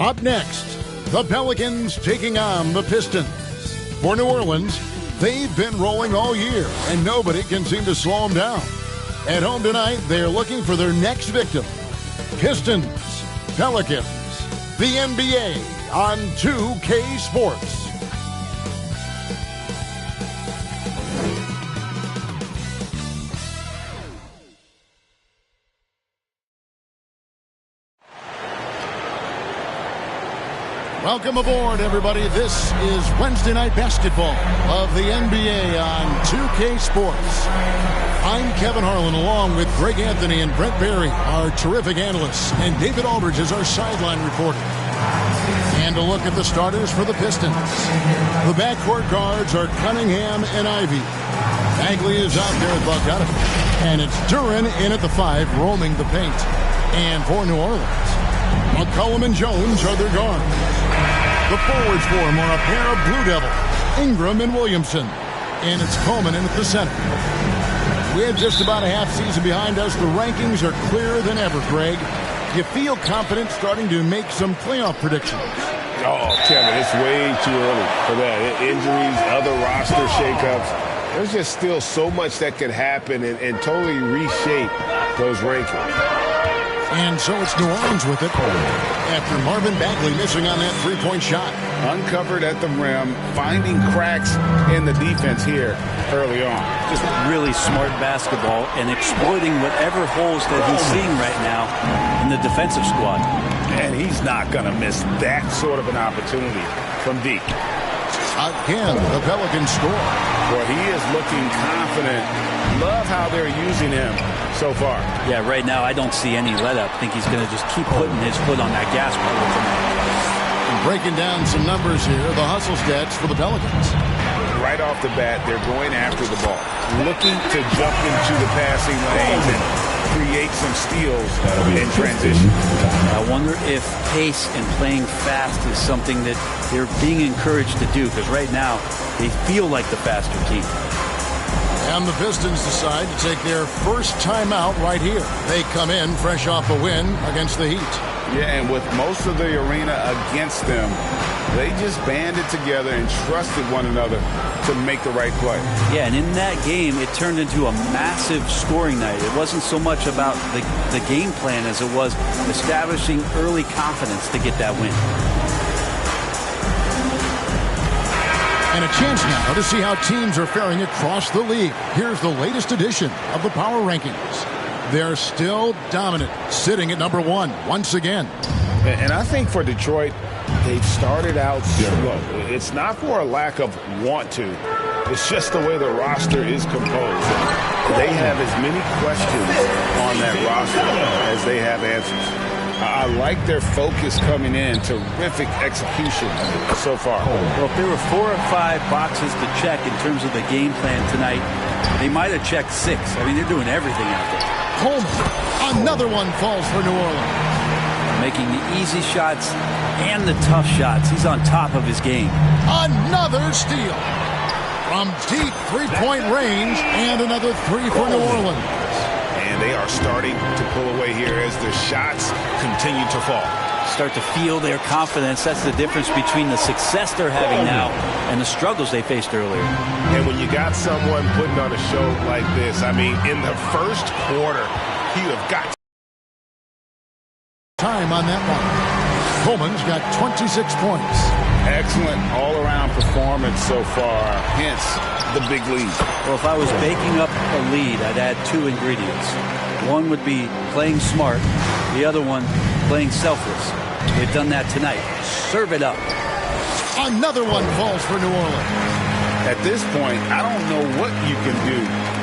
Up next, the Pelicans taking on the Pistons. For New Orleans, they've been rolling all year, and nobody can seem to slow them down. At home tonight, they're looking for their next victim. Pistons, Pelicans, the NBA on 2K Sports. Welcome aboard, everybody. This is Wednesday Night Basketball of the NBA on 2K Sports. I'm Kevin Harlan, along with Greg Anthony and Brent Barry, our terrific analysts, and David Aldridge is our sideline reporter. And a look at the starters for the Pistons. The backcourt guards are Cunningham and Ivey. Bagley is out there at Bogdanovich. And it's Duran in at the 5, roaming the paint. And for New Orleans, McCollum and Jones are their guards. The forwards for him are a pair of Blue Devils, Ingram and Williamson. And it's Coleman in at the center. We have just about a half season behind us. The rankings are clearer than ever, Greg. You feel confident starting to make some playoff predictions? Oh, Kevin, it's way too early for that. Injuries, other roster shakeups. There's just still so much that could happen and totally reshape those rankings. And so it's New Orleans with it after Marvin Bagley missing on that three-point shot. Uncovered at the rim, finding cracks in the defense here early on. Just really smart basketball and exploiting whatever holes that he's seeing right now in the defensive squad. And he's not going to miss that sort of an opportunity from deep. Again, the Pelicans score. Well, he is looking confident. Love how they're using him so far. Yeah, right now I don't see any let up. I think he's going to just keep putting his foot on that gas pedal tonight. And breaking down some numbers here, the hustle stats for the Pelicans. Right off the bat, they're going after the ball, looking to jump into the passing lanes and create some steals in transition. I wonder if pace and playing fast is something that they're being encouraged to do, because right now they feel like the faster team. And the Pistons decide to take their first timeout right here. They come in fresh off a win against the Heat. Yeah, and with most of the arena against them, they just banded together and trusted one another to make the right play. Yeah, and in that game, it turned into a massive scoring night. It wasn't so much about the game plan as it was establishing early confidence to get that win. And a chance now to see how teams are faring across the league. Here's the latest edition of the Power Rankings. They're still dominant, sitting at number 1 once again. And I think for Detroit, they've started out slow. It's not for a lack of want to. It's just the way the roster is composed. They have as many questions on that roster as they have answers. I like their focus coming in. Terrific execution so far. Well, if there were 4 or 5 boxes to check in terms of the game plan tonight, they might have checked 6. I mean, they're doing everything out there. Coleman, another one falls for New Orleans. Making the easy shots and the tough shots. He's on top of his game. Another steal. From deep three-point range, and another 3 for New Orleans. And they are starting to pull away here as the shots continue to fall. Start to feel their confidence. That's the difference between the success they're having now and the struggles they faced earlier. And when you got someone putting on a show like this, I mean, in the first quarter, he would have got time on that one. Coleman's got 26 points. Excellent all-around performance so far, hence the big lead. Well, if I was baking up a lead, I'd add 2 ingredients. One would be playing smart. The other one, playing selfless. They've done that tonight. Serve it up. Another one falls for New Orleans. At this point, I don't know what you can do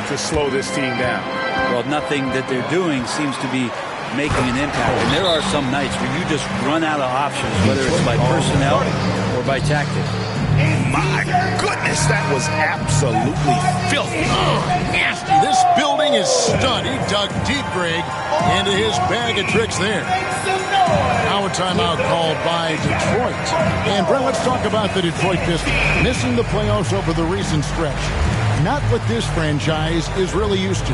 to slow this team down. Well, nothing that they're doing seems to be making an impact. And there are some nights where you just run out of options, whether it's by personnel or by tactic. My goodness, that was absolutely filthy. Oh, nasty. This building is stunned. He dug deep, Greg, into his bag of tricks there. Now a timeout called by Detroit. And Brent, let's talk about the Detroit Pistons missing the playoffs over the recent stretch. Not what this franchise is really used to.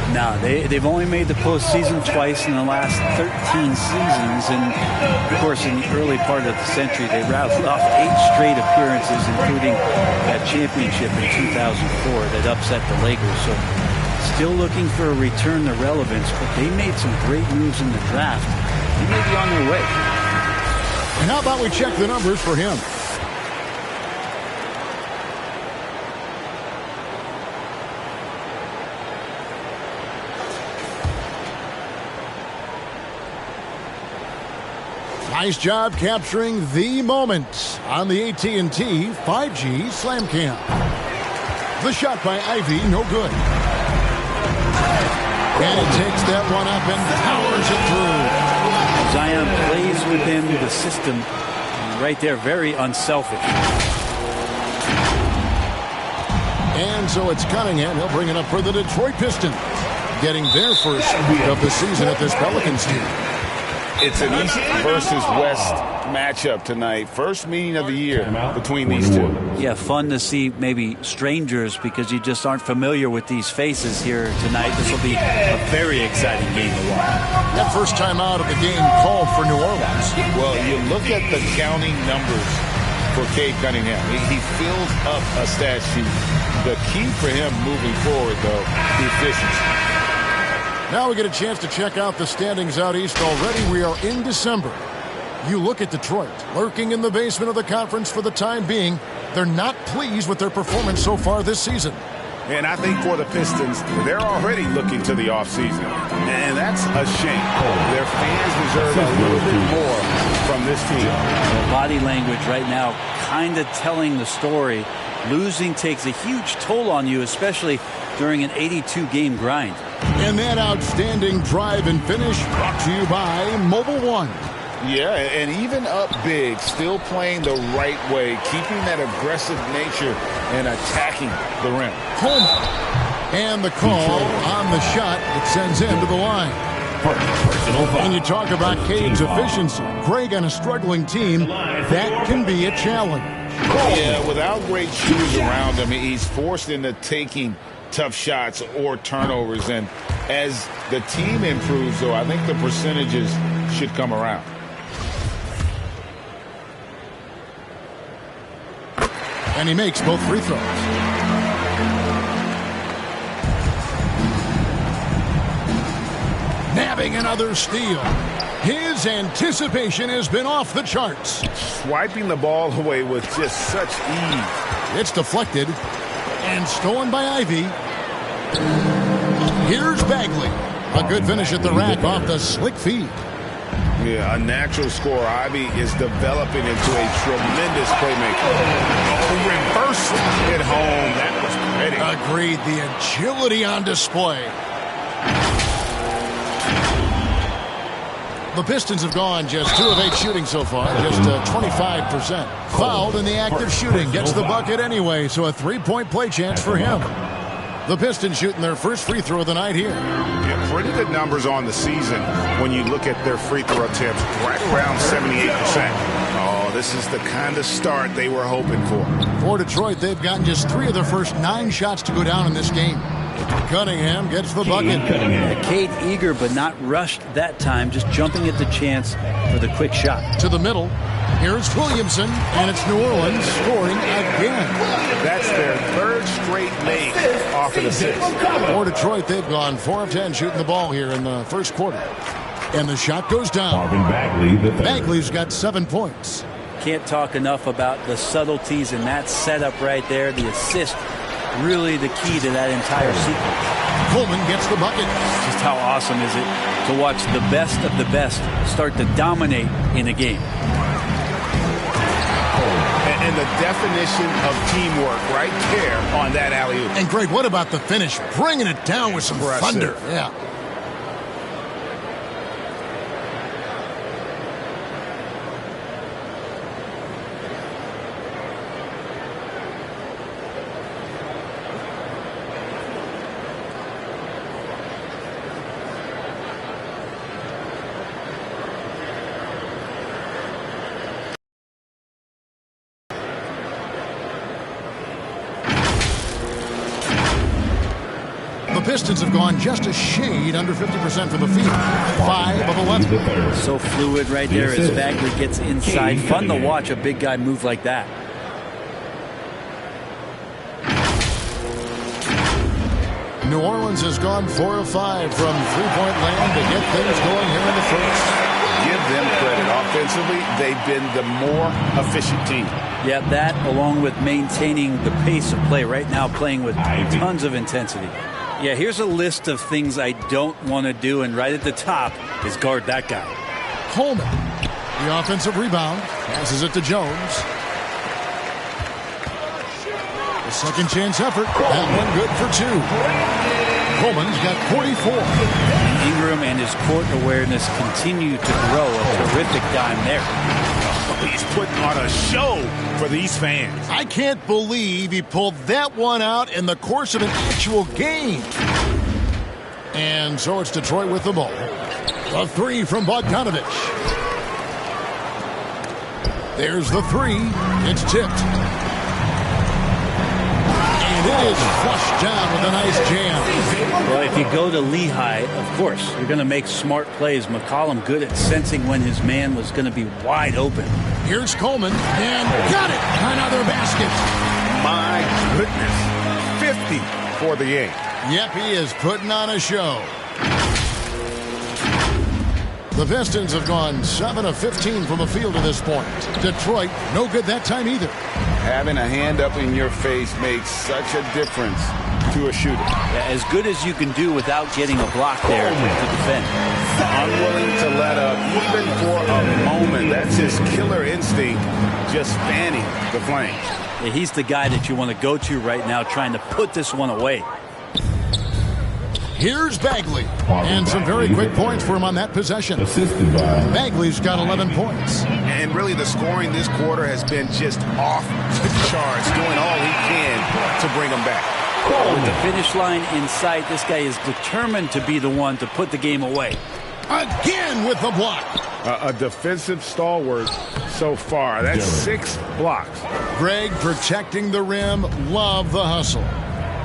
No, they've only made the postseason twice in the last 13 seasons. And, of course, in the early part of the century, they rattled off 8 straight appearances, including that championship in 2004 that upset the Lakers. So still looking for a return to relevance, but they made some great moves in the draft. They may be on their way. And how about we check the numbers for him? Nice job capturing the moment on the AT&T 5G Slam Cam. The shot by Ivy, no good. And he takes that one up and powers it through. Zion plays within the system right there, very unselfish. And so it's Cunningham. He'll bring it up for the Detroit Pistons, getting their first of the season at this Pelicans team. It's an East versus West matchup tonight. First meeting of the year between these two. Yeah, fun to see maybe strangers because you just aren't familiar with these faces here tonight. This will be a very exciting game to watch. That first time out of the game called for New Orleans. Well, you look at the counting numbers for Cade Cunningham. He fills up a stat sheet. The key for him moving forward, though, the efficiency. Now we get a chance to check out the standings out east already. We are in December. You look at Detroit, lurking in the basement of the conference for the time being. They're not pleased with their performance so far this season. And I think for the Pistons, they're already looking to the offseason. And that's a shame. Their fans deserve a little bit more from this team. The body language right now kind of telling the story. Losing takes a huge toll on you, especially during an 82-game grind. And that outstanding drive and finish brought to you by Mobile One. Yeah, and even up big, still playing the right way, keeping that aggressive nature and attacking the rim. Coleman. And the call on the shot that sends him to the line. And you talk about Cade's efficiency. Greg on a struggling team, that can be a challenge. Yeah, without great shooters around him, he's forced into taking tough shots or turnovers. And as the team improves, though, I think the percentages should come around. And he makes both free throws. Nabbing another steal. His anticipation has been off the charts. Swiping the ball away with just such ease. It's deflected and stolen by Ivy. Here's Bagley. A good finish at the rack off the slick feed. Yeah, a natural scorer. Ivy is developing into a tremendous playmaker. Reverse at home. That was pretty. Agreed. The agility on display. The Pistons have gone just 2 of 8 shooting so far, just 25%. Fouled in the act of shooting, gets the bucket anyway, so a 3-point play chance for him. The Pistons shooting their first free throw of the night here. Yeah, pretty good numbers on the season when you look at their free throw attempts, right around 78%. Oh, this is the kind of start they were hoping for. For Detroit, they've gotten just 3 of their first 9 shots to go down in this game. Cunningham gets the bucket. Cade eager but not rushed that time, just jumping at the chance for the quick shot. To the middle. Here's Williamson, and it's New Orleans scoring again. That's their 3rd straight make off of the 6th. For Detroit, they've gone 4 of 10 shooting the ball here in the first quarter. And the shot goes down. Bagley's got 7 points. Can't talk enough about the subtleties in that setup right there. The assist, really the key to that entire sequence. Coleman gets the bucket. Just how awesome is it to watch the best of the best start to dominate in a game. And the definition of teamwork right there on that alley-oop. And Greg, what about the finish? Bringing it down with some thunder. Yeah. Pistons have gone just a shade under 50% from the field. 5 of 11. So fluid right there as Bagley gets inside. Fun to watch a big guy move like that. New Orleans has gone 4 of 5 from three-point land to get things going here in the first. Give them credit. Offensively, they've been the more efficient team. Yeah, that along with maintaining the pace of play right now, playing with tons of intensity. Yeah, here's a list of things I don't want to do, and right at the top is guard that guy. Coleman, the offensive rebound, passes it to Jones. A second chance effort. That one good for 2. Coleman's got 44. Ingram and his court awareness continue to grow. A terrific dime there. He's putting on a show for these fans. I can't believe he pulled that one out in the course of an actual game. And so it's Detroit with the ball. The 3 from Bogdanovich. There's the 3. It's tipped. And it is flushed down with a nice jam. Well, if you go to Lehigh, of course, you're going to make smart plays. McCollum good at sensing when his man was going to be wide open. Here's Coleman, and got it! Another basket. My goodness. 50 for the 8. Yep, he is putting on a show. The Pistons have gone 7 of 15 from the field to this point. Detroit, no good that time either. Having a hand up in your face makes such a difference to a shooter. Yeah, as good as you can do without getting a block there to defend. Unwilling to let up even for a moment. That's his killer instinct, just fanning the flames. Yeah, he's the guy that you want to go to right now, trying to put this one away. Here's Bagley. And some very quick points for him on that possession. Bagley's got 11 points. And really the scoring this quarter has been just off the charts, doing all he can to bring them back. With the finish line in sight, this guy is determined to be the one to put the game away. Again with the block. A defensive stalwart so far. That's 6 blocks. Greg protecting the rim. Love the hustle.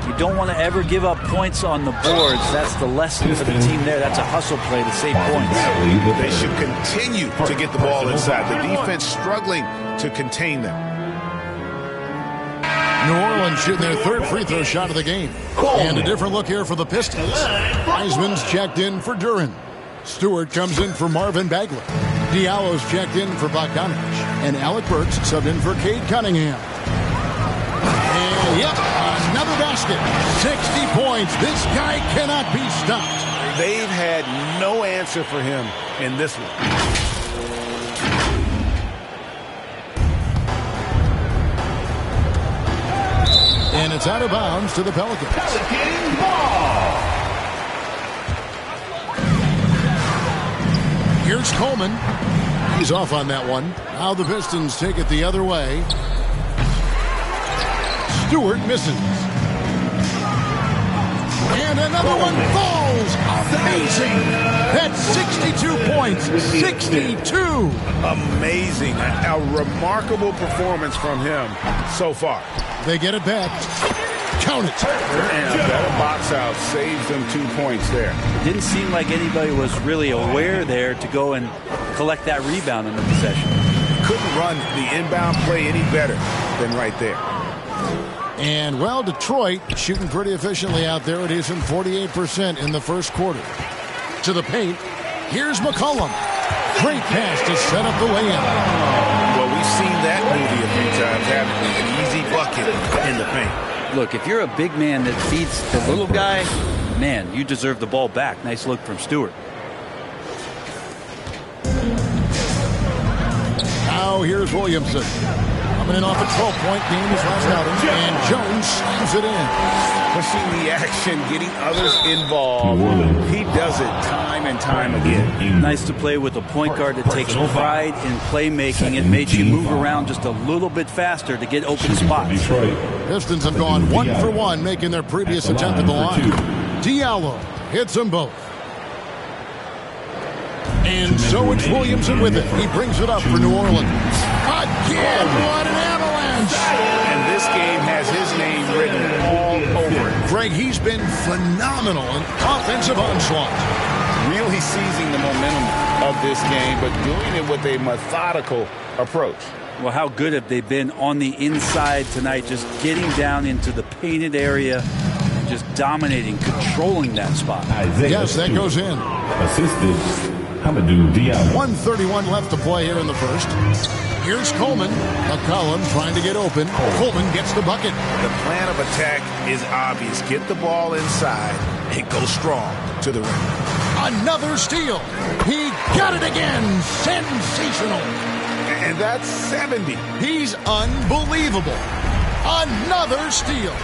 You don't want to ever give up points on the boards. That's the lesson for the team there. That's a hustle play to save points. They should continue to get the ball inside. The defense struggling to contain them. New Orleans shooting their 3rd free throw shot of the game. And a different look here for the Pistons. Wiseman's checked in for Duren. Stewart comes in for Marvin Bagley. Diallo's checked in for Bogdanovich. And Alec Burks subbed in for Cade Cunningham. And yep, another basket. 60 points. This guy cannot be stopped. They've had no answer for him in this one. And it's out of bounds to the Pelicans. Pelican ball. Here's Coleman. He's off on that one. Now the Pistons take it the other way. Stewart misses. And another one falls. Amazing. That's 62 points. 62. Amazing. A remarkable performance from him so far. They get it back. Count it. And a better box out saves them 2 points there. It didn't seem like anybody was really aware there to go and collect that rebound in the possession. Couldn't run the inbound play any better than right there. And, well, Detroit shooting pretty efficiently out there. It is in 48% in the first quarter. To the paint. Here's McCollum. Great pass to set up the layup. Well, we've seen that movie a few times, having an easy bucket in the paint. Look, if you're a big man that feeds the little guy, man, you deserve the ball back. Nice look from Stewart. Now here's Williamson. Coming in off a 12-point game his last outing. And Jones slams it in. Pushing the action, getting others involved. He does it time and time again. Nice to play with a point guard that takes pride in playmaking. It makes you move around just a little bit faster to get open spots. Pistons have gone 1 for 1, making their previous attempt at the line. Diallo hits them both. And so it's Williamson with it. He brings it up for New Orleans. Again, what an avalanche! And this game has his name written all over it. Greg, he's been phenomenal in offensive onslaught. Really seizing the momentum of this game, but doing it with a methodical approach. Well, how good have they been on the inside tonight, just getting down into the painted area and just dominating, controlling that spot. Yes, that goes in. Assisted Hamidou Diallo. 1:31 left to play here in the first. Here's Coleman. McCollum trying to get open. Coleman gets the bucket. The plan of attack is obvious. Get the ball inside and go strong to the rim. Another steal. He got it again. Sensational. And that's 70. He's unbelievable. Another steal.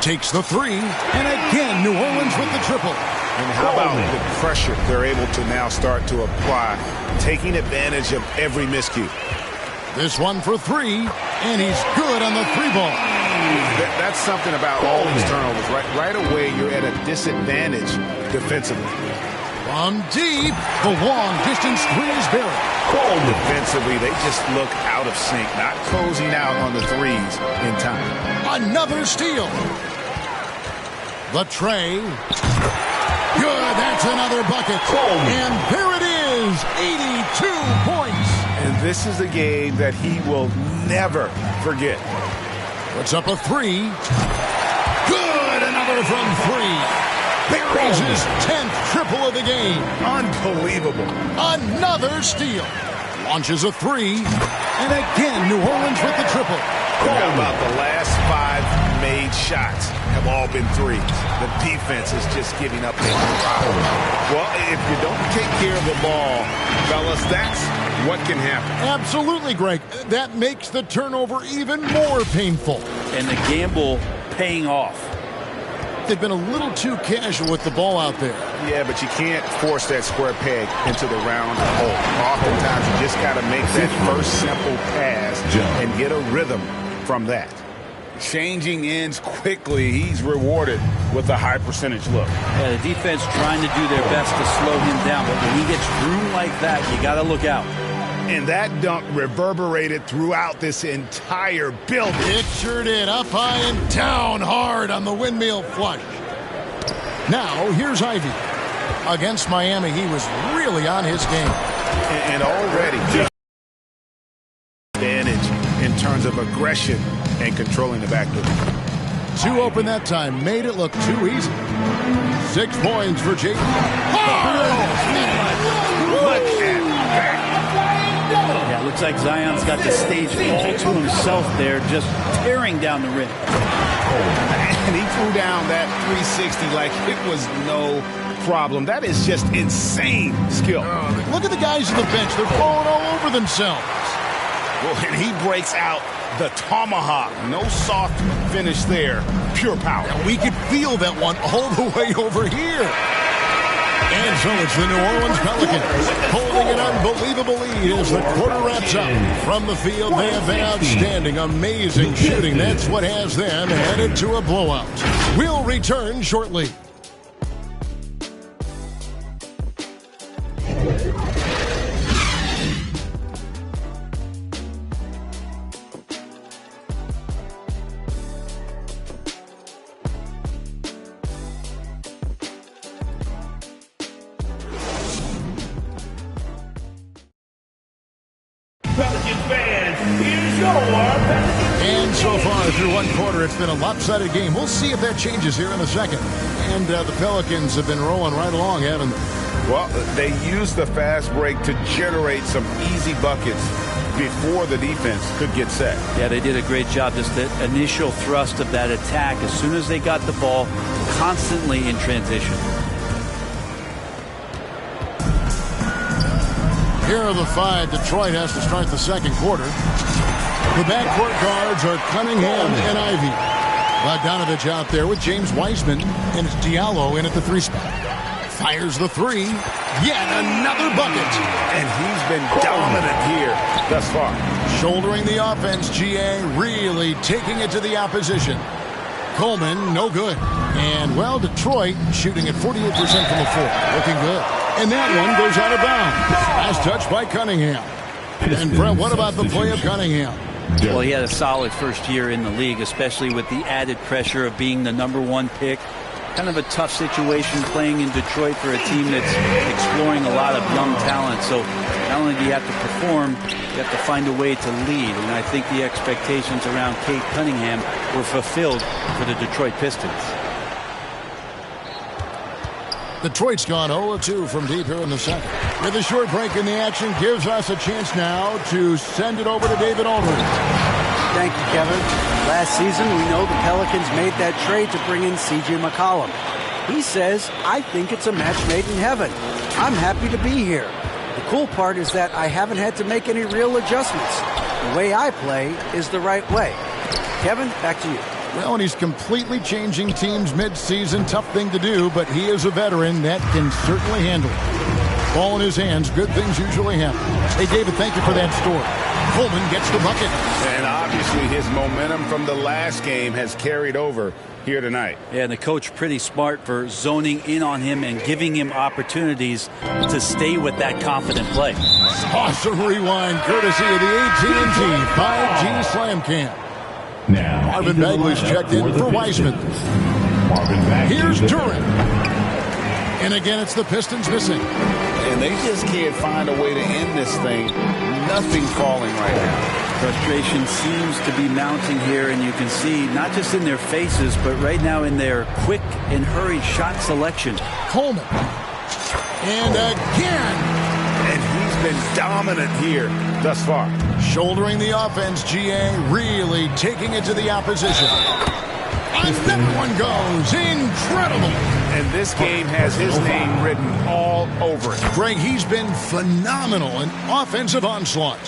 Takes the three. And again, New Orleans with the triple. And how about the pressure they're able to now start to apply, taking advantage of every miscue. This one for three, and he's good on the three ball. That's something about all these turnovers. Right away, you're at a disadvantage defensively. From deep, the long distance three is buried. Defensively, they just look out of sync, not closing out on the threes in time. Another steal. The tray. Good, that's another bucket. And there it is, 82 points. And this is a game that he will never forget. Puts up a three. Good, another from three. Buries his 10th triple of the game. Unbelievable. Another steal. Launches a three. And again, New Orleans with the triple. How about the last 5 made shots have all been threes? The defense is just giving up. Well, if you don't take care of the ball, fellas, that's what can happen. Absolutely, Greg. That makes the turnover even more painful. And the gamble paying off. They've been a little too casual with the ball out there. Yeah, but you can't force that square peg into the round hole. Oftentimes, you just got to make that first simple pass and get a rhythm from that. Changing ends quickly, he's rewarded with a high percentage look. Yeah, the defense trying to do their best to slow him down, but when he gets room like that, you got to look out. And that dunk reverberated throughout this entire building. It sure did. Up high and down hard on the windmill flush. Now, here's Ivy. Against Miami, he was really on his game. And already advantage in terms of aggression and controlling the backdoor. Two open that time. Made it look too easy. 6 points for Jake. Yeah, looks like Zion's got the stage all to himself there, just tearing down the rim. And he threw down that 360 like it was no problem. That is just insane skill. Look at the guys on the bench. They're falling all over themselves. Well, and he breaks out the tomahawk. No soft finish there. Pure power. And we could feel that one all the way over here. And so it's the New Orleans Pelicans holding an unbelievable lead as the quarter wraps up. From the field, they have been outstanding, amazing shooting. That's what has them headed to a blowout. We'll return shortly. And so far through one quarter, it's been a lopsided game. We'll see if that changes here in the second. And the Pelicans have been rolling right along, haven't they? Well, they used the fast break to generate some easy buckets before the defense could get set. Yeah, they did a great job. Just the initial thrust of that attack, as soon as they got the ball, constantly in transition. Here are the 5. Detroit has to start the second quarter. The backcourt guards are Cunningham and Ivy. Bogdanovich out there with James Wiseman, and it's Diallo in at the 3 spot. Fires the 3. Yet another bucket. And he's been dominant here thus far. Shouldering the offense, GA really taking it to the opposition. Coleman, no good. And, well, Detroit shooting at 48% from the floor. Looking good. And that one goes out of bounds. Last touch by Cunningham. And, Brett, what about the play of Cunningham? Well, he had a solid first year in the league, especially with the added pressure of being the #1 pick. Kind of a tough situation playing in Detroit for a team that's exploring a lot of young talent. So not only do you have to perform, you have to find a way to lead. And I think the expectations around Cade Cunningham were fulfilled for the Detroit Pistons. Detroit's gone 0-2 from deep here in the second. With a short break in the action, gives us a chance now to send it over to David Aldridge. Thank you, Kevin. Last season, we know the Pelicans made that trade to bring in C.J. McCollum. He says, I think it's a match made in heaven. I'm happy to be here. The cool part is that I haven't had to make any real adjustments. The way I play is the right way. Kevin, back to you. Well, and he's completely changing teams mid-season. Tough thing to do, but he is a veteran that can certainly handle it. Ball in his hands, good things usually happen. Hey, David, thank you for that story. Coleman gets the bucket. And obviously his momentum from the last game has carried over here tonight. Yeah, and the coach pretty smart for zoning in on him and giving him opportunities to stay with that confident play. Awesome rewind, courtesy of the AT&T 5G Slam Cam. Now, Marvin Bagley's checked in for Wiseman. Here's Durant. And again, it's the Pistons missing. And they just can't find a way to end this thing. Nothing falling right now. Frustration seems to be mounting here, and you can see not just in their faces, but right now in their quick and hurried shot selection. Coleman. And again. And he's been dominant here thus far. Shouldering the offense, GA really taking it to the opposition. Another one goes. Incredible. And this game has his name written all over it. Greg, he's been phenomenal in offensive onslaught.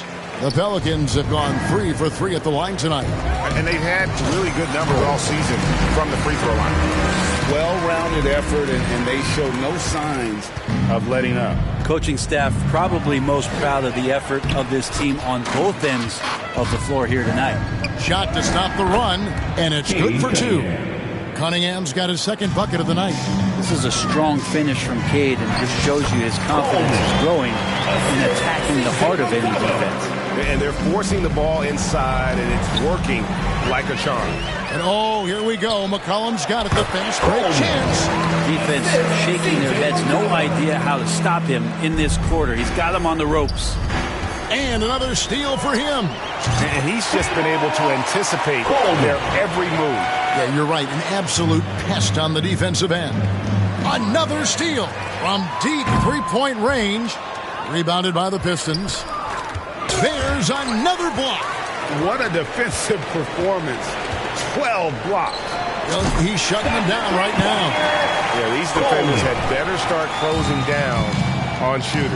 The Pelicans have gone 3 for 3 at the line tonight. And they've had really good numbers all season from the free throw line. Well-rounded effort, and they show no signs of letting up. Coaching staff probably most proud of the effort of this team on both ends of the floor here tonight. Shot to stop the run, and it's good for 2. Cunningham's got his second bucket of the night. This is a strong finish from Cade, and just shows you his confidence is growing in attacking the heart of any defense. And they're forcing the ball inside, and it's working like a charm. And oh, here we go. McCollum's got it. Defense, great chance. Defense shaking their heads. No idea how to stop him in this quarter. He's got him on the ropes. And another steal for him. And he's just been able to anticipate their every move. Yeah, you're right. An absolute pest on the defensive end. Another steal from deep three-point range. Rebounded by the Pistons. There's another block. What a defensive performance. 12 blocks. Well, he's shutting them down right now. Yeah, these defenders had better start closing down on shooters.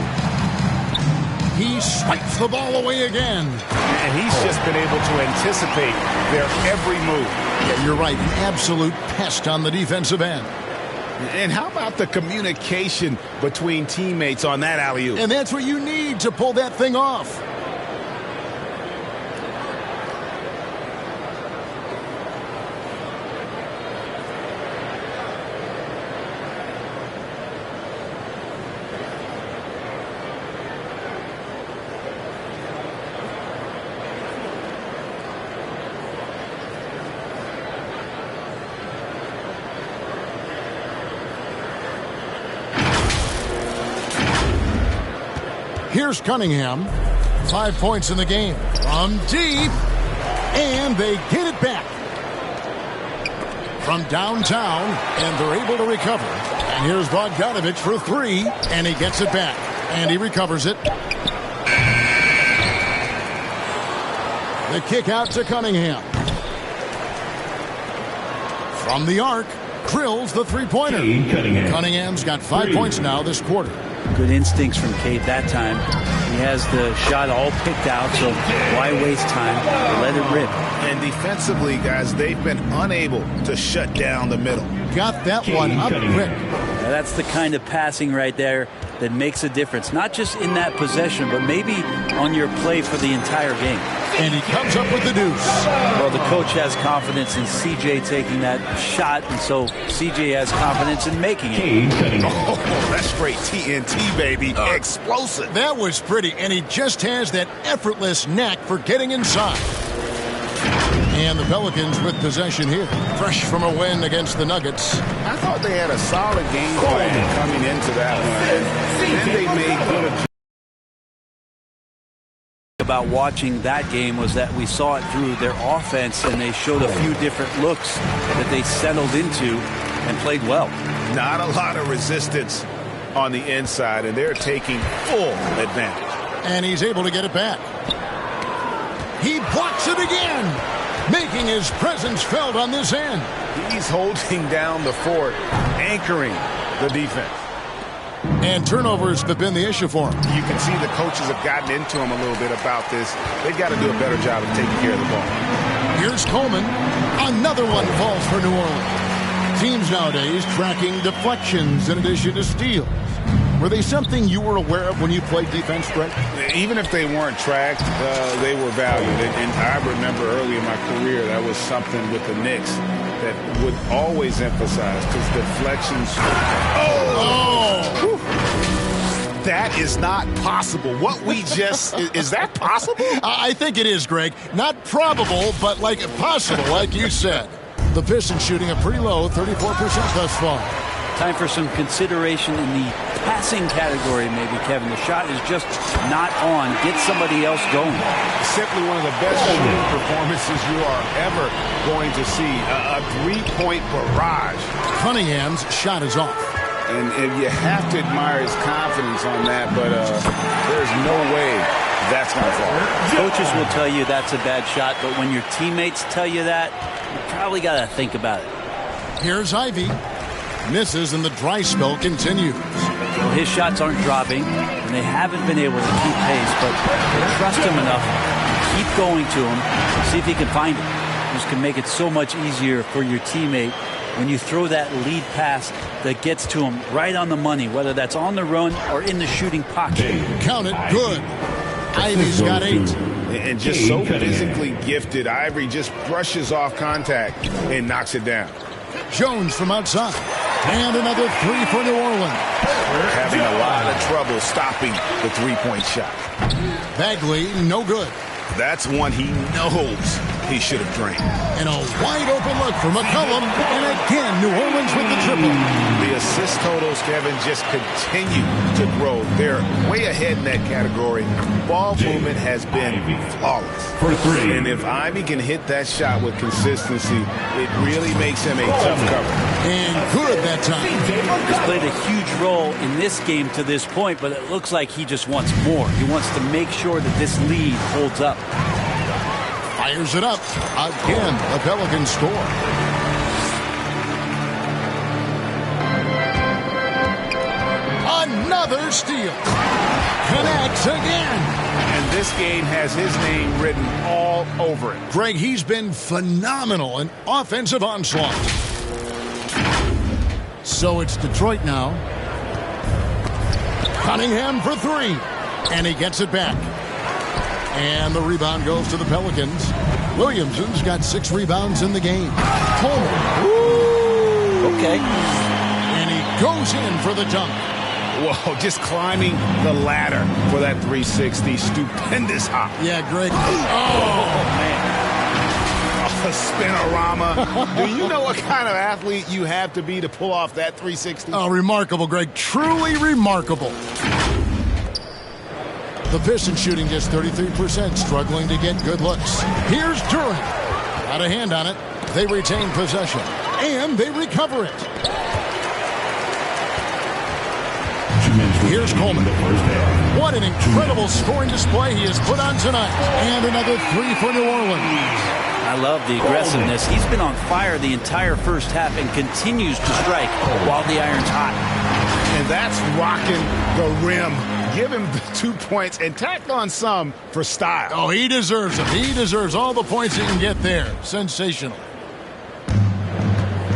He swipes the ball away again. And he's just been able to anticipate their every move. Yeah, you're right. An absolute pest on the defensive end. And how about the communication between teammates on that alley-oop? And that's what you need to pull that thing off. Here's Cunningham. 5 points in the game. From deep. And they get it back. From downtown. And they're able to recover. And here's Bogdanovich for 3. And he gets it back. And he recovers it. The kick out to Cunningham. From the arc. Drills the three-pointer. Cunningham's got 5 points now this quarter. Good instincts from Cade that time. He has the shot all picked out, so why waste time? Let it rip. And defensively, guys, they've been unable to shut down the middle. Got that one up quick. Now, that's the kind of passing right there that makes a difference. Not just in that possession, but maybe on your play for the entire game. And he comes up with the deuce. Well, the coach has confidence in CJ taking that shot, and so CJ has confidence in making it. Oh, that's straight TNT, baby. Explosive. That was pretty, and he just has that effortless knack for getting inside. And the Pelicans with possession here. Fresh from a win against the Nuggets. I thought they had a solid game plan coming into that one. And then they made good about watching that game was that we saw it through their offense, and they showed a few different looks that they settled into and played well. Not a lot of resistance on the inside, and they're taking full advantage. And he's able to get it back. He blocks it again, making his presence felt on this end. He's holding down the fort, anchoring the defense. And turnovers have been the issue for him. You can see the coaches have gotten into him a little bit about this. They've got to do a better job of taking care of the ball. Here's Coleman. Another one falls for New Orleans. Teams nowadays tracking deflections in addition to steals. Were they something you were aware of when you played defense, Greg? Even if they weren't tracked, they were valued. And I remember early in my career, that was something with the Knicks that would always emphasize, because deflections. That is not possible. What we just, is that possible? I think it is, Greg. Not probable, but like possible, like you said. The Pistons shooting a pretty low 34% thus far. Time for some consideration in the passing category, maybe, Kevin. The shot is just not on. Get somebody else going. Simply one of the best shooting performances you are ever going to see. A three-point barrage. Cunningham's shot is off. And you have to admire his confidence on that, but there's no way that's going to fall. Coaches will tell you that's a bad shot, but when your teammates tell you that, you probably got to think about it. Here's Ivy. Misses, and the dry spell continues. Well, his shots aren't dropping, and they haven't been able to keep pace, but they trust him enough to keep going to him, see if he can find it. This can make it so much easier for your teammate when you throw that lead pass that gets to him right on the money, whether that's on the run or in the shooting pocket. Count it, good. Ivy's got 8. And just so physically gifted, Ivory just brushes off contact and knocks it down. Jones from outside. And another 3 for New Orleans. Having a lot of trouble stopping the three-point shot. Bagley, no good. That's one he knows he should have drained. And a wide open look for McCollum. And again, New Orleans with the triple. The assist totals, Kevin, just continue to grow. They're way ahead in that category. Ball movement has been flawless. For 3. And if Ivy can hit that shot with consistency, it really makes him a tough cover. And good that time. He's played a huge role in this game to this point, but it looks like he just wants more. He wants to make sure that this lead holds up. Fires it up. Again, the Pelicans score. Another steal. Connects again. And this game has his name written all over it. Greg, he's been phenomenal in offensive onslaught. So it's Detroit now. Cunningham for 3. And he gets it back. And the rebound goes to the Pelicans. Williamson's got 6 rebounds in the game. Coleman. Ooh. Okay. And he goes in for the dunk. Whoa, just climbing the ladder for that 360. Stupendous hop. Yeah, Greg. Oh, man. A spinorama. Do you know what kind of athlete you have to be to pull off that 360? Oh, remarkable, Greg. Truly remarkable. The Pistons shooting just 33%, struggling to get good looks. Here's Durant. Got a hand on it. They retain possession. And they recover it. Here's Coleman. What an incredible scoring display he has put on tonight. And another 3 for New Orleans. I love the aggressiveness. He's been on fire the entire first half and continues to strike while the iron's hot. And that's rocking the rim. Give him the 2 points and tack on some for style. Oh, he deserves them. He deserves all the points he can get there. Sensational.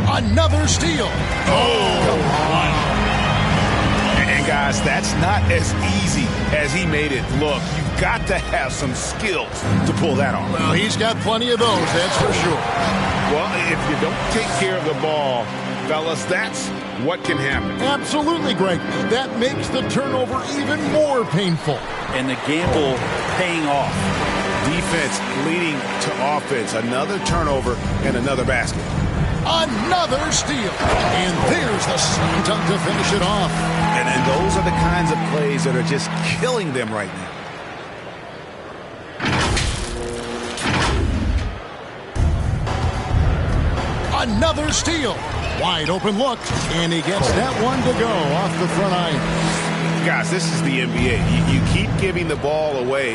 Another steal. Oh, come on. And guys, that's not as easy as he made it look. You've got to have some skills to pull that off. Well, he's got plenty of those, that's for sure. Well, if you don't take care of the ball, fellas, that's what can happen. Absolutely, Greg. That makes the turnover even more painful. And the gamble paying off. Defense leading to offense. Another turnover and another basket. Another steal. And there's the slam dunk to finish it off. And those are the kinds of plays that are just killing them right now. Another steal. Wide open look. And he gets that one to go off the front iron. Guys, this is the NBA. You keep giving the ball away,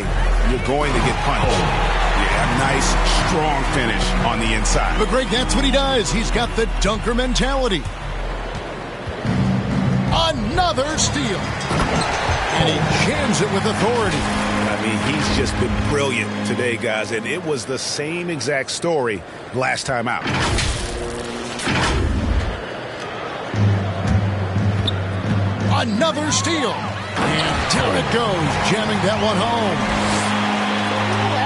you're going to get punished. Yeah, nice, strong finish on the inside. But Greg, that's what he does. He's got the dunker mentality. Another steal. And he jams it with authority. I mean, he's just been brilliant today, guys. And it was the same exact story last time out. Another steal. And down it goes, jamming that one home.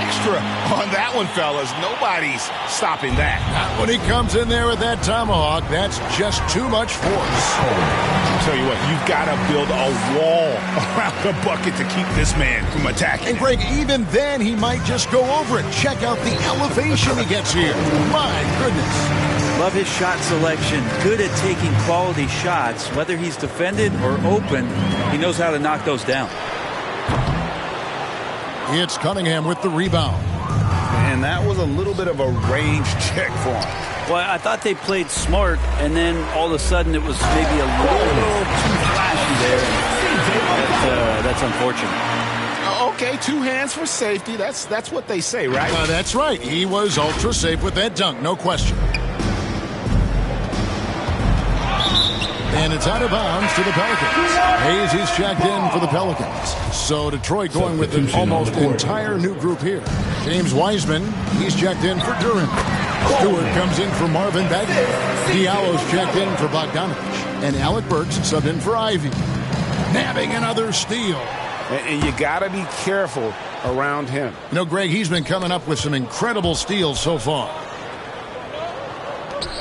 Extra on that one, fellas. Nobody's stopping that. When he comes in there with that tomahawk, that's just too much force. I'll tell you what, you've got to build a wall around the bucket to keep this man from attacking. And Greg, even then, he might just go over it. Check out the elevation he gets here. My goodness. Love his shot selection. Good at taking quality shots. Whether he's defended or open, he knows how to knock those down. It's Cunningham with the rebound. And that was a little bit of a range check for him. Well, I thought they played smart, and then all of a sudden it was maybe a little too flashy there. That's unfortunate. Okay, 2 hands for safety. That's what they say, right? That's right. He was ultra safe with that dunk, no question. And it's out of bounds to the Pelicans. Hayes is checked in for the Pelicans. So Detroit going with an almost entire new group here. James Wiseman, he's checked in for Durant. Stewart comes in for Marvin Bagley. Diallo's checked in for Bogdanovich. And Alec Burks subbed in for Ivy. Nabbing another steal. And you got to be careful around him. You know, Greg, he's been coming up with some incredible steals so far.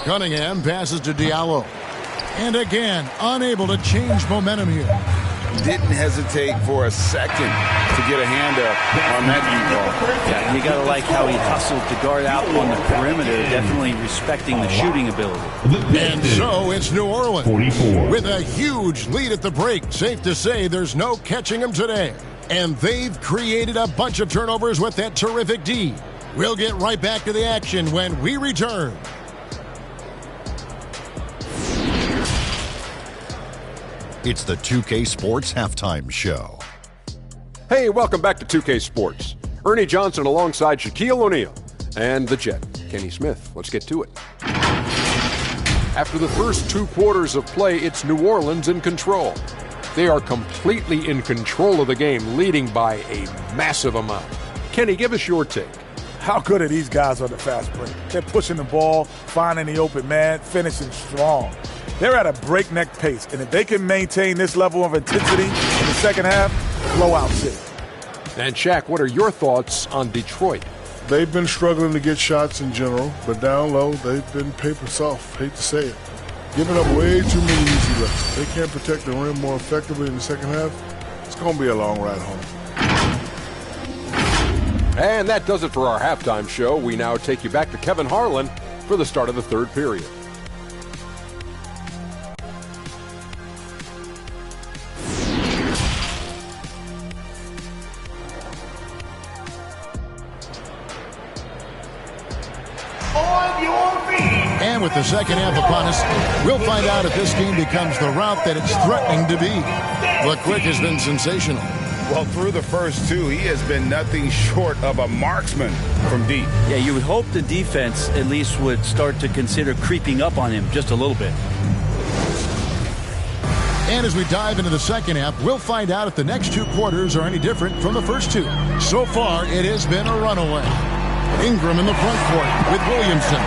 Cunningham passes to Diallo. And again, unable to change momentum here. Didn't hesitate for a second to get a hand up on that ball. Yeah, you got to like how he hustled to guard out on the perimeter, definitely respecting the shooting ability. And so it's New Orleans 44. with a huge lead at the break. Safe to say there's no catching them today. And they've created a bunch of turnovers with that terrific D. We'll get right back to the action when we return. It's the 2K Sports Halftime Show. Hey, welcome back to 2K Sports. Ernie Johnson alongside Shaquille O'Neal and the Jet, Kenny Smith. Let's get to it. After the first 2 quarters of play, it's New Orleans in control. They are completely in control of the game, leading by a massive amount. Kenny, give us your take. How good are these guys on the fast break? They're pushing the ball, finding the open man, finishing strong. They're at a breakneck pace, and if they can maintain this level of intensity in the second half, blowout city. And Shaq, what are your thoughts on Detroit? They've been struggling to get shots in general, but down low, they've been paper soft. Hate to say it. Giving up way too many easy looks. They can't protect the rim more effectively in the second half. It's going to be a long ride home. And that does it for our halftime show. We now take you back to Kevin Harlan for the start of the third period. And with the second half upon us, we'll find out if this game becomes the route that it's threatening to be. But Quick has been sensational. Well, through the first 2, he has been nothing short of a marksman from deep. Yeah, you would hope the defense at least would start to consider creeping up on him just a little bit. And as we dive into the second half, we'll find out if the next 2 quarters are any different from the first 2. So far, it has been a runaway. Ingram in the front court with Williamson.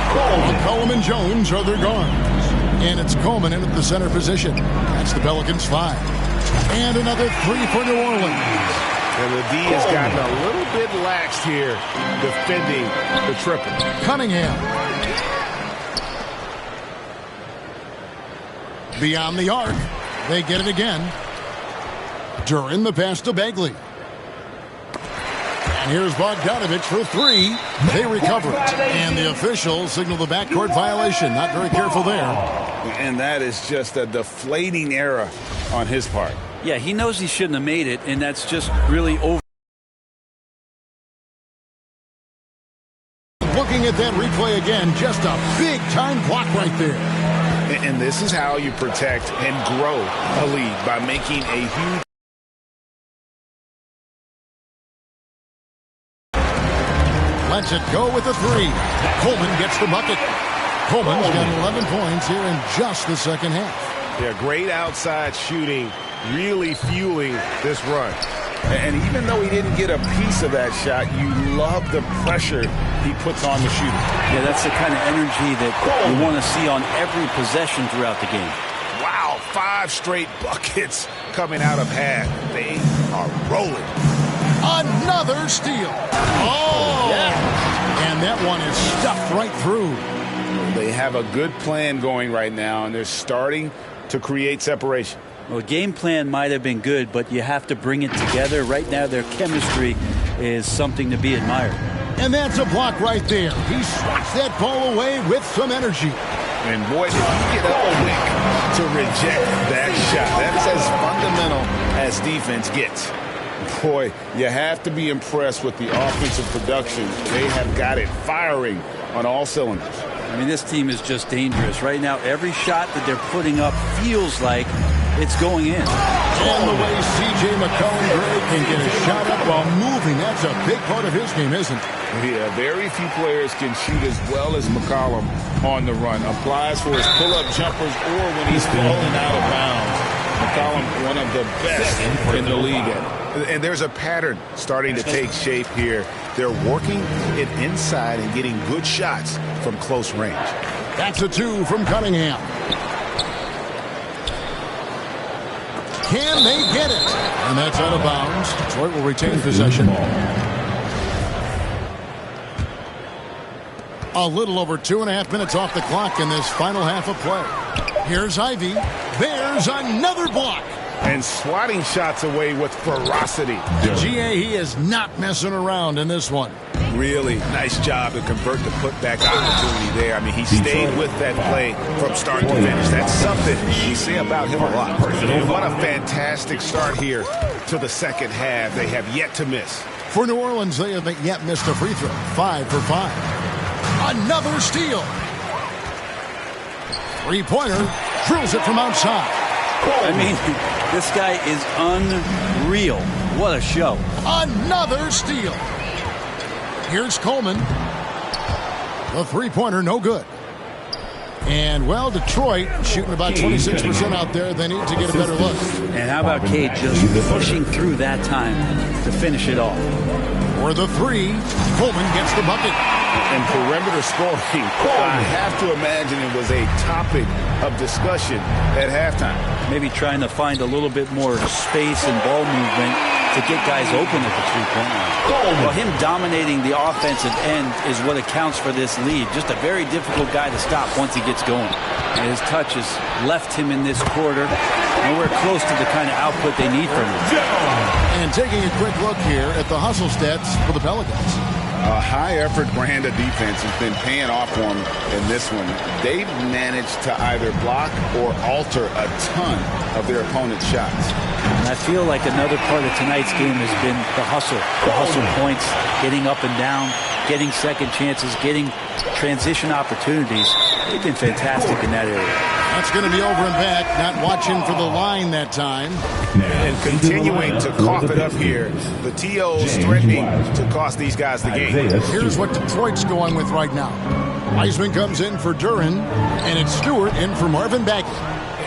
McCollum and Jones are their guards. And it's Coleman in at the center position. That's the Pelicans 5. And another 3 for New Orleans. And the D has gotten a little bit laxed here defending the triple. Cunningham. Beyond the arc. They get it again. Duran the pass to Bagley. And here's Bogdanovich for three. They recover it. And the officials signal the backcourt violation. Not very careful there. And that is just a deflating error on his part. Yeah, he knows he shouldn't have made it, and that's just really over. Looking at that replay again, just a big-time block right there. And this is how you protect and grow a lead, by making a huge... Lets it go with the three. Coleman gets the bucket. Coleman's got 11 points here in just the second half. Yeah, great outside shooting, really fueling this run. And even though he didn't get a piece of that shot, you love the pressure he puts on the shooter. Yeah, that's the kind of energy that you want to see on every possession throughout the game. Wow, 5 straight buckets coming out of half. They are rolling. Another steal. Oh! Yeah. And that one is stuffed right through. They have a good plan going right now, and they're starting to create separation. Well, game plan might have been good, but you have to bring it together. Right now, their chemistry is something to be admired. And that's a block right there. He swats that ball away with some energy. And boy, did he get up quick to reject that shot. That's as fundamental as defense gets. Boy, you have to be impressed with the offensive production. They have got it firing on all cylinders. I mean, this team is just dangerous. Right now, every shot that they're putting up feels like it's going in. And the way C.J. McCollum can get a shot up while moving, that's a big part of his game, isn't it? Yeah, very few players can shoot as well as McCollum on the run. Applies for his pull-up jumpers or when he's falling out of bounds. McCollum, one of the best in the league at it. And there's a pattern starting to take shape here. They're working it inside and getting good shots from close range. That's a 2 from Cunningham. Can they get it? And that's out of bounds. Detroit will retain possession. A little over 2.5 minutes off the clock in this final half of play. Here's Ivy. There's another block. And swatting shots away with ferocity. G.A., he is not messing around in this one. Really nice job to convert the putback opportunity there. I mean, he stayed with that play from start to finish. That's something we say about him a lot. And what a fantastic start here to the second half. They have yet to miss. For New Orleans, they haven't yet missed a free throw. 5 for 5. Another steal. Three-pointer. Drills it from outside. I mean, this guy is unreal. What a show. Another steal. Here's Coleman. The three-pointer, no good. And, well, Detroit shooting about 26% out there. They need to get a better look. And how about Cade just pushing through that time to finish it off? For the three, Coleman gets the bucket. And perimeter scoring, I have to imagine it was a topic of discussion at halftime. Maybe trying to find a little bit more space and ball movement to get guys open at the three-point line. Well, him dominating the offensive end is what accounts for this lead. Just a very difficult guy to stop once he gets going. And his touch has left him in this quarter nowhere close to the kind of output they need from him. And taking a quick look here at the hustle stats for the Pelicans. A high-effort brand of defense has been paying off for them in this one. They've managed to either block or alter a ton of their opponent's shots. And I feel like another part of tonight's game has been the hustle points, getting up and down, getting second chances, getting transition opportunities. They've been fantastic in that area. That's going to be over and back. Not watching for the line that time. And continuing to cough it up here. The TO's threatening to cost these guys the game. Here's what Detroit's going with right now. Wiseman comes in for Duran, and it's Stewart in for Marvin Bagley.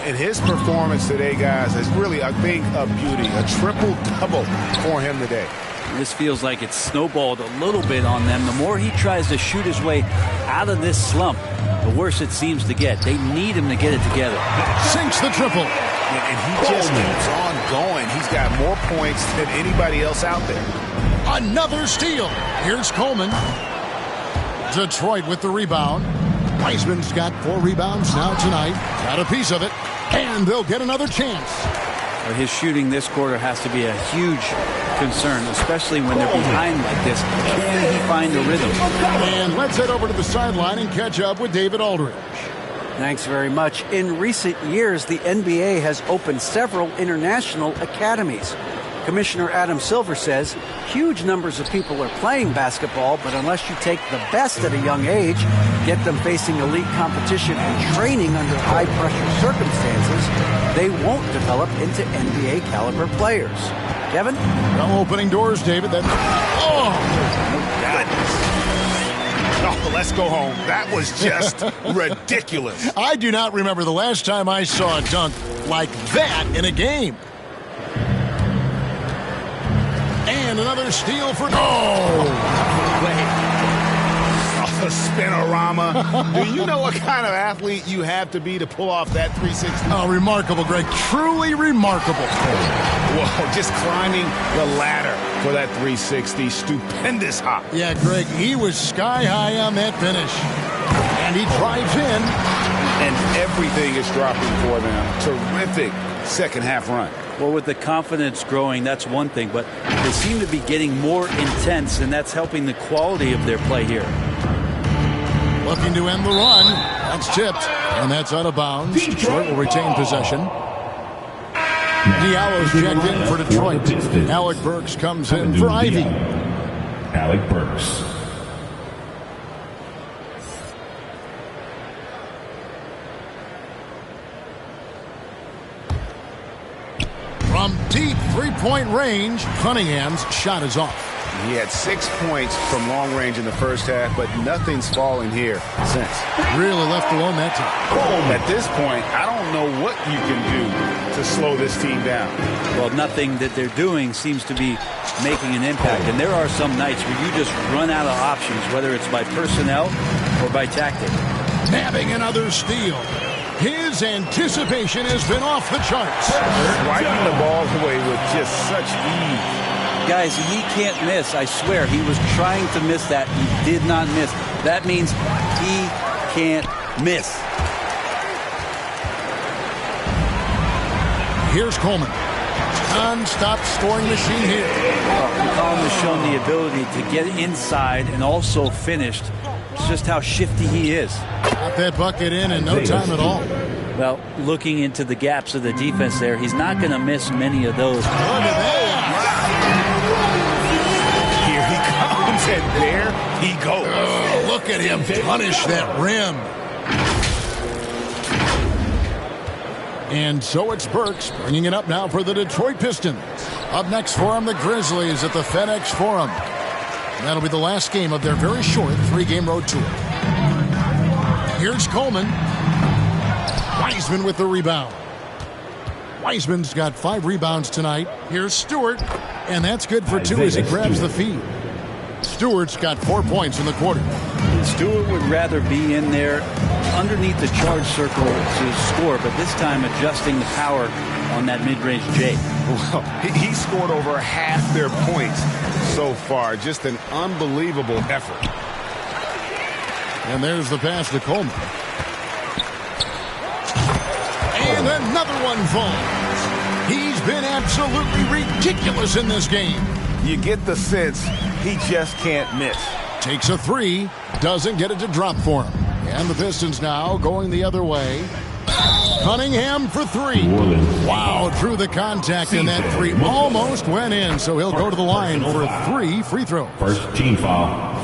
And his performance today, guys, is really a thing of beauty. A triple-double for him today. This feels like it's snowballed a little bit on them. The more he tries to shoot his way out of this slump, the worse it seems to get. They need him to get it together. Sinks the triple. And he just keeps on going. He's got more points than anybody else out there. Another steal. Here's Coleman. Detroit with the rebound. Wiseman's got 4 rebounds now tonight. Got a piece of it. And they'll get another chance. Well, his shooting this quarter has to be a huge concern, especially when they're behind like this. Can he find the rhythm? And let's head over to the sideline and catch up with David Aldridge. Thanks very much. In recent years, the NBA has opened several international academies. Commissioner Adam Silver says huge numbers of people are playing basketball, but unless you take the best at a young age, get them facing elite competition and training under high-pressure circumstances, they won't develop into NBA-caliber players. Kevin? No opening doors, David. Oh, God. Oh, let's go home. That was just ridiculous. I do not remember the last time I saw a dunk like that in a game. And another steal for... A spinorama. Do you know what kind of athlete you have to be to pull off that 360? Oh, remarkable, Greg. Truly remarkable. Whoa, just climbing the ladder for that 360. Stupendous hop. Yeah, Greg, he was sky high on that finish. And he drives in. And everything is dropping for them. Terrific second half run. Well, with the confidence growing, that's one thing, but they seem to be getting more intense, and that's helping the quality of their play here. Looking to end the run. That's tipped, and that's out of bounds. Detroit will retain possession. Diallo's checked in for Detroit. Alec Burks comes in for Ivy. Alec Burks. From deep three-point range, Cunningham's shot is off. He had 6 points from long range in the first half, but nothing's falling here since. Really left alone that time. At this point, I don't know what you can do to slow this team down. Well, nothing that they're doing seems to be making an impact. And there are some nights where you just run out of options, whether it's by personnel or by tactic. Nabbing another steal. His anticipation has been off the charts. Wiping the ball away with just such ease. Guys, he can't miss. I swear, he was trying to miss that. He did not miss. That means he can't miss. Here's Coleman. Non-stop scoring machine here. McCollum has shown the ability to get inside and also finished. It's just how shifty he is. Got that bucket in no time at all. Well, looking into the gaps of the defense there, he's not going to miss many of those. Look at that. Here he comes, and there he goes. Oh, look at him punish that rim. And so it's Burks bringing it up now for the Detroit Pistons. Up next for them, the Grizzlies at the FedEx Forum. That'll be the last game of their very short 3-game road tour. Here's Coleman. Wiseman with the rebound. Wiseman's got 5 rebounds tonight. Here's Stewart, and that's good for 2 as he grabs the feed. Stewart's got 4 points in the quarter. Stewart would rather be in there underneath the charge circle to score, but this time adjusting the power on that mid-range J. Well, he scored over half their points so far. Just an unbelievable effort. And there's the pass to Coleman. And another one falls. He's been absolutely ridiculous in this game. You get the sense he just can't miss. Takes a 3, doesn't get it to drop for him. And the Pistons now going the other way. Cunningham for 3. Wow, through the contact, and that 3 almost went in, so he'll go to the line for 3 free throws. First team foul.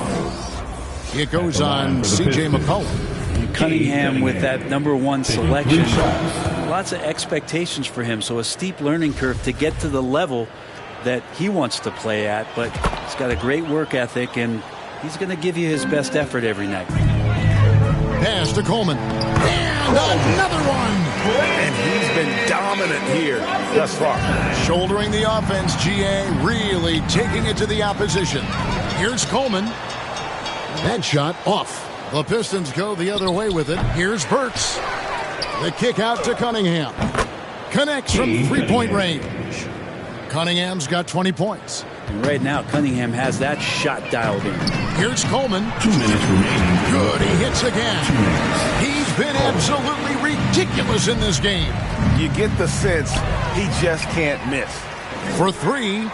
It goes on C.J. McCollum. Cunningham with that #1 selection. Lots of expectations for him, so a steep learning curve to get to the level that he wants to play at, but he's got a great work ethic, and he's going to give you his best effort every night. Pass to Coleman. And another one. And he's been dominant here thus far. Shouldering the offense, G.A. really taking it to the opposition. Here's Coleman. That shot off. The Pistons go the other way with it. Here's Burks. The kick out to Cunningham. Connects from 3-point range. Cunningham's got 20 points. And right now, Cunningham has that shot dialed in. Here's Coleman. 2 minutes remaining. Good, he hits again. He's been absolutely ridiculous in this game. You get the sense he just can't miss. For three.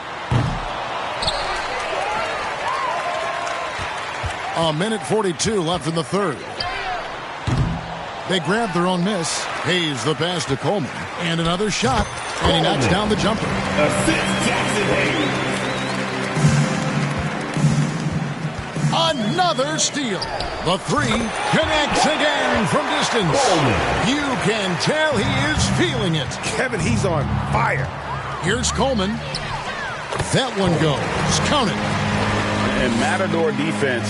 A minute 42 left in the third. They grab their own miss. Hayes the pass to Coleman. And another shot. And he knocks down the jumper. Another steal. The three connects again from distance. You can tell he is feeling it. Kevin, he's on fire. Here's Coleman. That one goes. Count it. And Matador defense,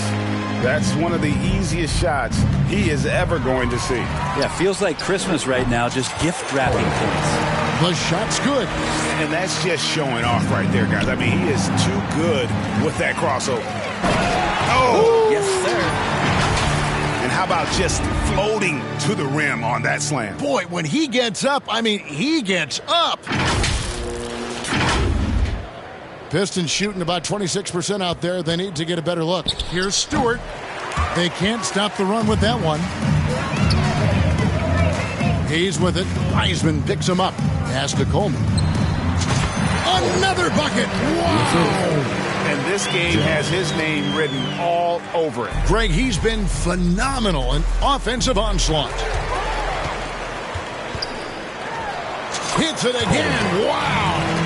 that's one of the easiest shots he is ever going to see. Yeah, feels like Christmas right now, just gift wrapping points. The shot's good. And that's just showing off right there, guys. I mean, he is too good with that crossover. Oh! Yes, sir. And how about just floating to the rim on that slam? Boy, when he gets up, I mean, he gets up. Pistons shooting about 26% out there. They need to get a better look. Here's Stewart. They can't stop the run with that one. He's with it. Wiseman picks him up. Pass to Coleman. Another bucket. Wow. And this game has his name written all over it. Greg, he's been phenomenal in offensive onslaught. Hits it again. Wow.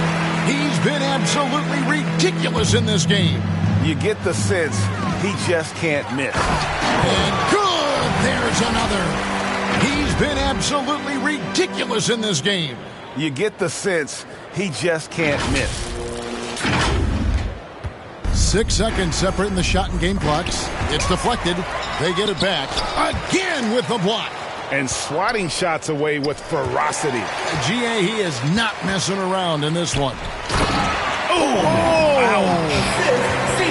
He's been absolutely ridiculous in this game. You get the sense he just can't miss. And good. There's another. He's been absolutely ridiculous in this game. You get the sense he just can't miss. 6 seconds separating the shot and game clocks. It's deflected. They get it back. Again with the block. And swatting shots away with ferocity. GA, he is not messing around in this one.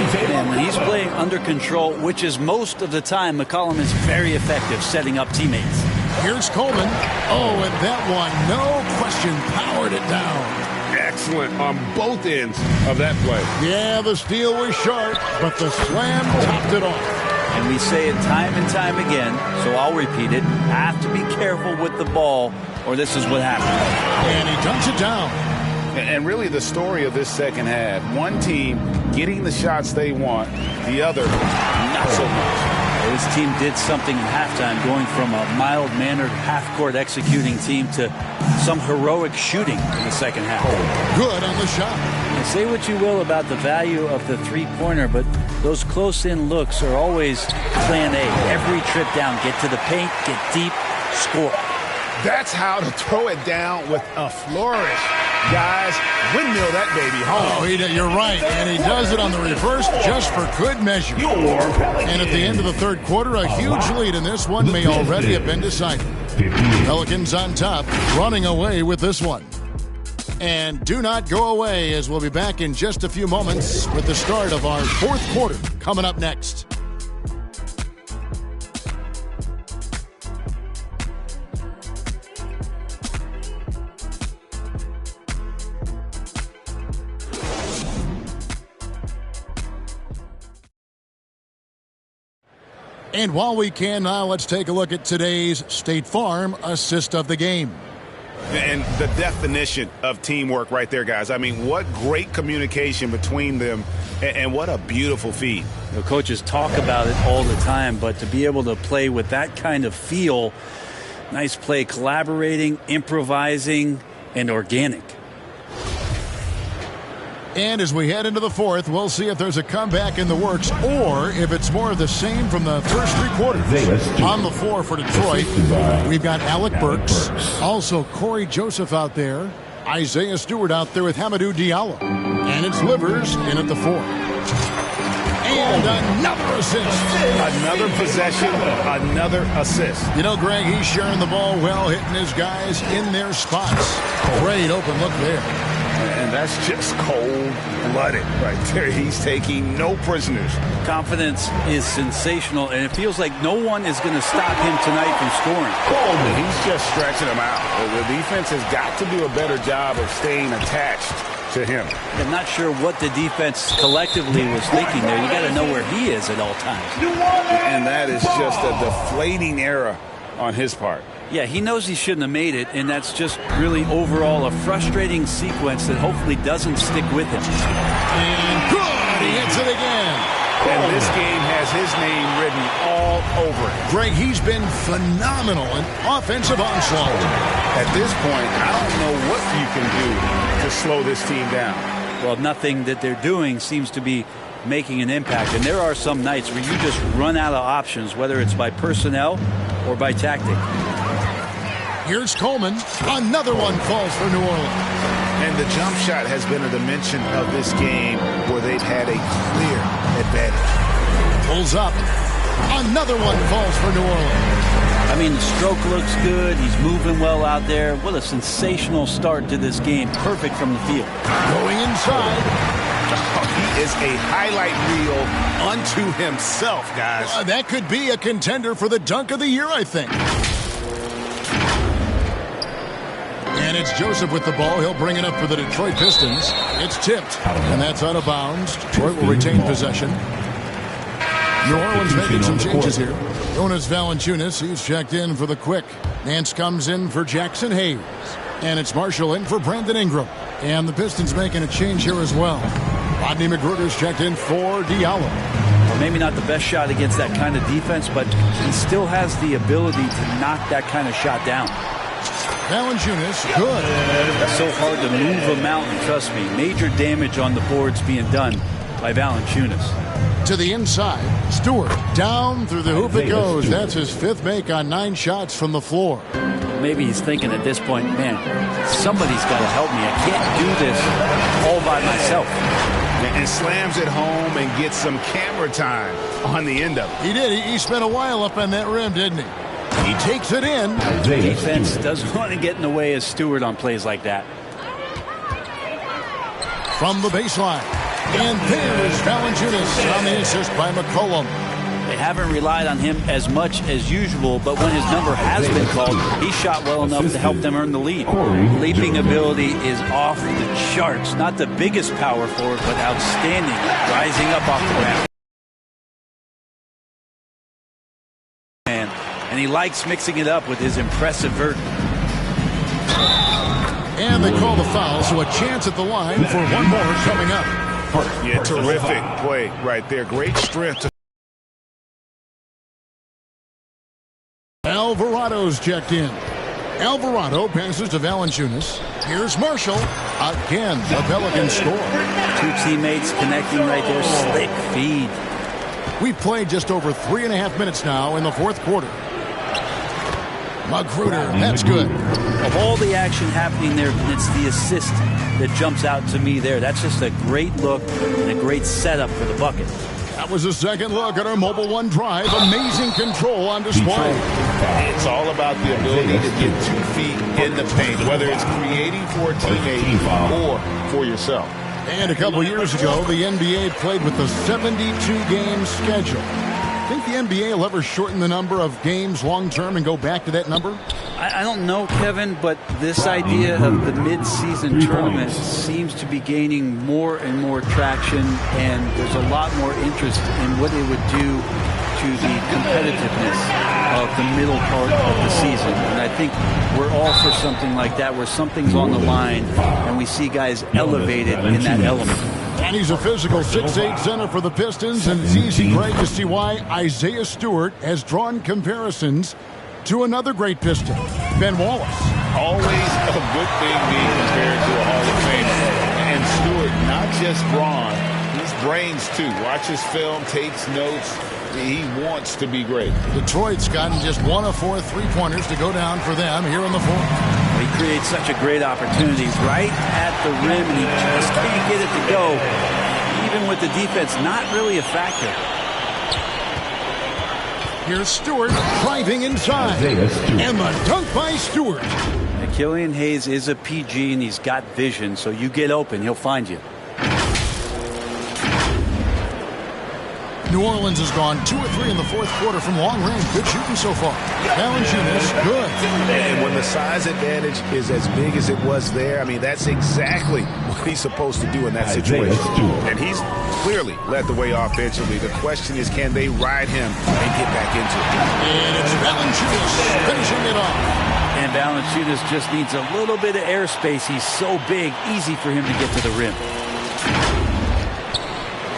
And when he's playing under control, which is most of the time, McCollum is very effective setting up teammates. Here's Coleman. Oh, and that one, no question, powered it down. Excellent on both ends of that play. Yeah, the steal was sharp, but the slam topped it off. And we say it time and time again, so I'll repeat it. Have to be careful with the ball, or this is what happens. And he dunks it down. And really the story of this second half, one team getting the shots they want, the other not so much. This team did something in halftime, going from a mild-mannered half-court executing team to some heroic shooting in the second half. Good on the shot. And say what you will about the value of the three-pointer, but those close-in looks are always plan A. Every trip down, get to the paint, get deep, score. That's how to throw it down with a flourish. Guys, windmill that baby home. Oh, you're right. And he does it on the reverse just for good measure. And at the end of the third quarter, a huge lead in this one may already have been decided. Pelicans on top, running away with this one. And do not go away, as we'll be back in just a few moments with the start of our fourth quarter coming up next. And while we can now, let's take a look at today's State Farm assist of the game. And the definition of teamwork right there, guys. I mean, what great communication between them, and what a beautiful feed. The coaches talk about it all the time, but to be able to play with that kind of feel, nice play, collaborating, improvising, and organic. And as we head into the fourth, we'll see if there's a comeback in the works or if it's more of the same from the first three quarters. On the floor for Detroit, we've got Alec Burks. Also Corey Joseph out there. Isaiah Stewart out there with Hamidou Diallo. And it's Livers in at the four. And another assist. Another possession, another assist. You know, Greg, he's sharing the ball well, hitting his guys in their spots. Great open look there. And that's just cold-blooded right there. He's taking no prisoners. Confidence is sensational, and it feels like no one is going to stop him tonight from scoring. He's just stretching him out. The defense has got to do a better job of staying attached to him. I'm not sure what the defense collectively was thinking there. You got to know where he is at all times. And that is just a deflating era on his part. Yeah, he knows he shouldn't have made it, and that's just really overall a frustrating sequence that hopefully doesn't stick with him. And good! He hits it again. And this game has his name written all over it. Greg, he's been phenomenal in offensive onslaught. At this point, I don't know what you can do to slow this team down. Well, nothing that they're doing seems to be making an impact. And there are some nights where you just run out of options, whether it's by personnel or by tactic. Here's Coleman. Another one falls for New Orleans. And the jump shot has been a dimension of this game where they've had a clear advantage. Pulls up. Another one falls for New Orleans. I mean, the stroke looks good. He's moving well out there. What a sensational start to this game. Perfect from the field. Going inside. He is a highlight reel unto himself, guys. That could be a contender for the dunk of the year, I think. And it's Joseph with the ball. He'll bring it up for the Detroit Pistons. It's tipped, and that's out of bounds. Detroit will retain possession. New Orleans making some changes here. Jonas Valanciunas, he's checked in for the Quick. Nance comes in for Jackson Hayes. And it's Marshall in for Brandon Ingram. And the Pistons making a change here as well. Rodney McGruder's checked in for Diallo. Well, maybe not the best shot against that kind of defense, but he still has the ability to knock that kind of shot down. Valanciunas, good. It's so hard to move a mountain, trust me. Major damage on the boards being done by Valanciunas. To the inside, Stewart down through the hoop it goes. That's his fifth make on 9 shots from the floor. Maybe he's thinking at this point, man, somebody's got to help me. I can't do this all by myself. And slams it home and gets some camera time on the end of it. He did. He spent a while up on that rim, didn't he? He takes it in. Defense doesn't want to get in the way of Stewart on plays like that. From the baseline. And there's Valanciunas on the assist by McCollum. They haven't relied on him as much as usual, but when his number has been called, he shot well enough to help them earn the lead. Leaping ability is off the charts. Not the biggest power forward, but outstanding, rising up off the ground. And he likes mixing it up with his impressive vert. And they call the foul, so a chance at the line for one more coming up. Yeah, terrific play right there. Great strength. Alvarado's checked in. Alvarado passes to Valanciunas. Here's Marshall. Again, the Pelicans score. 2 teammates connecting right there. Slick feed. We've played just over 3.5 minutes now in the fourth quarter. McGruder, that's good. Of all the action happening there, it's the assist that jumps out to me there. That's just a great look and a great setup for the bucket. That was a second look at our Mobile One drive. Amazing control on display. It's all about the ability to get 2 feet in the paint, whether it's creating for a teammate or for yourself. And a couple years ago, the NBA played with a 72-game schedule. Think the NBA will ever shorten the number of games long-term and go back to that number? I don't know, Kevin, but this idea of the mid-season tournament seems to be gaining more and more traction, and there's a lot more interest in what it would do to the competitiveness of the middle part of the season. And I think we're all for something like that, where something's on the line, and we see guys elevated in that element. And he's a physical 6'8" center for the Pistons, and it's easy, Greg, to see why Isaiah Stewart has drawn comparisons to another great Piston, Ben Wallace. Always a good thing being compared to a Hall of Famer. And Stewart, not just brawn, he's brains too. Watches film, takes notes. He wants to be great. Detroit's gotten just 1 of 4 3-pointers to go down for them here in the fourth. He creates such a great opportunity right at the rim, and he just can't get it to go. Even with the defense not really a factor. Here's Stewart driving inside. And the dunk by Stewart. And Killian Hayes is a PG, and he's got vision, so you get open, he'll find you. New Orleans has gone 2 of 3 in the fourth quarter from long range. Good shooting so far. Valanciunas, good. And when the size advantage is as big as it was there, I mean, that's exactly what he's supposed to do in that situation. And he's clearly led the way offensively. The question is, can they ride him and get back into it? And it's Valanciunas finishing it off. And Valanciunas just needs a little bit of airspace. He's so big, easy for him to get to the rim.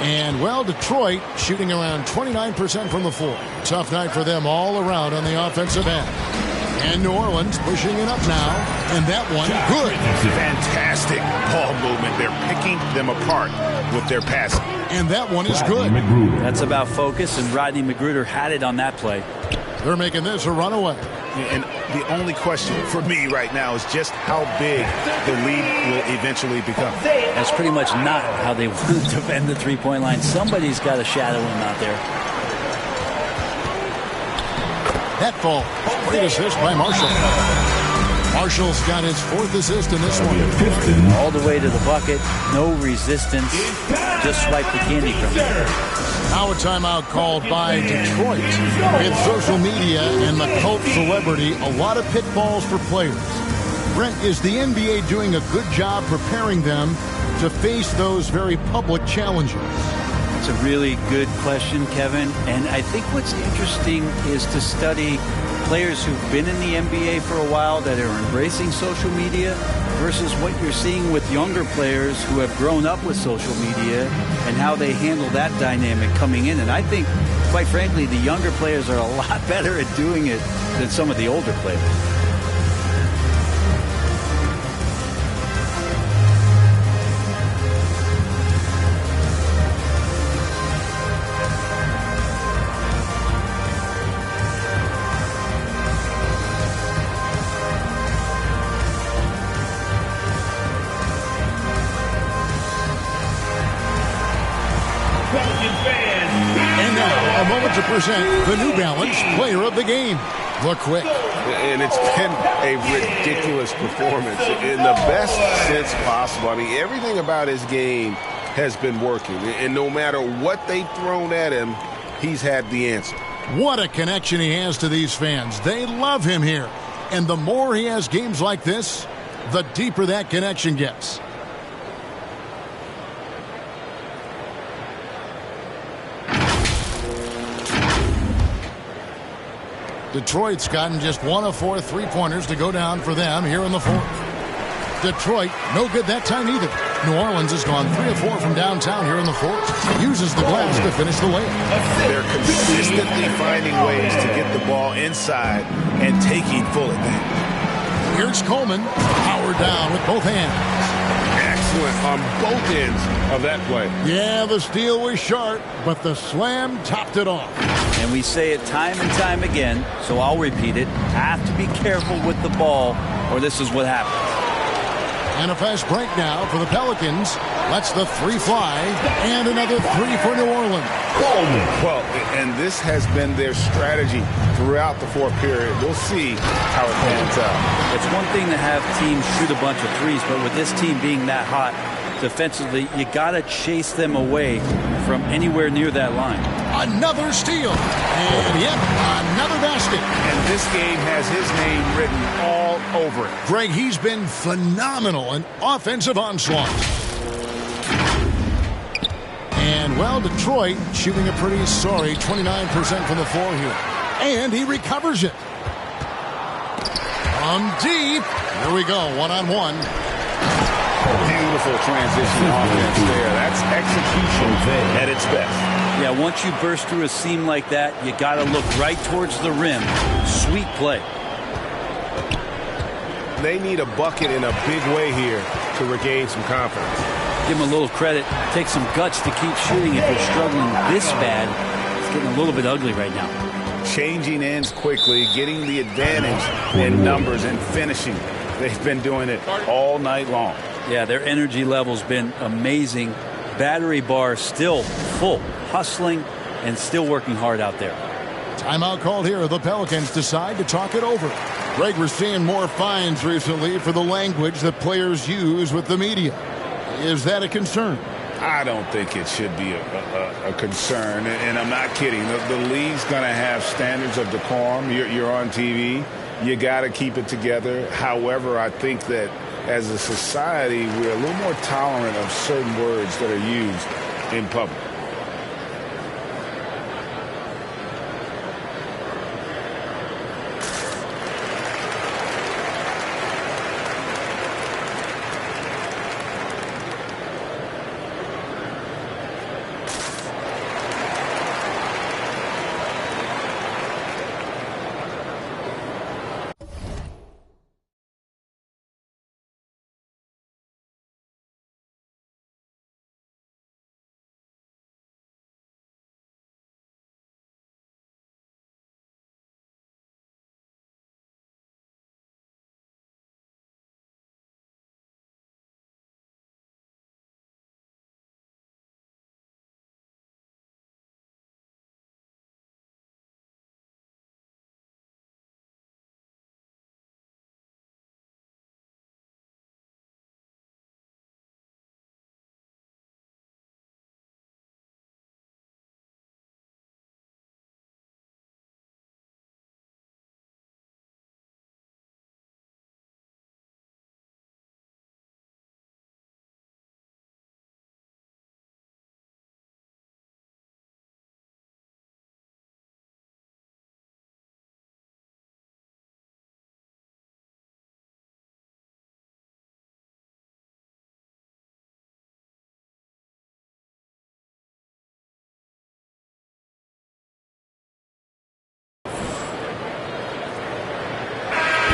And, well, Detroit shooting around 29% from the floor. Tough night for them all around on the offensive end. And New Orleans pushing it up now. And that one, good. Fantastic ball movement. They're picking them apart with their passing. And that one is good. That's about focus, and Rodney Magruder had it on that play. They're making this a runaway. And the only question for me right now is just how big the lead will eventually become. That's pretty much not how they want to defend the three-point line. Somebody's got to shadow him out there. That ball. Great assist by Marshall. Marshall's got his 4th assist in this one. All the way to the bucket. No resistance. Just swipe the candy from there. Now a timeout called by Detroit. With social media and the cult celebrity, a lot of pitfalls for players. Brent, is the NBA doing a good job preparing them to face those very public challenges? It's a really good question, Kevin. And I think what's interesting is to study players who've been in the NBA for a while that are embracing social media versus what you're seeing with younger players who have grown up with social media and how they handle that dynamic coming in. And I think, quite frankly, the younger players are a lot better at doing it than some of the older players. To present the New Balance Player of the Game. Look quick. And it's been a ridiculous performance in the best sense possible. I mean, everything about his game has been working. And no matter what they've thrown at him, he's had the answer. What a connection he has to these fans. They love him here. And the more he has games like this, the deeper that connection gets. Detroit's gotten just 1 of 4 3-pointers to go down for them here in the fourth. Detroit, no good that time either. New Orleans has gone 3 of 4 from downtown here in the fourth. Uses the glass to finish the layup. They're consistently finding ways to get the ball inside and taking full advantage. Here's Coleman, powered down with both hands. Excellent on both ends of that play. Yeah, the steal was sharp, but the slam topped it off. And we say it time and time again, so I'll repeat it. Have to be careful with the ball, or this is what happens. And a fast break now for the Pelicans. Lets the 3 fly, and another 3 for New Orleans. Well, and this has been their strategy throughout the fourth period. We'll see how it pans out. It's one thing to have teams shoot a bunch of threes, but with this team being that hot defensively, you got to chase them away from anywhere near that line. Another steal. And, yep, another basket. And this game has his name written all over it. Greg, he's been phenomenal in offensive onslaught. And, well, Detroit shooting a pretty sorry 29% from the floor here. And he recovers it. From deep. Here we go, one-on-one. Beautiful transition offense there. That's execution at its best. Yeah, once you burst through a seam like that, you got to look right towards the rim. Sweet play. They need a bucket in a big way here to regain some confidence. Give him a little credit. Take some guts to keep shooting if you're struggling this bad. It's getting a little bit ugly right now. Changing ends quickly, getting the advantage in numbers and finishing. They've been doing it all night long. Yeah, their energy level's been amazing. Battery bar still full, hustling and still working hard out there. Timeout called here. The Pelicans decide to talk it over. Greg, we're seeing more fines recently for the language that players use with the media. Is that a concern? I don't think it should be a concern, and I'm not kidding. The league's going to have standards of decorum. You're on TV. You got to keep it together. However, I think that as a society, we're a little more tolerant of certain words that are used in public.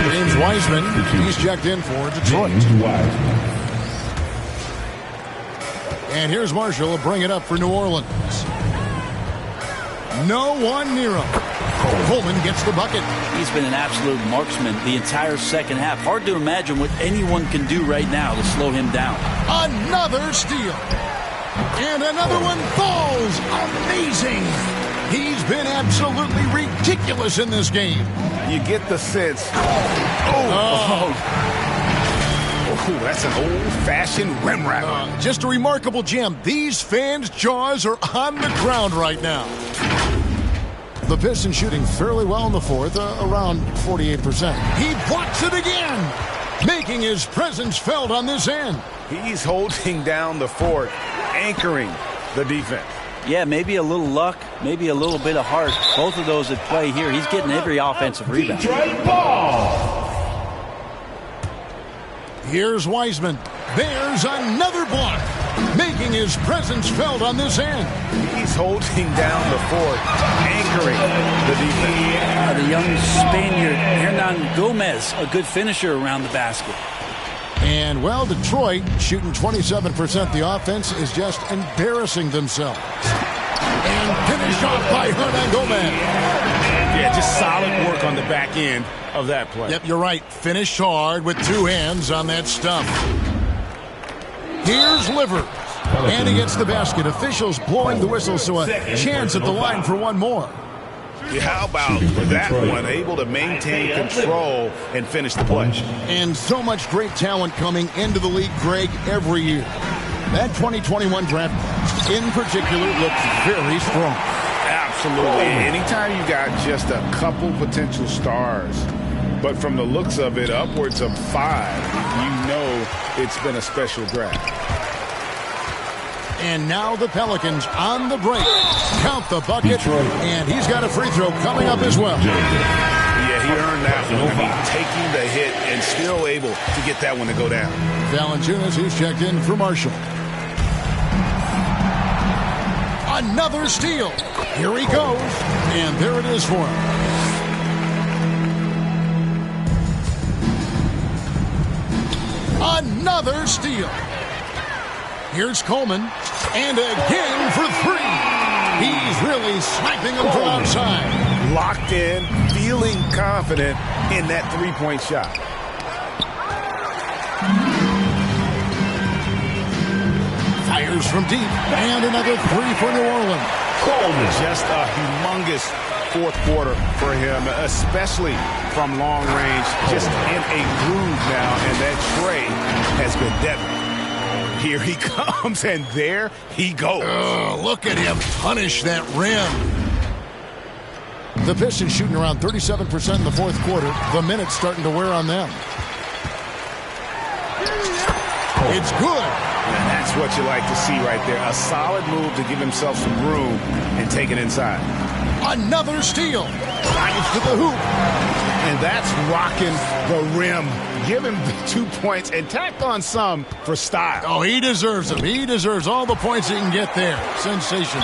James Wiseman, he's checked in for Detroit. And here's Marshall will bring it up for New Orleans. No one near him. Coleman gets the bucket. He's been an absolute marksman the entire second half. Hard to imagine what anyone can do right now to slow him down. Another steal. And another one falls. Amazing. He's been absolutely ridiculous in this game. You get the sense. That's an old-fashioned rim wrapper. Just a remarkable gem. These fans' jaws are on the ground right now. The Pistons shooting fairly well in the fourth, around 48%. He blocks it again, making his presence felt on this end. He's holding down the fort, anchoring the defense. Yeah, maybe a little luck, maybe a little bit of heart. Both of those at play here. He's getting every offensive rebound. Here's Wiseman. There's another block, making his presence felt on this end. He's holding down the fort, anchoring the defense. The young Spaniard, Hernan Gomez, a good finisher around the basket. And, well, Detroit shooting 27%. The offense is just embarrassing themselves. And finished off by Hernan Gomez. Yeah, just solid work on the back end of that play. Yep, you're right. Finished hard with two hands on that stuff. Here's Livers. And he gets the basket. Officials blowing the whistle, so a chance at the line for one more. Yeah, how about that one? Able to maintain control and finish the play. And so much great talent coming into the league, Greg, every year. That 2021 draft in particular looks very strong. Absolutely. Anytime you got just a couple potential stars, but from the looks of it, upwards of 5, you know it's been a special draft. And now the Pelicans on the break. Count the bucket, and he's got a free throw coming up as well. Yeah, he earned that one. I mean, taking the hit and still able to get that one to go down. Valanciunas, he's checked in for Marshall. Another steal. Here he goes, and there it is for him. Another steal. Here's Coleman, and again for 3. He's really sniping them from outside. Locked in, feeling confident in that three-point shot. Fires from deep, and another 3 for New Orleans. Coleman, just a humongous fourth quarter for him, especially from long range, just in a groove now, and that trade has been deadly. Here he comes, and there he goes. Oh, look at him punish that rim. The Pistons shooting around 37% in the fourth quarter. The minutes starting to wear on them. It's good. And that's what you like to see right there. A solid move to give himself some room and take it inside. Another steal. Drives to the hoop. And that's rocking the rim. Give him the 2 points and tack on some for style. Oh, he deserves them. He deserves all the points he can get there. Sensational.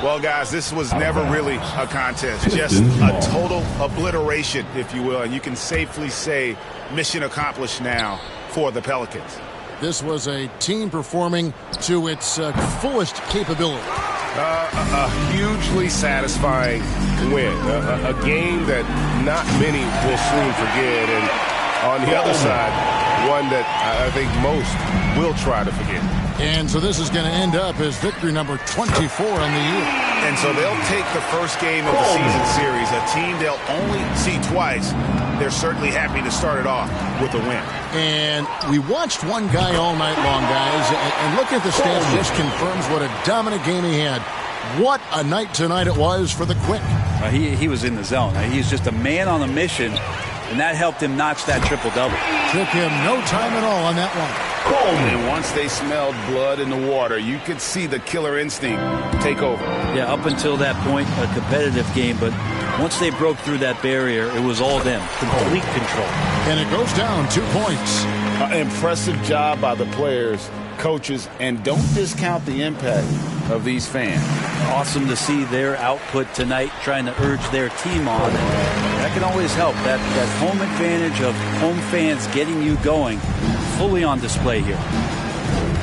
Well, guys, this was never really a contest. Just a total obliteration, if you will. And you can safely say mission accomplished now for the Pelicans. This was a team performing to its fullest capability. A hugely satisfying win. A game that not many will soon forget. And on the other side, one that I think most will try to forget. And so this is going to end up as victory number 24 on the year. And so they'll take the first game of the season series, a team they'll only see twice. They're certainly happy to start it off with a win. And we watched one guy all night long, guys, and looking at the stats just confirms what a dominant game he had. What a night tonight it was for the Quick. He was in the zone. He's just a man on a mission, and that helped him notch that triple-double. Took him no time at all on that one. And once they smelled blood in the water, you could see the killer instinct take over. Yeah, up until that point, a competitive game, but once they broke through that barrier, it was all them. Complete control. And it goes down 2 points. Impressive job by the players, coaches, and don't discount the impact of these fans. Awesome to see their output tonight, trying to urge their team on. And that can always help. That home advantage of home fans getting you going, fully on display here.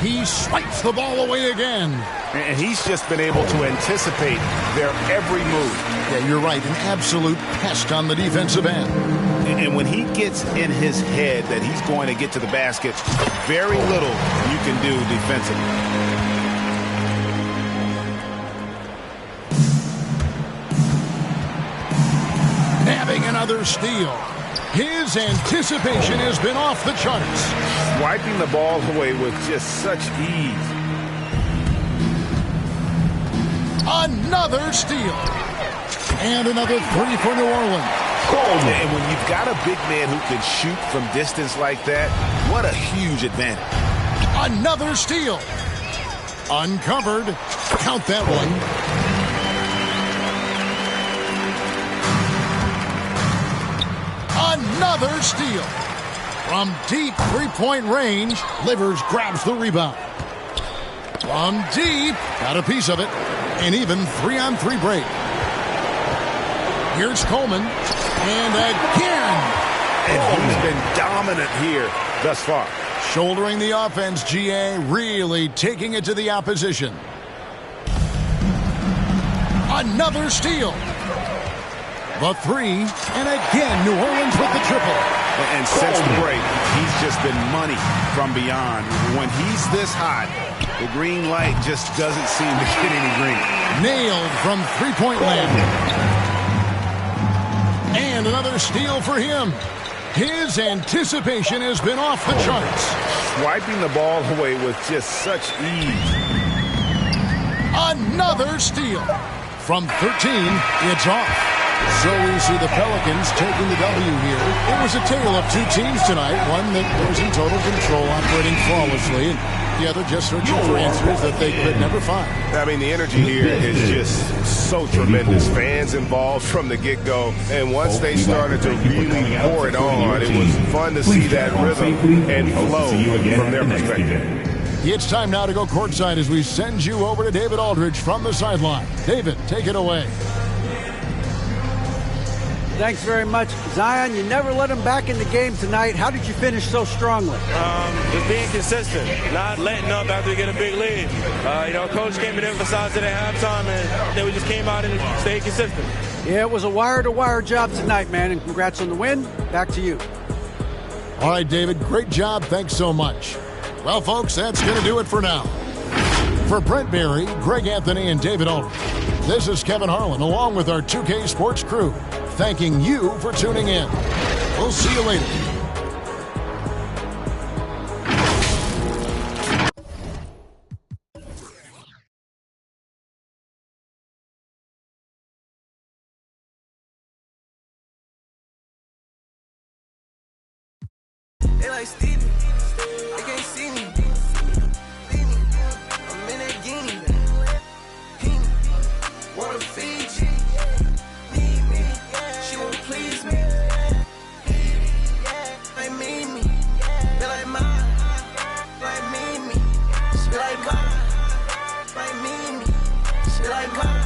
He swipes the ball away again. And he's just been able to anticipate their every move. Yeah, you're right. An absolute pest on the defensive end. And when he gets in his head that he's going to get to the basket, very little you can do defensively. Nabbing another steal. His anticipation has been off the charts. Wiping the ball away with just such ease. Another steal. And another three for New Orleans. And when you've got a big man who can shoot from distance like that, what a huge advantage. Another steal. Uncovered. Count that one. Another steal. From deep three-point range, Livers grabs the rebound. From deep, got a piece of it. An even 3-on-3 break. Here's Coleman. And again. And he's been dominant here thus far. Shouldering the offense, GA, really taking it to the opposition. Another steal. The three, and again, New Orleans with the triple. And since the break, he's just been money from beyond. When he's this hot, the green light just doesn't seem to get any green. Nailed from three-point land. And another steal for him. His anticipation has been off the charts. Wiping the ball away with just such ease. Another steal. From 13, it's off. So we see the Pelicans taking the W here. It was a tale of two teams tonight. One that was in total control, operating flawlessly, and the other just searching for answers that they could never find. I mean, the energy here is just so tremendous. Fans involved from the get-go. And once they started to really pour it on, it was fun to see that rhythm and flow from their perspective. It's time now to go courtside as we send you over to David Aldridge from the sideline. David, take it away. Thanks very much. Zion, you never let him back in the game tonight. How did you finish so strongly? Just being consistent, not letting up after we get a big lead. Coach came and emphasized it at halftime, and then we just came out and stayed consistent. Yeah, it was a wire-to-wire job tonight, man, and congrats on the win. Back to you. All right, David, great job. Thanks so much. Well, folks, that's going to do it for now. For Brent Berry, Greg Anthony, and David Aldridge, this is Kevin Harlan, along with our 2K Sports crew, thanking you for tuning in. We'll see you later. They like Stevie, they can't see me. I'm in that guinea. Wanna feed you, need me. She won't please me. Like me. They like mine, like me. She like mine, like me. She like mine,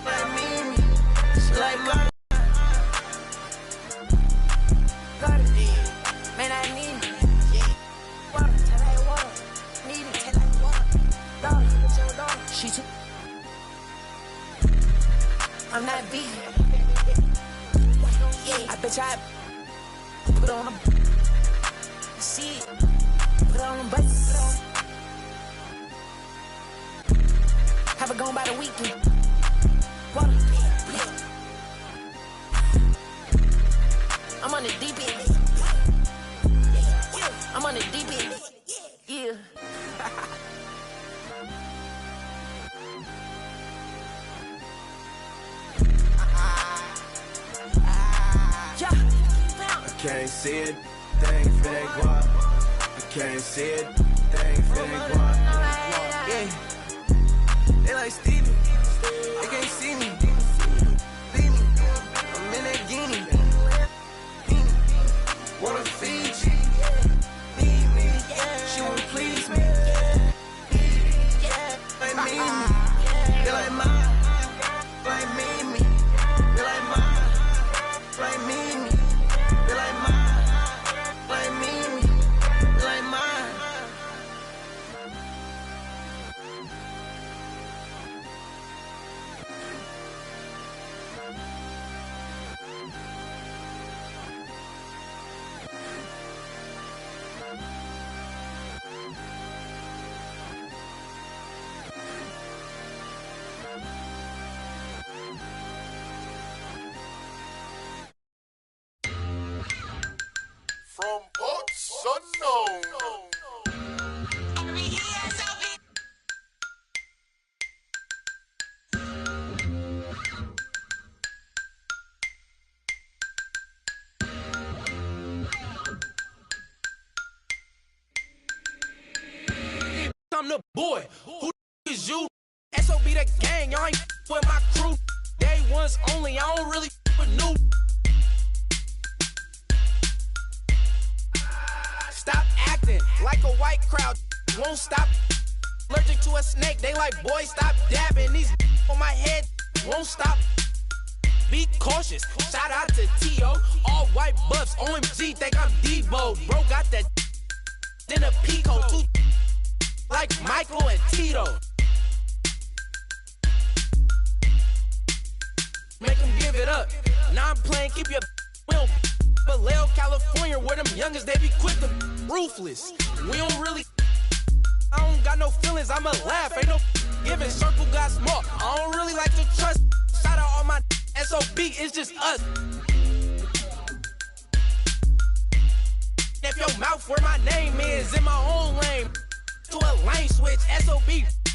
like me. She like mine. Man, I need it. Water, taste like water. Need it, taste like water. Daughter, it's your daughter. She too. I'm not vegan. Yeah, I bet I put on a see it. Put on a bus. Have it gone by the weekend. Water. I'm on the deep end. I'm on the deep end. Yeah. I can't see it, thing finna guap. I can't see it, thing finna guap. Yeah. They like Stevie, they can't see me. Leave me, I'm in that guinea. Wanna feed you, need me. She won't please me. Like me, they like mine, like me. They like mine, like me. They like mine, like me. They like mine. From parts unknown. I'm the boy. Who is you? SOB the gang. Y'all ain't with my crew. Day ones only. I don't really with new. Stop acting like a white crowd. Won't stop. Allergic to a snake. They like, boy, stop dabbing. These on my head won't stop. Be cautious. Shout out to T.O. All white buffs. OMG, think I'm Debo. Bro got that in a Pico. Too like Michael and Tito. Make them give it up. Now I'm playing, keep your will. Vallejo, California, where them youngest, they be quick to ruthless. We don't really, I don't got no feelings, I'ma laugh. Ain't no giving, circle got small. I don't really like to trust. Shout out all my SOB, it's just us. If your mouth where my name is, in my own lane. To a lane switch, SOB,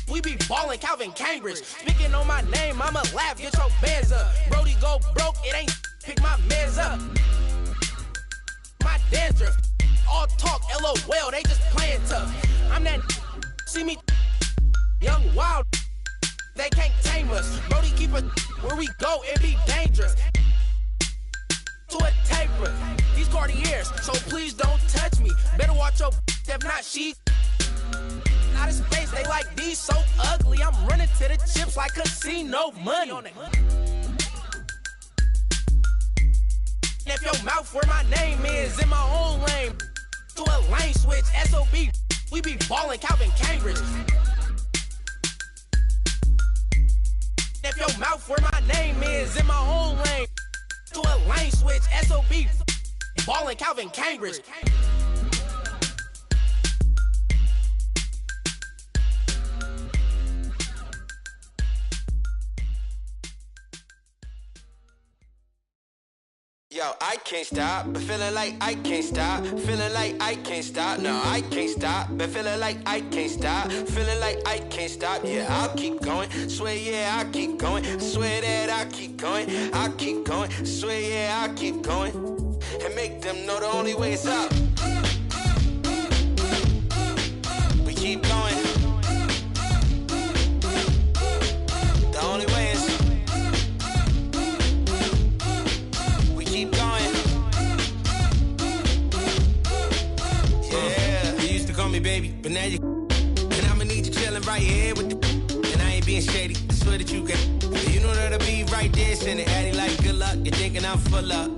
we be ballin' Calvin Cambridge. Speaking on my name, I'ma laugh, get your bands up. Brody go broke, it ain't pick my meds up. My dandruff, all talk, LOL, they just playin' tough. I'm that, see me, young wild, they can't tame us. Brody keep us, where we go, it be dangerous. To a taper, these Cartiers, so please don't touch me. Better watch your, if not she. Out of space, they like these so ugly. I'm running to the chips like casino money. If your mouth where my name is, in my own lane. To a lane switch, SOB, we be ballin' Calvin Cambridge. If your mouth where my name is, in my own lane. To a lane switch, SOB, ballin' Calvin Cambridge. Yo, I can't stop, but feeling like I can't stop. Feeling like I can't stop, no, I can't stop. But feeling like I can't stop. Feeling like I can't stop, yeah, I'll keep going. Swear, yeah, I'll keep going. Swear that I'll keep going. I'll keep going. Swear, yeah, I'll keep going. And make them know the only way is up. keep going. The only way is we keep going. Yeah, you used to call me baby, but now you. And I'ma need you chillin' right here with the. And I ain't being shady, I swear that you can. You know that I'll be right there, sending Addy like good luck. You're thinking I'm full up.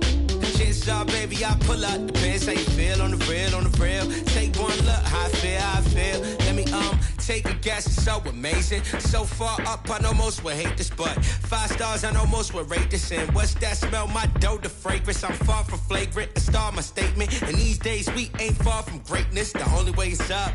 Chances are, baby, I pull up. Depends how you feel on the real, on the real. Take one look, how I feel. Let me take a guess, it's so amazing. So far up, I know most would hate this, but 5 stars, I know most would rate this in. What's that smell? My dough, the fragrance. I'm far from flagrant, a star, my statement. And these days, we ain't far from greatness. The only way is up,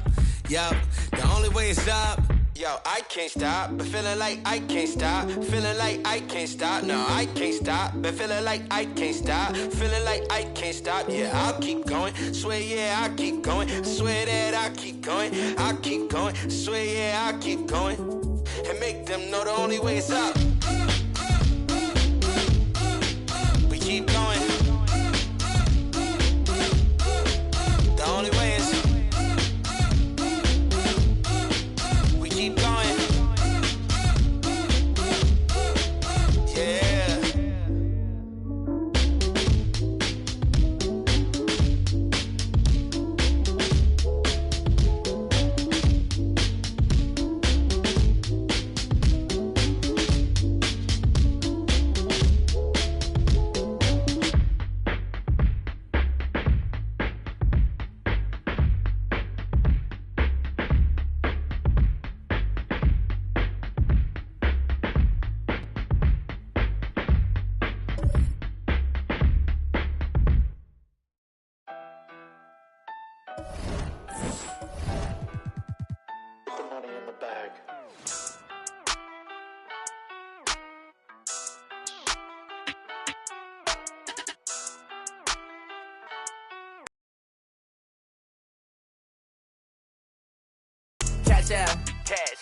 yup. The only way is up. Yo, I can't stop, but feeling like I can't stop. Feeling like I can't stop, no, I can't stop. But feeling like I can't stop. Feeling like I can't stop, yeah, I'll keep going. Swear, yeah, I'll keep going. Swear that I'll keep going. I'll keep going. Swear, yeah, I'll keep going. And make them know the only way is up. We keep going. The only way is keep going. Yeah.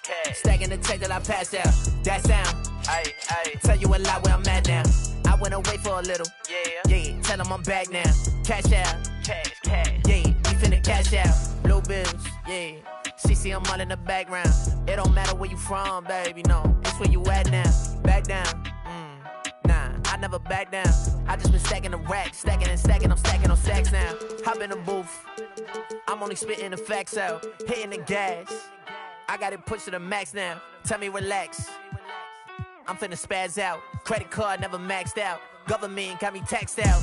Cash. Stacking the check that I passed out. That sound. Tell you a lot where I'm at now. I went away for a little. Yeah. Tell them I'm back now. Cash out. Cash. Yeah. We finna cash out. Blue bills. Yeah. She see I'm all in the background. It don't matter where you from, baby. No, it's where you at now. Back down. Nah, I never back down. I just been stacking the racks. Stacking and stacking. I'm stacking on stacks now. Hop in the booth. I'm only spitting the facts out. Hitting the gas. I got it pushed to the max now. Tell me relax. I'm finna spaz out. Credit card never maxed out. Government got me taxed out.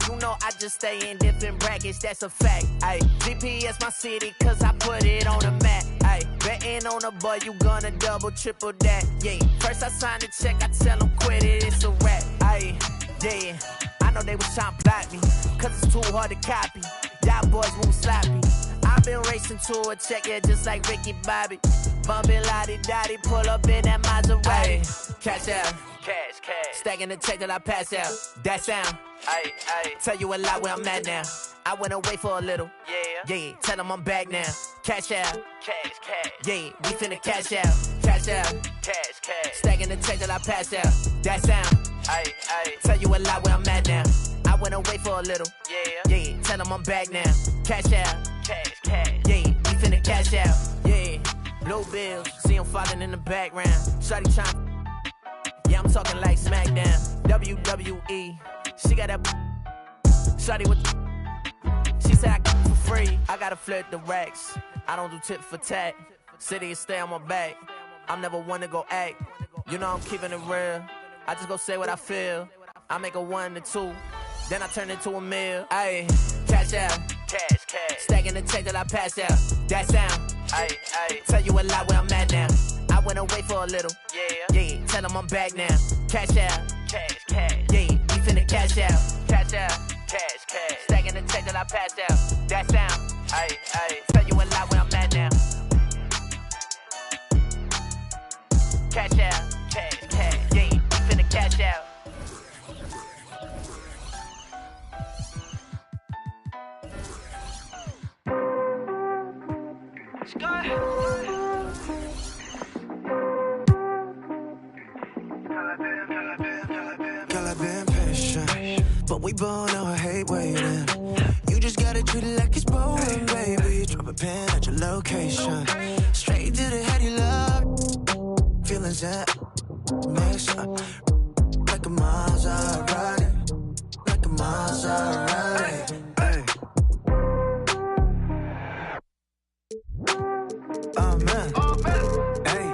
You know I just stay in different brackets, that's a fact. Ay, GPS my city, cause I put it on the map. Ay, betting on a boy, you gonna double, triple that. Yeah, first I sign the check, I tell them quit it, it's a rap. Ay, yeah, I know they was trying to block me, cause it's too hard to copy. Y'all boys move sloppy. I've been racing to a check, yeah, just like Ricky Bobby. Bumpin' lottie-dottie, pull up in that Maserati. Ay, cash out. Cash. Stacking the check that I pass out. That sound. Tell you a lot where I'm at now. I went away for a little. Yeah. Tell them I'm back now. Cash out. Cash. Yeah, we finna cash out. Cash out. Cash. Stacking the check that I pass out. That sound. Tell you a lot where I'm at now. I went away for a little. Yeah. Tell them I'm back now. Cash out. Cash. Yeah, we finna cash out. Yeah. Blue bills. See them falling in the background. Shawty trying. Yeah, I'm talking like SmackDown, WWE. She got that shawty with. She said I got it for free. I gotta flirt the racks. I don't do tit for tat. City is stay on my back. I'm never one to go act. You know I'm keeping it real. I just go say what I feel. I make a 1 to 2, then I turn into a meal. Ayy, cash out. Cash. Stacking the check that I pass out. That sound. Tell you a lot where I'm at now. I went away for a little. Yeah. Tell them I'm back now. Cash out. Cash. Yeah, we finna cash out. Cash out. Cash. Stacking the check that I passed out. That sound. Tell you a lot where I'm at now. Cash out. Cash. Yeah, we finna cash out. Girl, I've been patient, but we both know I hate waiting. You just just gotta treat it like it's boring, baby. Drop a pin at your location. Straight to the head, you love. Feelings that mix up. Like a Maserati. Like a Maserati. Hey. Oh man. Hey,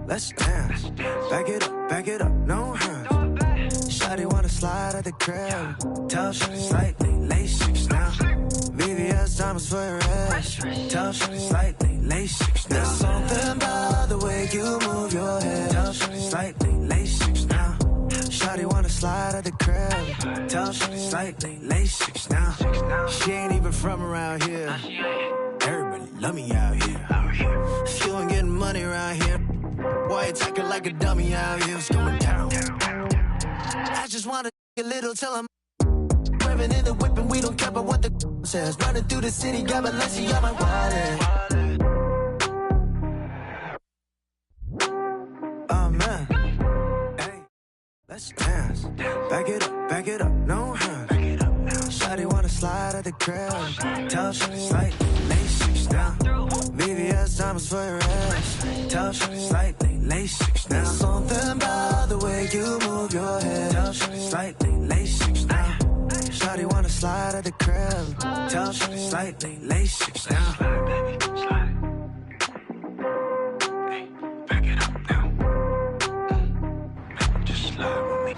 let's dance. Back it up, no hands. Shawty wanna slide at the crib. Tell shawty slightly, lace 6 now. VVS diamonds for your ass. Tell shawty slightly, lace 6 now. There's something about the way you move your head. Tell shawty slightly, lace 6 now. Shawty wanna slide at the crib. Tell shawty slightly, lace 6 now. She ain't even from around here. Everybody love me out here. If you ain't getting money around here, why you talking like a dummy out here? It's going down. I just wanna a little till I'm revving in the whip and we don't care about what the says. Running through the city, got Balenciaga my wallet. Oh man, hey, let's dance. Back it up, no hands. Shawty wanna slide at the crib. Tell shawty slightly, lace 6 now. VVS diamonds for your ass. Tell shawty slightly, lace 6 now. There's something about the way you move your head. Tell shawty slightly, lace 6 now. Shawty wanna slide at the crib. Tell shawty slightly, lace 6 now. Slide, baby, slide. Hey, back it up now. Just slide with me.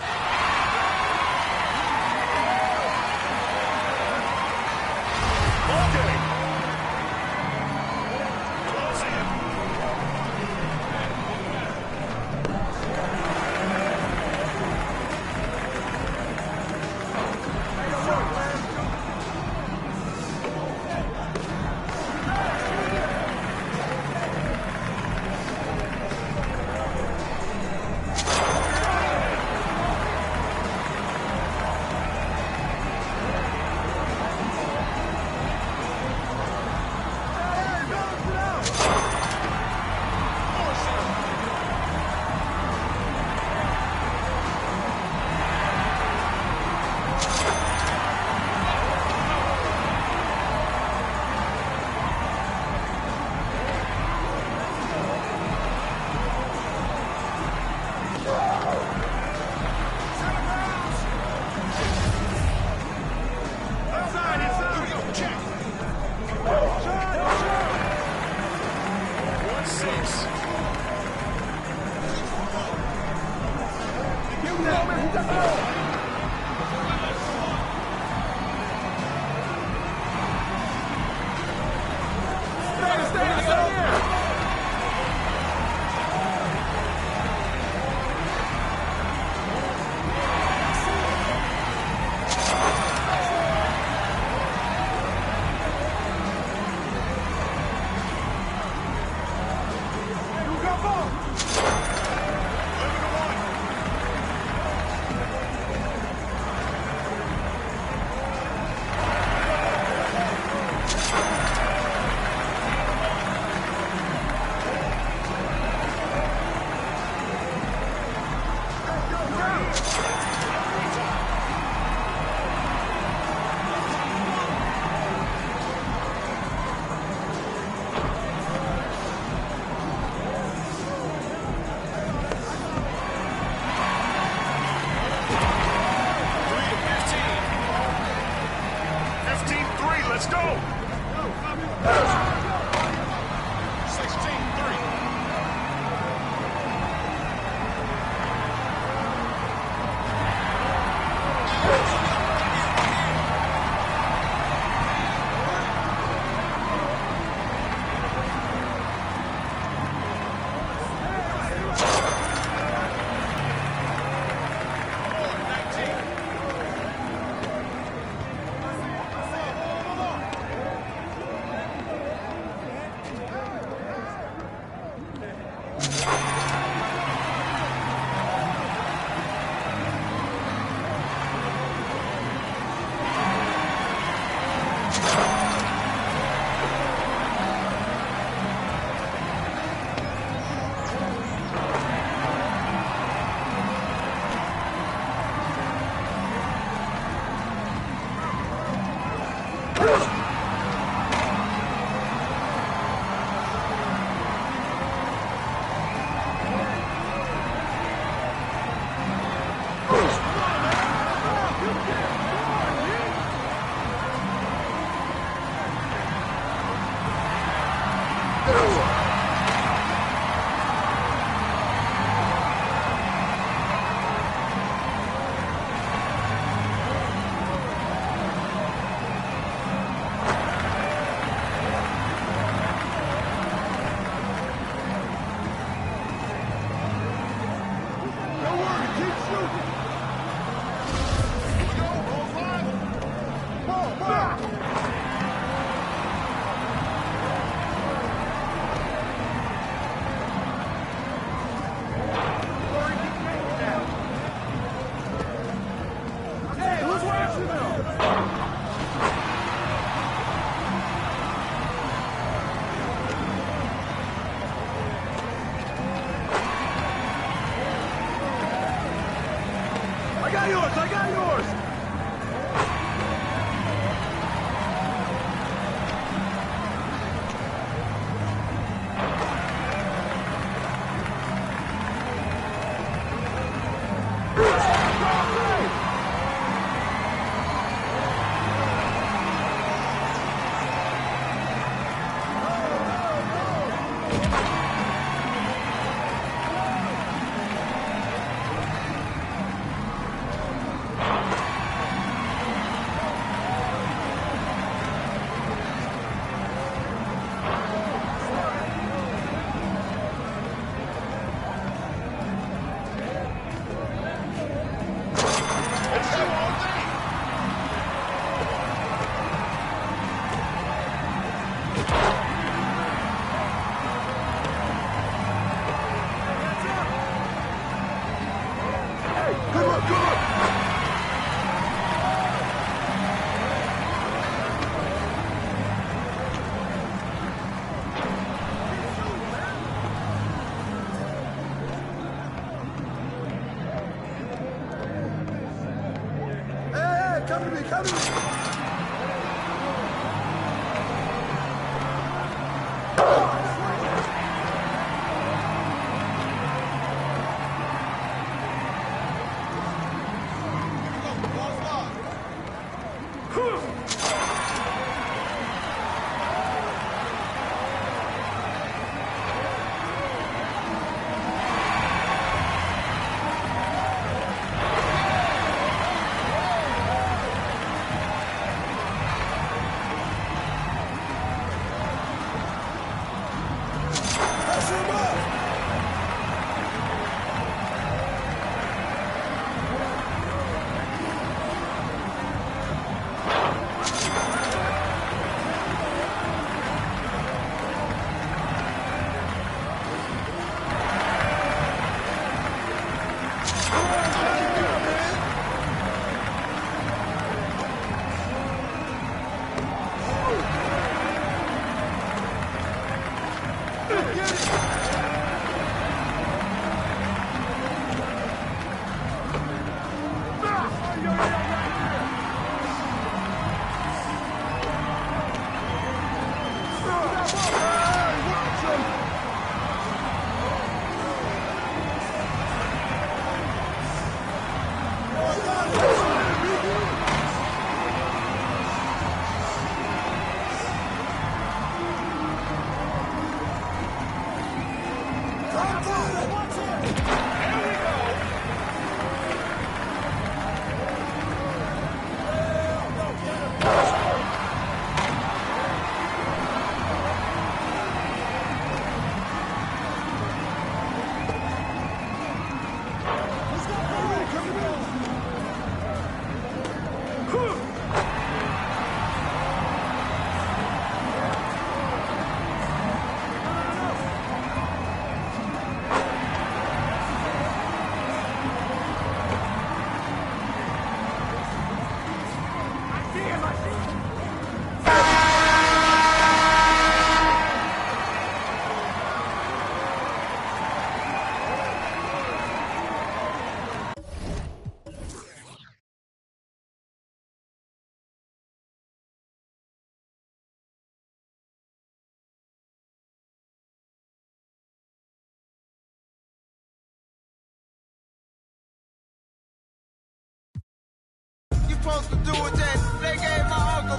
Supposed to do with that? They gave my uncle.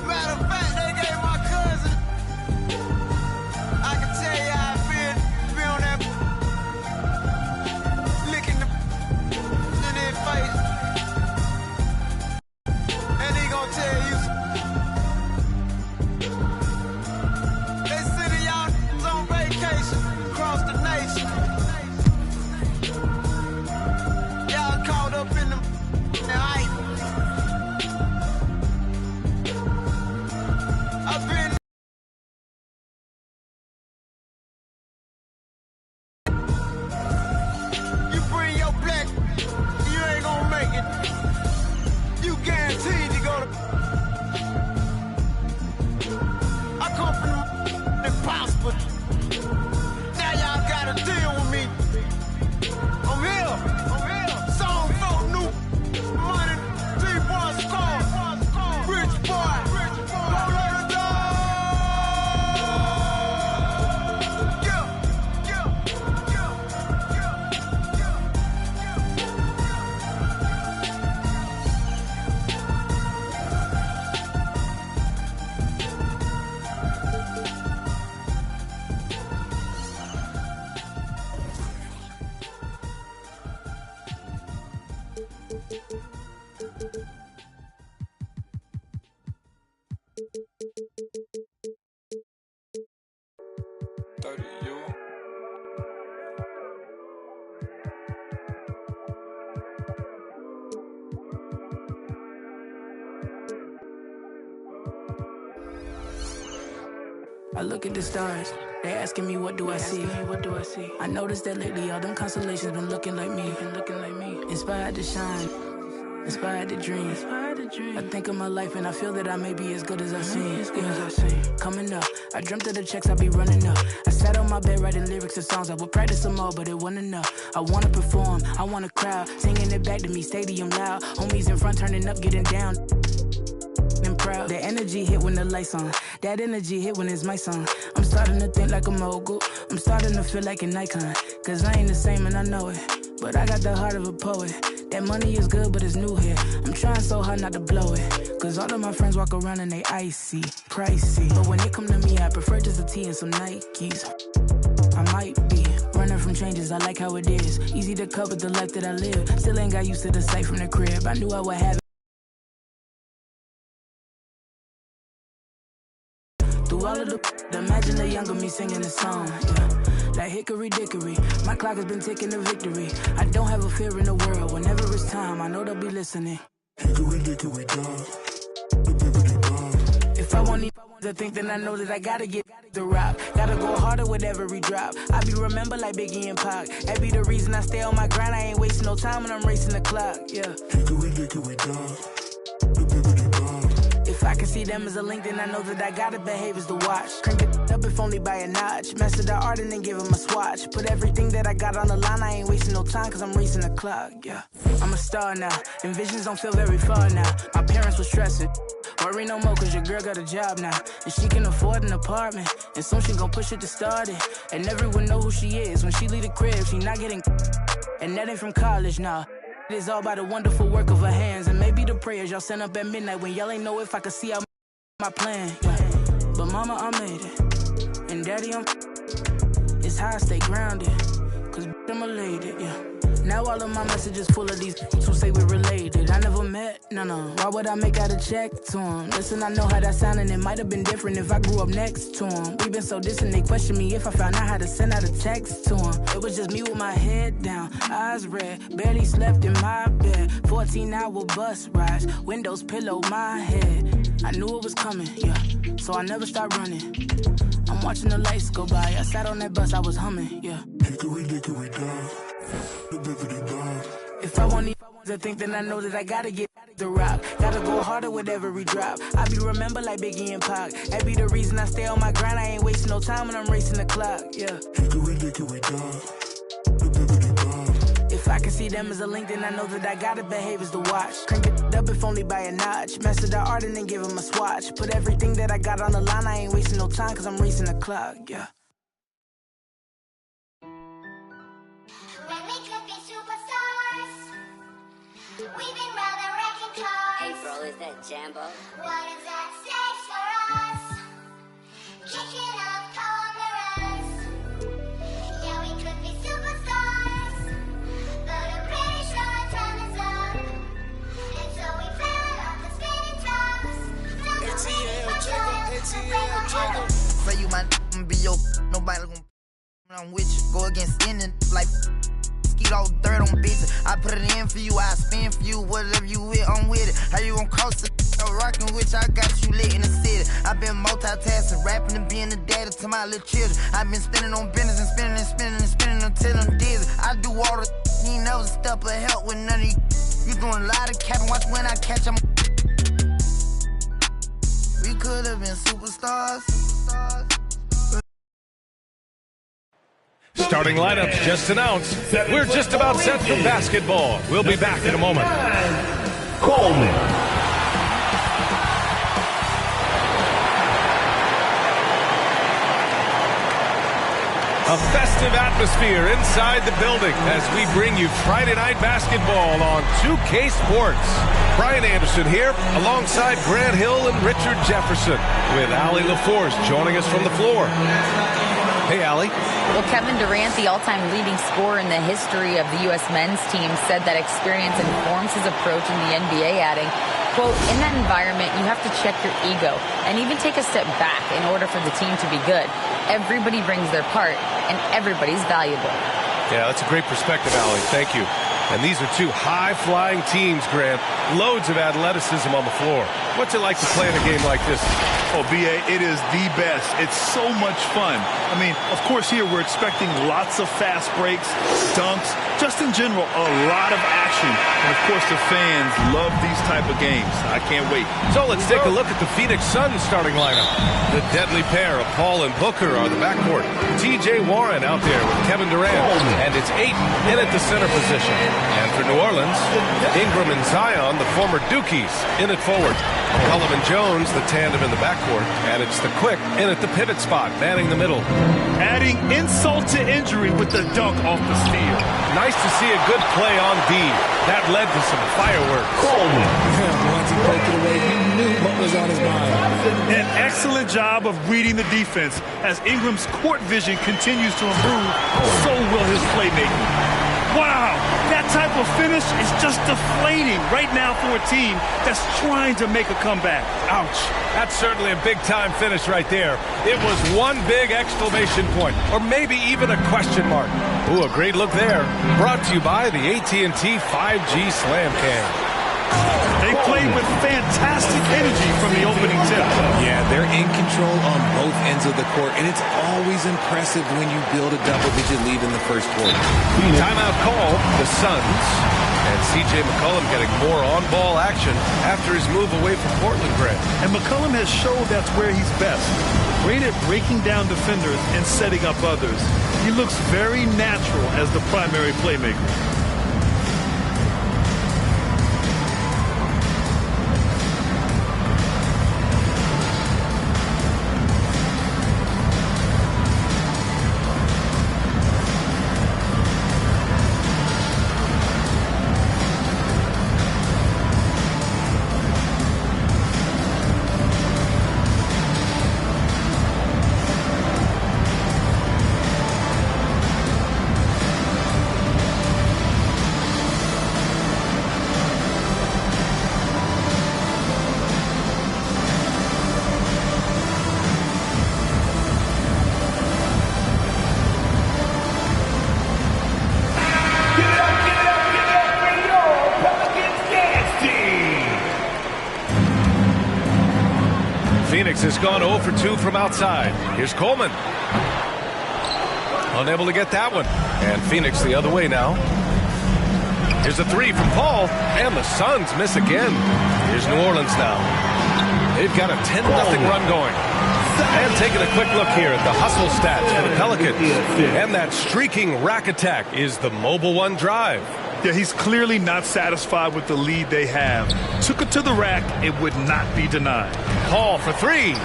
Matter of fact, they gave my cousin. I can tell you how I feel on that licking the in their face. And he gonna tell you. They sending y'all on vacation across the nation. Y'all caught up in them. Now I ain't I look at the stars. They asking me what do I see? I noticed that lately all them constellations been looking like me. Inspired to shine, inspired to dream. I think of my life and I feel that I may be as good as I seem. Coming up, I dreamt of the checks I be running up. I sat on my bed writing lyrics of songs. I would practice them all, but it wasn't enough. I wanna perform, I want a crowd singing it back to me, stadium loud. Homies in front turning up, getting down. And proud. The energy hit when the lights on. That energy hit when it's my song. I'm starting to think like a mogul. I'm starting to feel like an icon. Cause I ain't the same and I know it. But I got the heart of a poet. That money is good, but it's new here. I'm trying so hard not to blow it. Cause all of my friends walk around and they icy, pricey. But when it come to me, I prefer just a tee and some Nikes. I might be running from changes, I like how it is. Easy to cover the life that I live. Still ain't got used to the sight from the crib. I knew I would have it. Through all of the imagine the younger me singing the song, yeah. Like hickory dickory, my clock has been ticking to victory. I don't have a fear in the world, whenever it's time, I know they'll be listening. Hickory dickory dog. If I want to think, then I know that I gotta get the rock. Gotta go harder with every drop. I be remembered like Biggie and Pac. That be the reason I stay on my grind. I ain't wasting no time when I'm racing the clock, yeah. Hickory dickory dog. If I can see them as a link, then I know that I gotta behave as the watch. Crank it up if only by a notch. Master the art and then give him a swatch. Put everything that I got on the line, I ain't wasting no time cause I'm racing the clock, yeah. I'm a star now, and visions don't feel very far now. My parents were stressing. Worry no more cause your girl got a job now. And she can afford an apartment. And soon she gon' push it to start it. And everyone know who she is. When she leave the crib, she not getting. And that ain't from college, nah. It is all by the wonderful work of her hands. And maybe the prayers y'all send up at midnight when y'all ain't know if I could see out my plan, yeah. But mama, I made it. And daddy, it's how I stay grounded. Cause I'm a lady, yeah. Now all of my messages full of these who say we're related. I never met, no. Why would I make out a check to him? Listen, I know how that sound and it might have been different if I grew up next to him. We been so distant, they question me if I found out how to send out a text to him. It was just me with my head down, eyes red, barely slept in my bed. 14-hour bus rides, windows pillow my head. I knew it was coming, yeah, so I never stopped running. I'm watching the lights go by, I sat on that bus, I was humming, yeah. Hickory dickory dog. If I want to think, then I know that I gotta get the rock. Gotta go harder with every drop. I be remembered like Biggie and Pac. That be the reason I stay on my grind. I ain't wasting no time when I'm racing the clock, yeah. Hickory dickory dog. If I can see them as a link, then I know that I gotta behave as the watch. Crank it up if only by a notch. Master the art and then give him a swatch. Put everything that I got on the line. I ain't wasting no time cause I'm racing the clock, yeah. Is that Jambo? What is that stage for us? Kicking up cameras. Yeah, we could be superstars, but I'm pretty sure our time is up. And so we fell off the spinning tops. ATL, for you, my be your nobody gonna I'm with you. Go against any like skeet all dirt on bitches. I put it in for you, I spin for you. Whatever you with, I'm with it. How you gon' cross the rockin' with you? I got you lit in the city. I've been multitasking, rapping and being the daddy to my little children. I've been spinning on business and spinning and spinning and spinning until I'm dizzy. I do all the you ain't never step of help with none of you. You doing a lot of capping, watch when I catch them. We could have been superstars. Starting lineups just announced. We're just about set for basketball. We'll be back in a moment. Coleman. A festive atmosphere inside the building as we bring you Friday Night Basketball on 2K Sports. Brian Anderson here alongside Grant Hill and Richard Jefferson with Allie LaForce joining us from the floor. Hey, Allie. Well, Kevin Durant, the all-time leading scorer in the history of the U.S. men's team, said that experience informs his approach in the NBA, adding, quote, in that environment, you have to check your ego and even take a step back in order for the team to be good. Everybody brings their part, and everybody's valuable. Yeah, that's a great perspective, Allie. Thank you. And these are two high-flying teams, Grant. Loads of athleticism on the floor. What's it like to play in a game like this? Oh, B.A., it is the best. It's so much fun. I mean, of course, here we're expecting lots of fast breaks, dunks, just in general, a lot of action. And, of course, the fans love these type of games. I can't wait. So let's take a look at the Phoenix Suns starting lineup. The deadly pair of Paul and Booker are the backcourt. T.J. Warren out there with Kevin Durant. And it's Ayton in at the center position. And for New Orleans, Ingram and Zion, the former Dukies, in at forward. McCollum and Jones, the tandem in the backcourt. And it's the Quick in at the pivot spot, manning the middle. Adding insult to injury with the dunk off the steal. Nice to see a good play on D. That led to some fireworks. Once he poked it away, he knew what was on his mind. An excellent job of reading the defense. As Ingram's court vision continues to improve, so will his playmaking. Wow, that type of finish is just deflating right now for a team that's trying to make a comeback. Ouch. That's certainly a big-time finish right there. It was one big exclamation point, or maybe even a question mark. Ooh, a great look there. Brought to you by the AT&T 5G Slam Cam. They played with fantastic energy from the opening tip. Yeah, they're in control on both ends of the court, and it's always impressive when you build a double-digit lead in the first quarter. Timeout call, the Suns. And C.J. McCollum getting more on-ball action after his move away from Portland, Grant. And McCollum has showed that's where he's best. Great at breaking down defenders and setting up others. He looks very natural as the primary playmaker. Phoenix has gone 0 for 2 from outside. Here's Coleman. Unable to get that one. And Phoenix the other way now. Here's a three from Paul. And the Suns miss again. Here's New Orleans now. They've got a 10-0 run going. And taking a quick look here at the hustle stats for the Pelicans. And that streaking rack attack is the Mobile One drive. Yeah, he's clearly not satisfied with the lead they have. Took it to the rack, it would not be denied. Paul for three.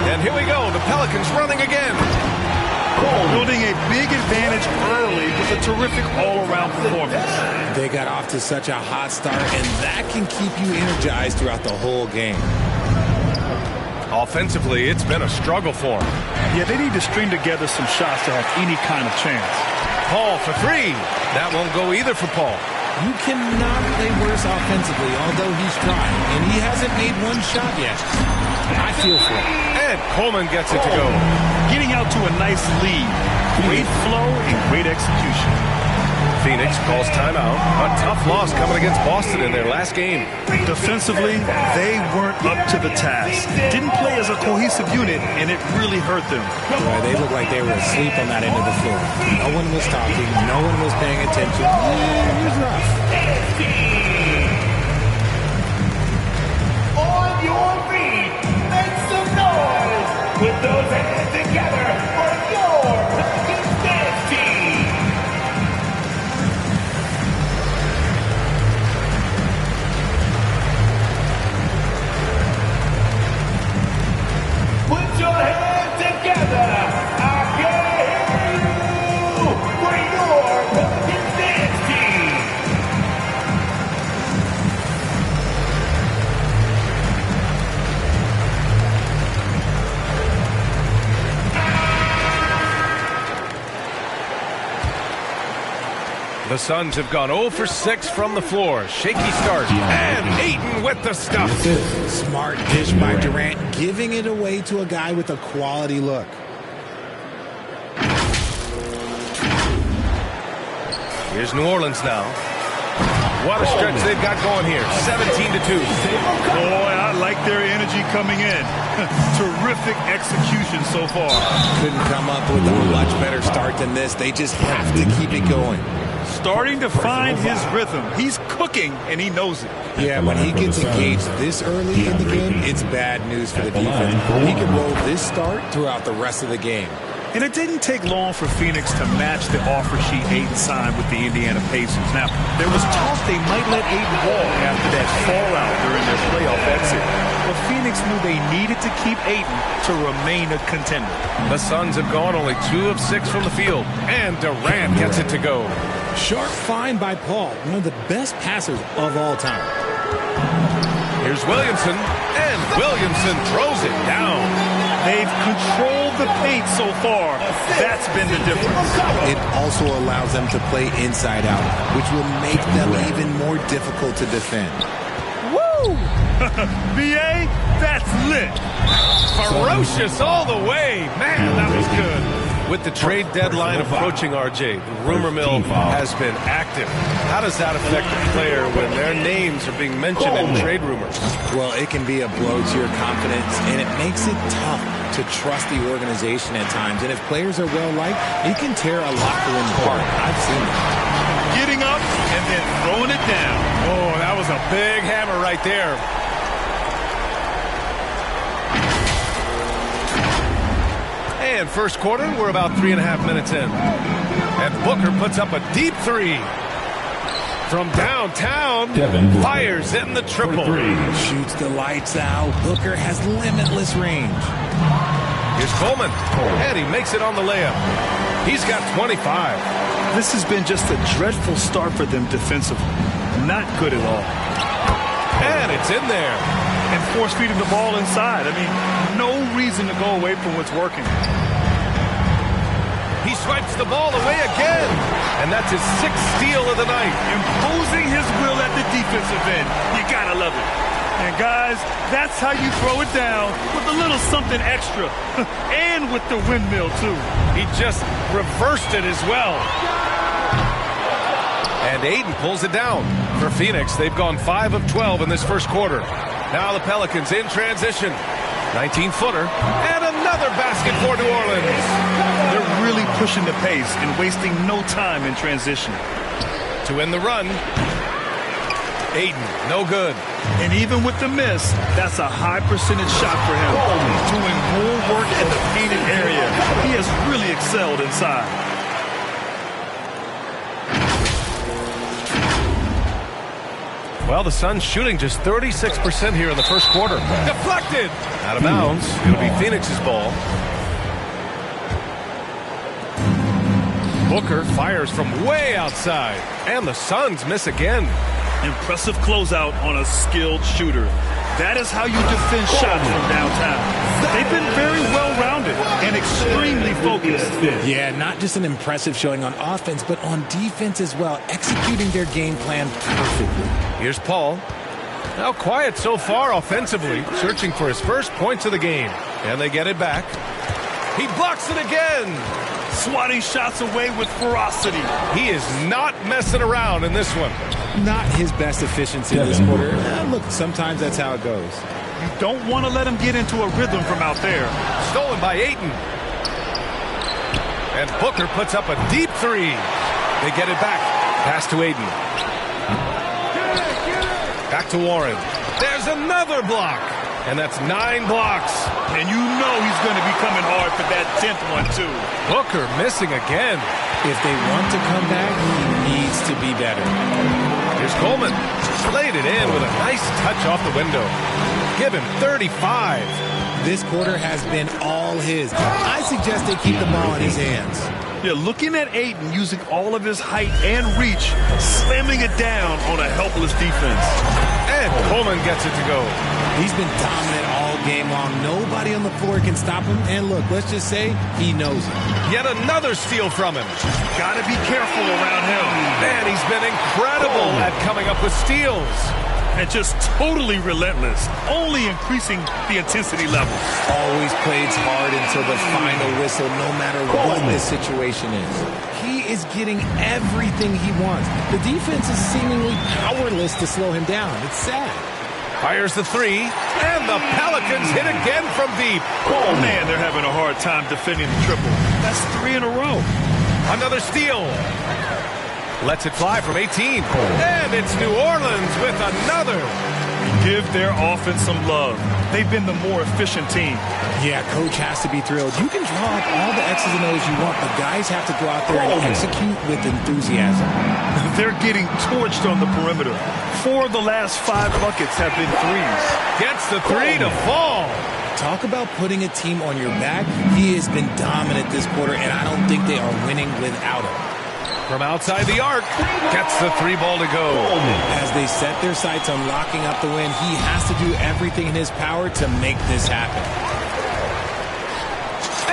And here we go, the Pelicans running again. Building a big advantage early with a terrific all-around performance. They got off to such a hot start, and that can keep you energized throughout the whole game. Offensively, it's been a struggle for them. Yeah, they need to string together some shots to have any kind of chance. Paul for three. That won't go either for Paul. You cannot play worse offensively, although he's trying, and he hasn't made one shot yet. I feel for him. And Coleman gets it to go. Getting out to a nice lead. Great flow and great execution. Phoenix calls timeout. A tough loss coming against Boston in their last game. Defensively, they weren't up to the task. Didn't play as a cohesive unit, and it really hurt them. Boy, they looked like they were asleep on that end of the floor. No one was talking. No one was paying attention. It was rough. On your feet, make some noise with those hands together for your Pelicans dance team. Put your hands together. I can hear you for your Pelicans dance team. The Suns have gone 0 for 6 from the floor. Shaky start. And Ayton with the stuff. Smart dish by Durant, giving it away to a guy with a quality look. Here's New Orleans now. What a stretch they've got going here. 17-2. Boy, I like their energy coming in. Terrific execution so far. Couldn't come up with a much better start than this. They just have to keep it going. Starting to find his rhythm. He's cooking, and he knows it. Yeah, when he gets engaged this early in the game, it's bad news for the defense. He can roll this start throughout the rest of the game. And it didn't take long for Phoenix to match the offer sheet Ayton signed with the Indiana Pacers. Now, there was talk they might let Ayton walk after that fallout during their playoff exit. But Phoenix knew they needed to keep Ayton to remain a contender. The Suns have gone only 2 of 6 from the field, and Durant gets it to go. Sharp find by Paul, one of the best passers of all time. Here's Williamson, and Williamson throws it down. They've controlled the paint so far. That's been the difference. It also allows them to play inside out, which will make them even more difficult to defend. Woo! BA, that's lit. Ferocious all the way. Man, that was good. With the trade deadline approaching, RJ, the rumor mill has been active. How does that affect a player when their names are being mentioned in trade rumors? Well, it can be a blow to your confidence, and it makes it tough to trust the organization at times. And if players are well-liked, it can tear a locker room apart. I've seen it. Getting up and then throwing it down. Oh, that was a big hammer right there. And first quarter, we're about 3.5 minutes in. And Booker puts up a deep three. From downtown, fires in the triple. Shoots the lights out. Booker has limitless range. Here's Coleman, and he makes it on the layup. He's got 25. This has been just a dreadful start for them defensively. Not good at all. And it's in there. And force-feeding the ball inside. I mean, no reason to go away from what's working. He swipes the ball away again. And that's his 6th steal of the night. Imposing his will at the defensive end. You gotta love it. And guys, that's how you throw it down with a little something extra. And with the windmill, too. He just reversed it as well. And Ayton pulls it down. For Phoenix, they've gone 5 of 12 in this first quarter. Now the Pelicans in transition. 19-footer. And another basket for New Orleans. They're really pushing the pace and wasting no time in transition. To win the run. Ayton, no good. And even with the miss, that's a high percentage shot for him. He's doing more work in the painted area. He has really excelled inside. Well, the Suns shooting just 36% here in the first quarter. Deflected! Out of bounds. It'll be Phoenix's ball. Booker fires from way outside. And the Suns miss again. Impressive closeout on a skilled shooter. That is how you defend shots from downtown. They've been very well-rounded and extremely focused. Yeah, not just an impressive showing on offense, but on defense as well, executing their game plan perfectly. Here's Paul. Now quiet so far offensively, searching for his first points of the game. And they get it back. He blocks it again. Swatting shots away with ferocity. He is not messing around in this one. Not his best efficiency this quarter. Look, sometimes that's how it goes. You don't want to let him get into a rhythm from out there. Stolen by Ayton. And Booker puts up a deep three. They get it back. Pass to Ayton. Back to Warren. There's another block. And that's 9 blocks. And you know he's going to be coming hard for that 10th one, too. Booker missing again. If they want to come back, he needs to be better. Here's Coleman. Laid it in with a nice touch off the window. Give him 35. This quarter has been all his. I suggest they keep the ball in his hands. Yeah, looking at Ayton using all of his height and reach, slamming it down on a helpless defense. And Coleman gets it to go. He's been dominant all game long. Nobody on the floor can stop him. And look, let's just say he knows it. Yet another steal from him. Got to be careful around him. Man, he's been incredible at coming up with steals. and just totally relentless, only increasing the intensity level. Always plays hard until the final whistle, no matter what the situation is. He is getting everything he wants. The defense is seemingly powerless to slow him down. It's sad. Fires the three, and the Pelicans hit again from deep. Oh, man, they're having a hard time defending the triple. That's 3 in a row. Another steal. Lets it fly from 18. And it's New Orleans with another. Give their offense some love. They've been the more efficient team. Yeah, coach has to be thrilled. You can draw up all the X's and O's you want, but guys have to go out there and execute with enthusiasm. They're getting torched on the perimeter. 4 of the last 5 buckets have been threes. Gets the 3 to fall. Talk about putting a team on your back. He has been dominant this quarter, and I don't think they are winning without him. From outside the arc, gets the 3 ball to go. As they set their sights on locking up the win, he has to do everything in his power to make this happen.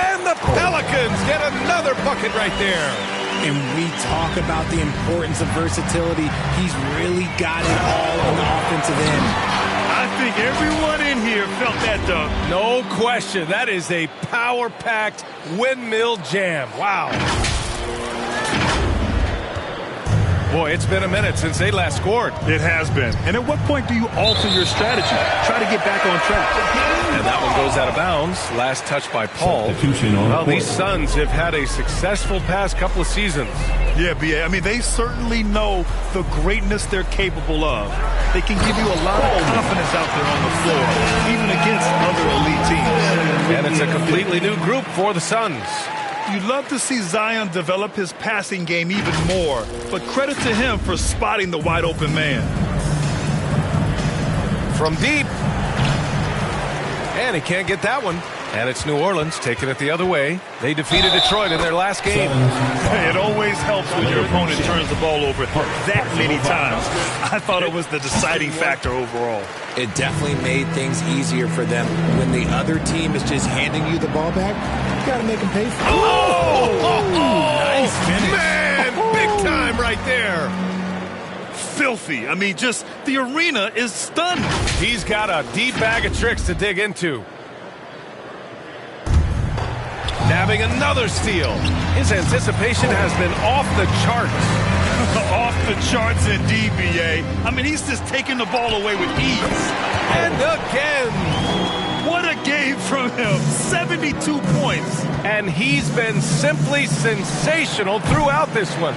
And the Pelicans get another bucket right there. And we talk about the importance of versatility. He's really got it all on the offensive end. I think everyone in here felt that dunk. No question. That is a power-packed windmill jam. Wow. Boy, it's been a minute since they last scored. It has been. And at what point do you alter your strategy? Try to get back on track. And that one goes out of bounds. Last touch by Paul. Well, these Suns have had a successful past couple of seasons. Yeah, B.A. I mean, they certainly know the greatness they're capable of. They can give you a lot of confidence out there on the floor, even against other elite teams. And it's a completely new group for the Suns. You'd love to see Zion develop his passing game even more, but credit to him for spotting the wide open man. From deep. And he can't get that one. And it's New Orleans taking it the other way. They defeated Detroit in their last game. It always helps when your opponent turns the ball over that many times. I thought it was the deciding factor overall. It definitely made things easier for them. When the other team is just handing you the ball back, you got to make them pay for it. Nice finish. Man, big time right there. Filthy. I mean, just the arena is stunned. He's got a deep bag of tricks to dig into. Nabbing another steal. His anticipation has been off the charts. Off the charts indeed, B.A. I mean, he's just taking the ball away with ease. And again. What a game from him. 72 points. And he's been simply sensational throughout this one.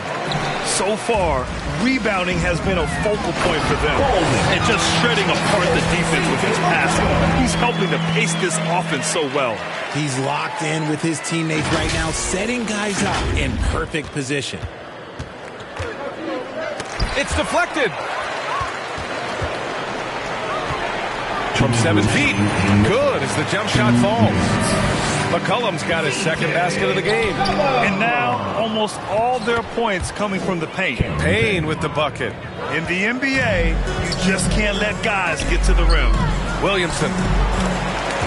So far, rebounding has been a focal point for them. And just shredding apart the defense with his passing. He's helping to pace this offense so well. He's locked in with his teammates right now, setting guys up in perfect position. It's deflected. From 7 feet. Good as the jump shot falls. McCollum's got his second basket of the game. And now, almost all their points coming from the paint. Payne with the bucket. In the NBA, you just can't let guys get to the rim. Williamson.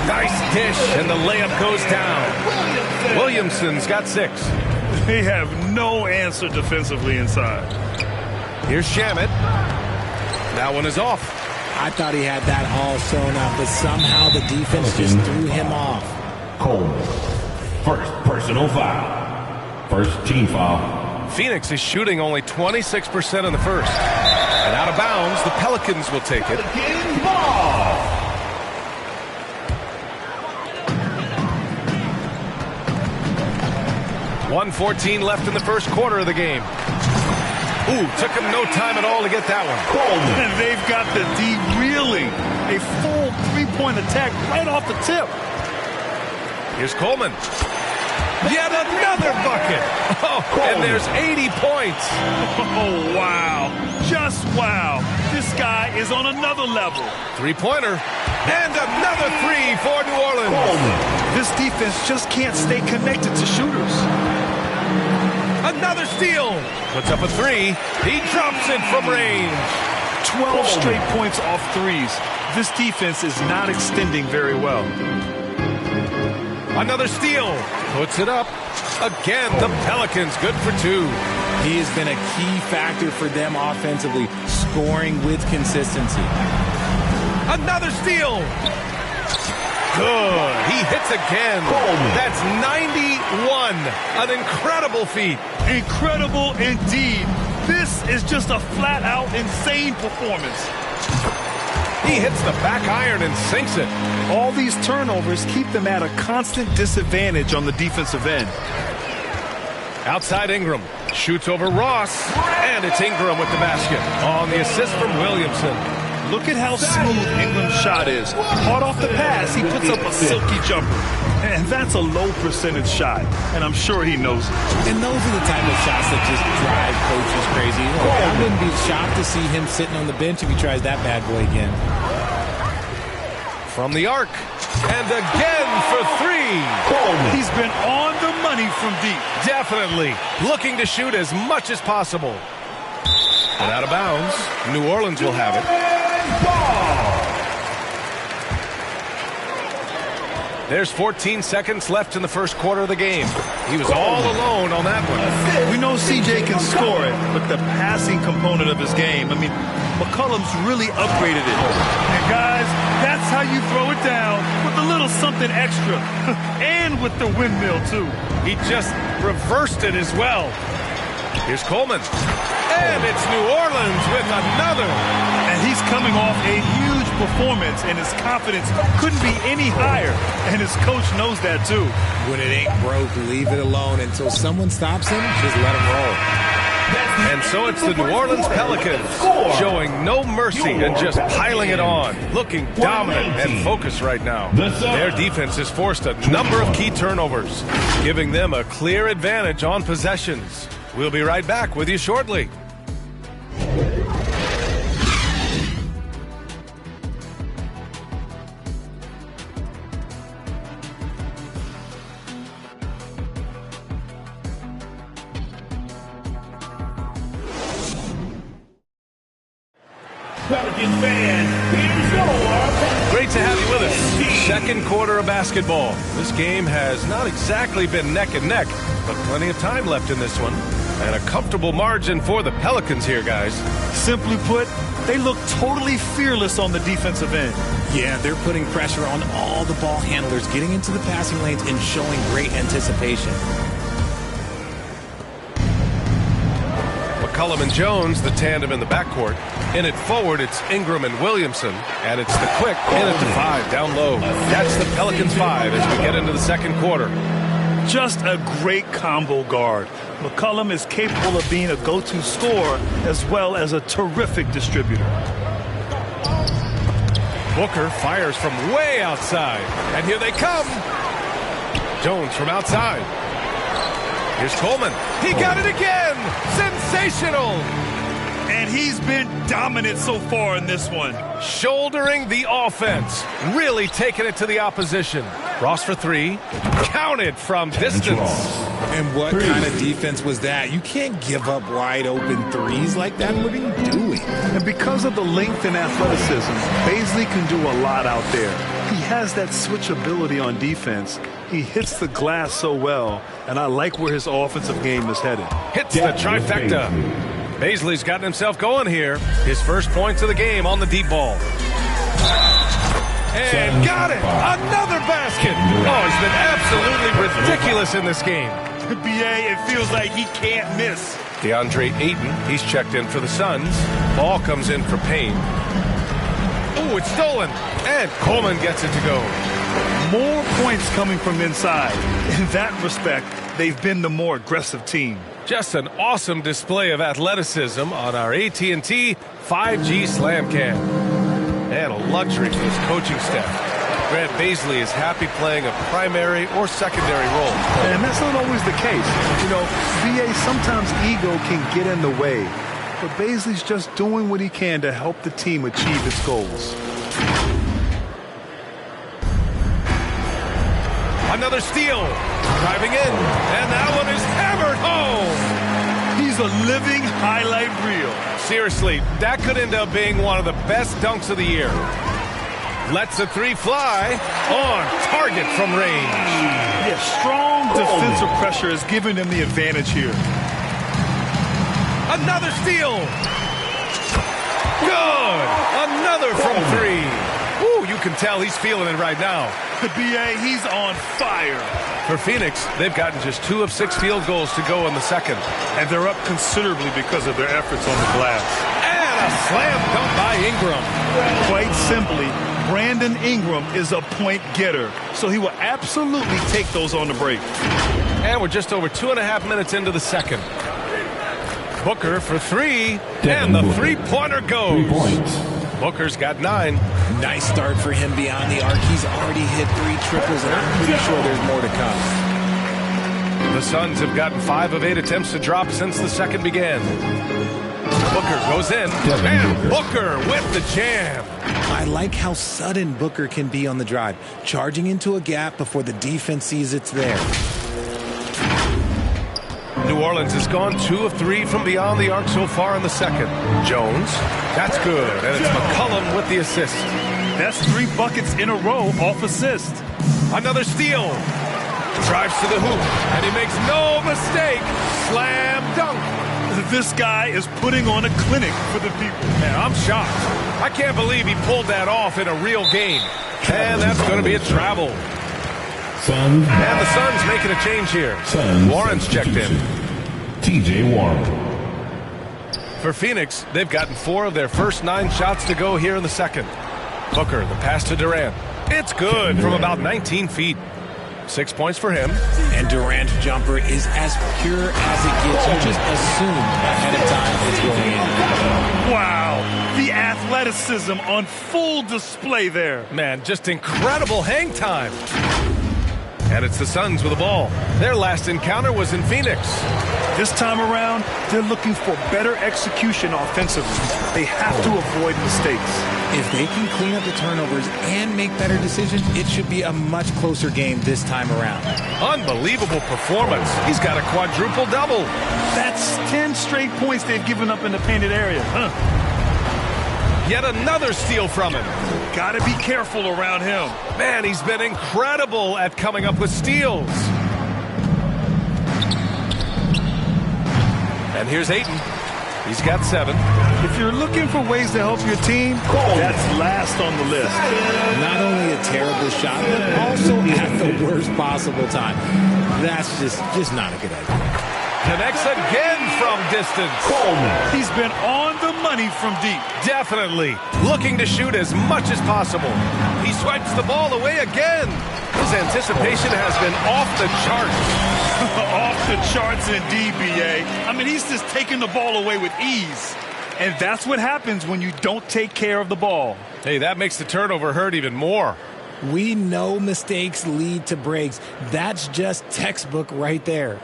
Nice dish, and the layup goes down. Williamson's got 6. They have no answer defensively inside. Here's Shamet. That one is off. I thought he had that all sewn up, but somehow the defense just threw him off. Coleman, first personal foul. First team foul. Phoenix is shooting only 26% in the first. And out of bounds, the Pelicans will take it. Ball. 1:14 left in the first quarter of the game. Ooh, took him no time at all to get that one. And they've got the D reeling. A full three-point attack right off the tip. Here's Coleman. Yet another bucket. Oh, and there's 80 points. Oh, wow. Just wow. This guy is on another level. Three-pointer. And another 3 for New Orleans. This defense just can't stay connected to shooters. Another steal. Puts up a 3. He drops it from range. 12 straight points off threes. This defense is not extending very well. Another steal. Puts it up. Again, the Pelicans good for 2. He has been a key factor for them offensively, scoring with consistency. Another steal. Good. He hits again. That's 91. An incredible feat. Incredible indeed. This is just a flat-out insane performance. He hits the back iron and sinks it. All these turnovers keep them at a constant disadvantage on the defensive end. Outside Ingram. Shoots over Ross. And it's Ingram with the basket on the assist from Williamson. Look at how smooth Ingram's shot is. Hard off the pass, he puts up a silky jumper. And that's a low percentage shot. And I'm sure he knows it. And those are the type of shots that just drive coaches crazy. I wouldn't be shocked to see him sitting on the bench if he tries that bad boy again. From the arc. And again for three. He's been on the money from deep. Definitely. Looking to shoot as much as possible. And out of bounds. New Orleans will have it. There's 14 seconds left in the first quarter of the game. He was all alone on that one. We know CJ can score it, but the passing component of his game, I mean, McCollum's really upgraded it. And guys, that's how you throw it down with a little something extra. And with the windmill, too. He just reversed it as well. Here's Coleman. And it's New Orleans with another. And he's coming off a huge performance, and his confidence couldn't be any higher. And his coach knows that, too. When it ain't broke, leave it alone until someone stops him. Just let him roll. And so it's the New Orleans Pelicans showing no mercy and just piling it on. Looking dominant and focused right now. Their defense has forced a number of key turnovers, giving them a clear advantage on possessions. We'll be right back with you shortly. Pelicans fans, here's your Great to have you with us. Second quarter of basketball. This game has not exactly been neck and neck, but plenty of time left in this one. And a comfortable margin for the Pelicans here, guys. Simply put, they look totally fearless on the defensive end. Yeah, they're putting pressure on all the ball handlers, getting into the passing lanes and showing great anticipation. McCollum and Jones, the tandem in the backcourt. In it forward, it's Ingram and Williamson. And it's the quick in it to 5 down low. That's the Pelicans 5 as we get into the second quarter. Just a great combo guard. McCollum is capable of being a go-to scorer as well as a terrific distributor. Booker fires from way outside. And here they come. Jones from outside. Here's Coleman. He got it again. Sensational. And he's been dominant so far in this one. Shouldering the offense. Really taking it to the opposition. Ross for 3. Counted from distance. And what kind of defense was that? You can't give up wide open threes like that. What are you doing? And because of the length and athleticism, Bazley can do a lot out there. He has that switchability on defense. He hits the glass so well, and I like where his offensive game is headed. Hits the trifecta. Bazley's gotten himself going here. His first points of the game on the deep ball. And got it! Another basket! Oh, he's been absolutely ridiculous in this game. BA, it feels like he can't miss. DeAndre Ayton, he's checked in for the Suns. Ball comes in for Payne. Oh, it's stolen. And Coleman gets it to go. More points coming from inside. In that respect, they've been the more aggressive team. Just an awesome display of athleticism on our AT&T 5G Slam Cam. And a luxury for this coaching staff. Grant Bazley is happy playing a primary or secondary role. And that's not always the case. You know, BA, sometimes ego can get in the way. But Bazley's just doing what he can to help the team achieve its goals. Another steal. Driving in. And that one is hammered home. He's a living highlight reel. Seriously, that could end up being one of the best dunks of the year. Lets the 3 fly on target from range. Yeah, strong defensive pressure is giving them the advantage here. Another steal. Good! Another from three. Ooh, you can tell he's feeling it right now. The BA, he's on fire. For Phoenix, they've gotten just 2 of 6 field goals to go in the second. And they're up considerably because of their efforts on the glass. And a slam dunk by Ingram. Quite simply, Brandon Ingram is a point getter, so he will absolutely take those on the break. And we're just over 2.5 minutes into the second. Booker for 3, and the three-pointer goes. 3 points. Booker's got 9. Nice start for him beyond the arc. He's already hit 3 triples, and I'm pretty sure there's more to come. The Suns have gotten 5 of 8 attempts to drop since the second began. Booker goes in, and Booker with the jam. I like how sudden Booker can be on the drive, charging into a gap before the defense sees it's there. New Orleans has gone 2 of 3 from beyond the arc so far in the second. Jones, that's good, and it's McCollum with the assist. That's 3 buckets in a row off assist. Another steal. Drives to the hoop, and he makes no mistake. Slam dunk. This guy is putting on a clinic for the people. Man, I'm shocked. I can't believe he pulled that off in a real game. And that's going to be a travel. Suns. And the Suns making a change here. Suns. Warren's checked in. TJ Warren. For Phoenix, they've gotten 4 of their first 9 shots to go here in the second. Booker, the pass to Durant. It's good from about 19 feet. 6 points for him. And Durant's jumper is as pure as it gets. You just assume ahead of time it's going in. Wow, the athleticism on full display there. Man, just incredible hang time. And it's the Suns with the ball. Their last encounter was in Phoenix. This time around, they're looking for better execution offensively. They have to avoid mistakes. If they can clean up the turnovers and make better decisions, it should be a much closer game this time around. Unbelievable performance. He's got a quadruple-double. That's 10 straight points they've given up in the painted area. Yet another steal from him. Got to be careful around him. Man, he's been incredible at coming up with steals. And here's Ayton. He's got 7. If you're looking for ways to help your team, that's last on the list. Not only a terrible shot, but also at the worst possible time. That's just not a good idea. Connects again from distance. He's been on the money from deep. Definitely. Looking to shoot as much as possible. He swipes the ball away again. His anticipation has been off the charts. Off the charts indeed, BA. I mean, he's just taking the ball away with ease. And that's what happens when you don't take care of the ball. Hey, that makes the turnover hurt even more. We know mistakes lead to breaks. That's just textbook right there.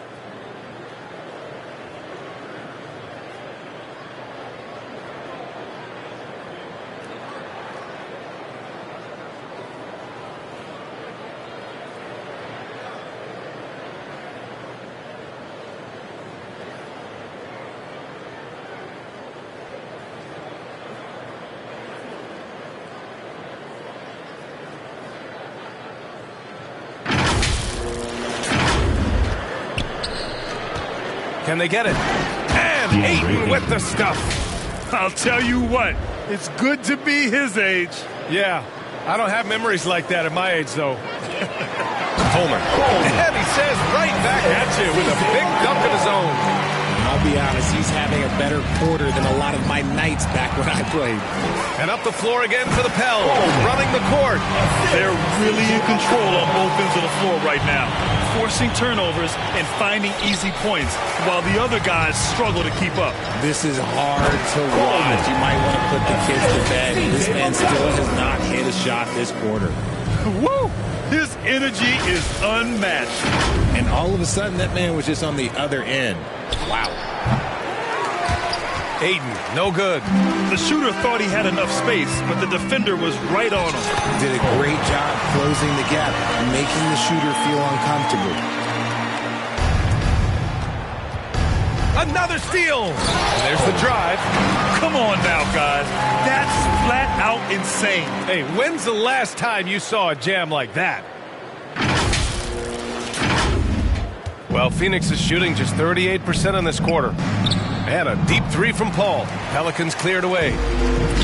Can they get it? And Ayton with the stuff. I'll tell you what, it's good to be his age. Yeah, I don't have memories like that at my age, though. Coleman. And he says right back at you with a big dunk of his own. I'll be honest, he's having a better quarter than a lot of my nights back when I played. And up the floor again for the Pels, running the court. They're really in control on both ends of the floor right now, forcing turnovers and finding easy points, while the other guys struggle to keep up. This is hard to watch. You might want to put the kids to bed. This man still has not hit a shot this quarter. Woo! His energy is unmatched. And all of a sudden, that man was just on the other end. Wow. Ayton, no good. The shooter thought he had enough space, but the defender was right on him. Did a great job closing the gap, making the shooter feel uncomfortable. Another steal. And there's the drive. Come on now, guys. That's flat out insane. Hey, when's the last time you saw a jam like that? Well, Phoenix is shooting just 38% in this quarter. And a deep three from Paul. Pelicans cleared away.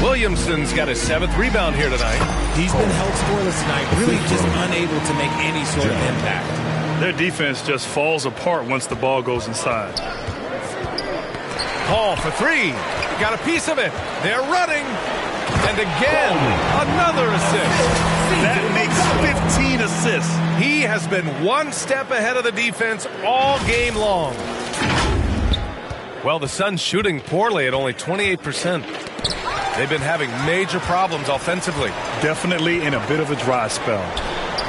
Williamson's got his 7th rebound here tonight. He's been held scoreless tonight, really just unable to make any sort of impact. Their defense just falls apart once the ball goes inside. Paul for 3. Got a piece of it. They're running. And again, another assist. That makes 15 assists. He has been one step ahead of the defense all game long. Well, the Suns shooting poorly at only 28%. They've been having major problems offensively. Definitely in a bit of a dry spell.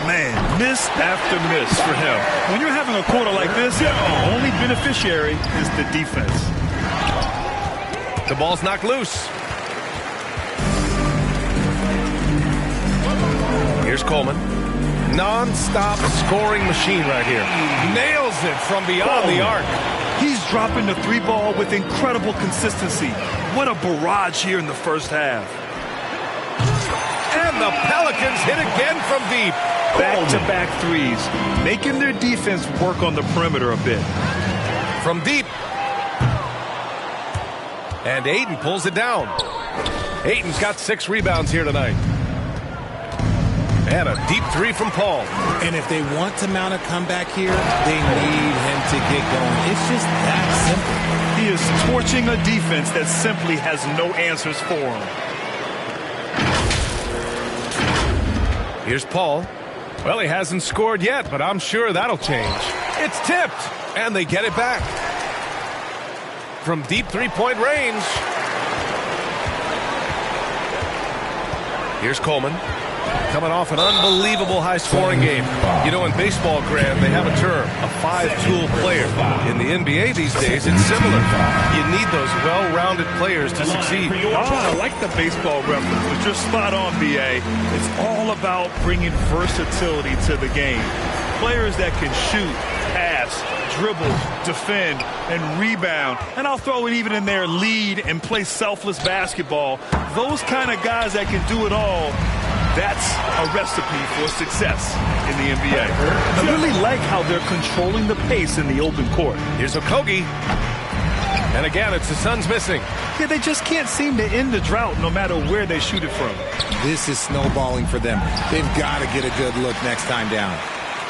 Man, miss after miss for him. When you're having a quarter like this, the only beneficiary is the defense. The ball's knocked loose. Here's Coleman. Non-stop scoring machine right here. Nails it from beyond the arc. He's dropping the 3 ball with incredible consistency. What a barrage here in the first half. And the Pelicans hit again from deep. Back-to-back threes, making their defense work on the perimeter a bit. From deep. And Ayton pulls it down. Ayton's got 6 rebounds here tonight. And a deep 3 from Paul. And if they want to mount a comeback here, they need him to get going. It's just that simple. He is torching a defense that simply has no answers for him. Here's Paul. Well, he hasn't scored yet, but I'm sure that'll change. It's tipped, and they get it back. From deep 3-point range. Here's Coleman. Coming off an unbelievable high-scoring game. You know, in baseball, Grant, they have a term, a 5-tool player. In the NBA these days, it's similar. You need those well-rounded players to succeed. I like the baseball reference, but you're spot on, B.A. It's all about bringing versatility to the game. Players that can shoot, pass, dribble, defend, and rebound. And I'll throw it even in there, lead and play selfless basketball. Those kind of guys that can do it all, that's a recipe for success in the NBA. I really like how they're controlling the pace in the open court. Here's Okogie. And again, it's the Suns missing. Yeah, they just can't seem to end the drought no matter where they shoot it from. This is snowballing for them. They've got to get a good look next time down.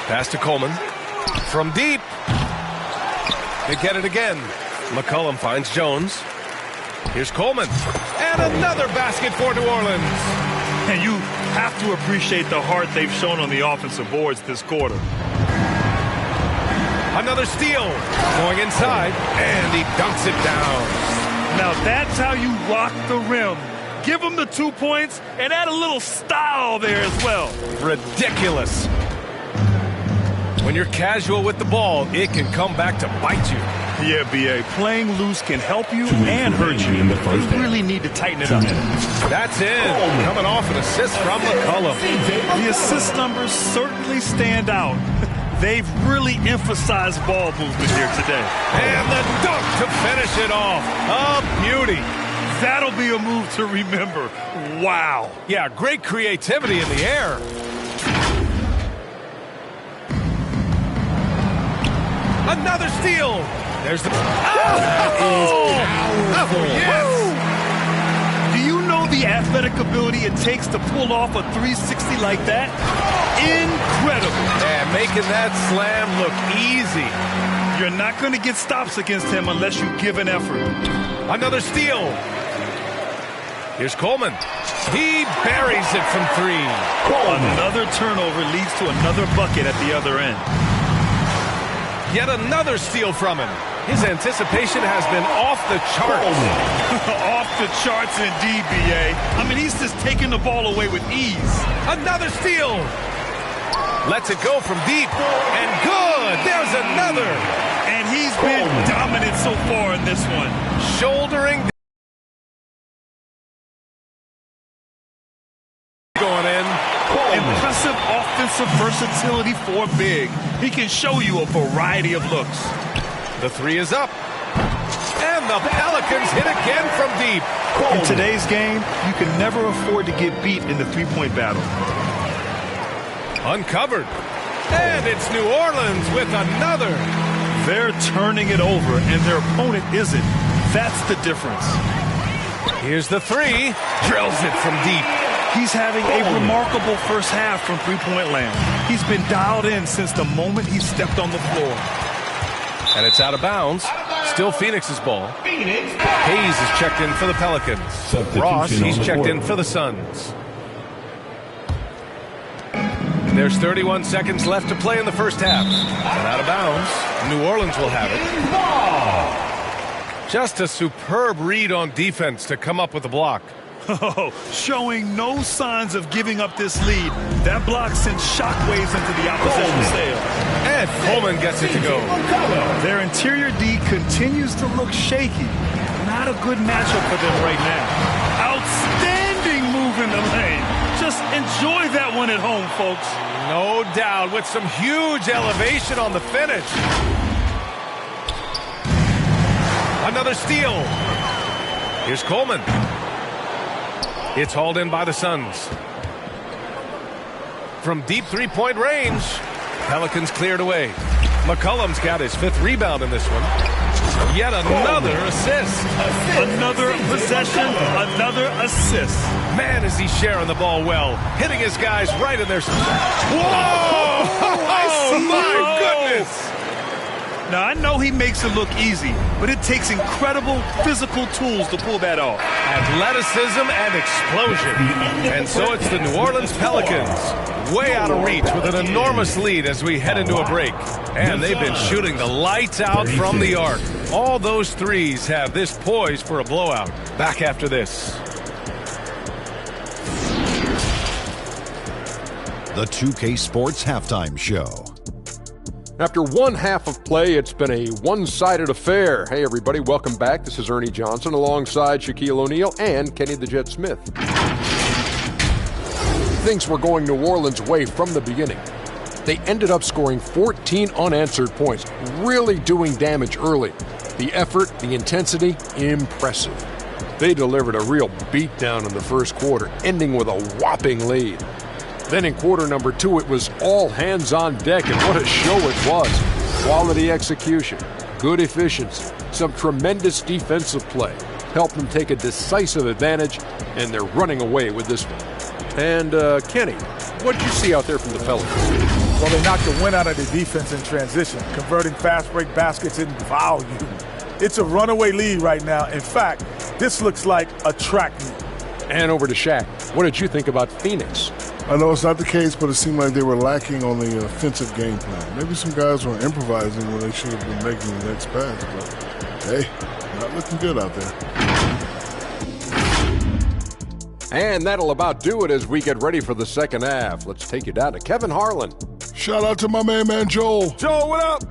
Pass to Coleman. From deep. They get it again. McCollum finds Jones. Here's Coleman. And another basket for New Orleans. And you have to appreciate the heart they've shown on the offensive boards this quarter. Another steal. Going inside. And he dunks it down. Now that's how you rock the rim. Give them the 2 points and add a little style there as well. Ridiculous. When you're casual with the ball, it can come back to bite you. Yeah, B.A. Playing loose can help you and hurt you. You really need to tighten it up. That's in. Coming off an assist from McCollum. The assist numbers certainly stand out. They've really emphasized ball movement here today. And the dunk to finish it off. A beauty. That'll be a move to remember. Wow. Yeah, great creativity in the air. Another steal. There's the... Yes! Do you know the athletic ability it takes to pull off a 360 like that? Incredible. Yeah, making that slam look easy. You're not going to get stops against him unless you give an effort. Another steal. Here's Coleman. He buries it from 3. Another turnover leads to another bucket at the other end. Yet another steal from him. His anticipation has been off the charts. Off the charts indeed, B.A. I mean, he's just taking the ball away with ease. Another steal. Lets it go from deep. And good. There's another. And he's been dominant so far in this one. Shouldering. Going in. Impressive offensive versatility for big. He can show you a variety of looks. The 3 is up. And the Pelicans hit again from deep. In today's game, you can never afford to get beat in the three-point battle. Uncovered. And it's New Orleans with another. They're turning it over, and their opponent isn't. That's the difference. Here's the three. Drills it from deep. He's having a remarkable first half from three-point land. He's been dialed in since the moment he stepped on the floor. And it's out of bounds. Still Phoenix's ball. Hayes is checked in for the Pelicans. Ross, he's checked in for the Suns. There's 31 seconds left to play in the first half. And out of bounds. New Orleans will have it. Just a superb read on defense to come up with the block. Oh, showing no signs of giving up this lead. That block sent shockwaves into the opposition sail. And Coleman gets it to go. Their interior D continues to look shaky. Not a good matchup for them right now. Outstanding move in the lane. Just enjoy that one at home, folks. No doubt, with some huge elevation on the finish. Another steal. Here's Coleman. It's hauled in by the Suns. From deep three-point range, Pelicans cleared away. McCollum's got his 5th rebound in this one. Yet another assist. Another possession, another assist. Man, is he sharing the ball well. Hitting his guys right in their... Whoa! Oh, my goodness! Now, I know he makes it look easy, but it takes incredible physical tools to pull that off. Athleticism and explosion. And so it's the New Orleans Pelicans, way out of reach with an enormous lead as we head into a break. And they've been shooting the lights out from the arc. All those threes have this poised for a blowout. Back after this. The 2K Sports Halftime Show. After one half of play, it's been a one-sided affair. Hey, everybody, welcome back. This is Ernie Johnson alongside Shaquille O'Neal and Kenny the Jet Smith. Things were going New Orleans' way from the beginning. They ended up scoring 14 unanswered points, really doing damage early. The effort, the intensity, impressive. They delivered a real beatdown in the first quarter, ending with a whopping lead. Then in quarter number 2, it was all hands on deck, and what a show it was. Quality execution, good efficiency, some tremendous defensive play helped them take a decisive advantage, and they're running away with this one. And Kenny, what did you see out there from the Pelicans? Well, they knocked the wind out of the defense in transition, converting fast break baskets in volume. It's a runaway lead right now. In fact, this looks like a track meet. And over to Shaq. What did you think about Phoenix? I know it's not the case, but it seemed like they were lacking on the offensive game plan. Maybe some guys were improvising when they should have been making the next pass, but hey, not looking good out there. And that'll about do it as we get ready for the second half. Let's take you down to Kevin Harlan. Shout out to my main man, Joel. Joel, what up?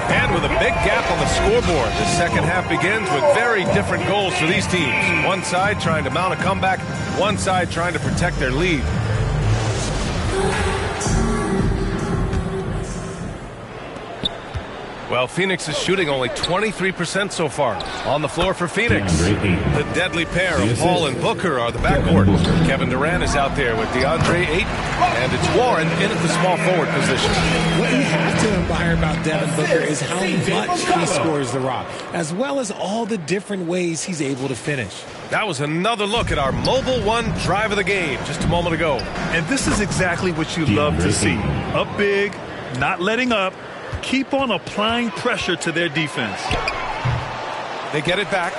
And with a big gap on the scoreboard, the second half begins with very different goals for these teams. One side trying to mount a comeback, one side trying to protect their lead. Well, Phoenix is shooting only 23% so far. On the floor for Phoenix, the deadly pair of Paul and Booker are the backcourt. Kevin Durant is out there with DeAndre Ayton, and it's Warren in at the small forward position. What you have to admire about Devin Booker is how much he scores the rock, as well as all the different ways he's able to finish. That was another look at our Mobile One drive of the game just a moment ago. And this is exactly what you love to see. Up big, not letting up. Keep on applying pressure to their defense. They get it back.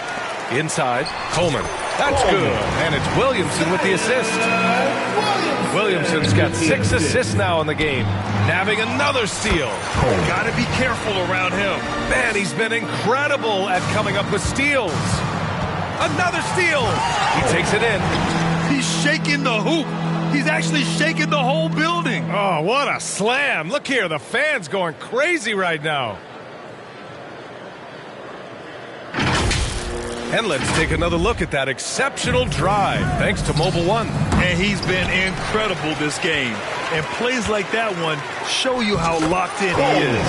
Inside. Coleman. That's good. And it's Williamson with the assist. Williamson's got 6 assists now in the game. Nabbing another steal. Gotta be careful around him. Man, he's been incredible at coming up with steals. Another steal. He takes it in. He's shaking the hoop. He's actually shaking the whole building. Oh, what a slam. Look here, the fans going crazy right now. And let's take another look at that exceptional drive, thanks to Mobile One. And he's been incredible this game. And plays like that one show you how locked in he is.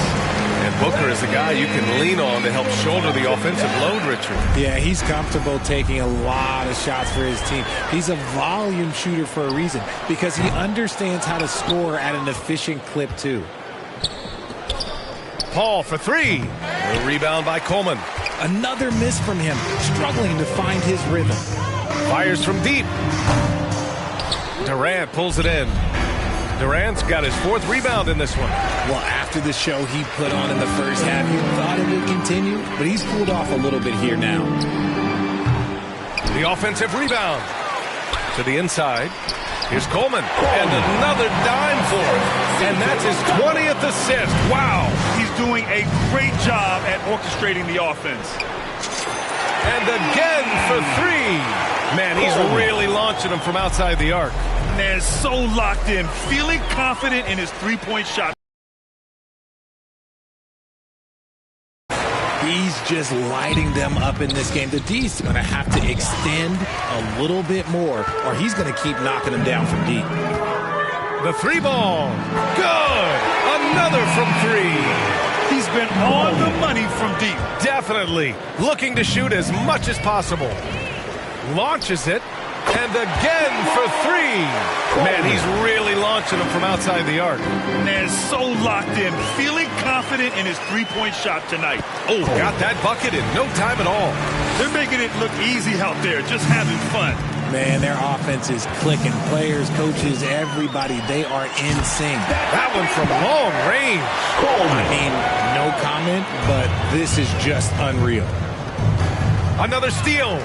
And Booker is the guy you can lean on to help shoulder the offensive load, Richard. Yeah, he's comfortable taking a lot of shots for his team. He's a volume shooter for a reason because he understands how to score at an efficient clip, too. Paul for three. A rebound by Coleman. Another miss from him, struggling to find his rhythm. Fires from deep. Durant pulls it in. Durant's got his fourth rebound in this one. Well, after the show he put on in the first half, you thought it would continue, but he's cooled off a little bit here now. The offensive rebound. To the inside. Here's Coleman. And another dime for it. And that's his 20th assist. Wow. He's doing a great job at orchestrating the offense. And again for three. Man, he's really launching them from outside the arc. Man, so locked in, feeling confident in his three-point shot. He's just lighting them up in this game. The D's going to have to extend a little bit more, or he's going to keep knocking them down from deep. The three ball. Good. Another from three. He's been on the money from deep. Definitely. Looking to shoot as much as possible. Launches it. And again for three. Man, he's really launching them from outside the arc. Man, so locked in, feeling confident in his three-point shot tonight. Oh, got that bucket in no time at all. They're making it look easy out there, just having fun. Man, their offense is clicking. Players, coaches, everybody, they are in sync. That one from long range. I mean, no comment, but this is just unreal. Another steal.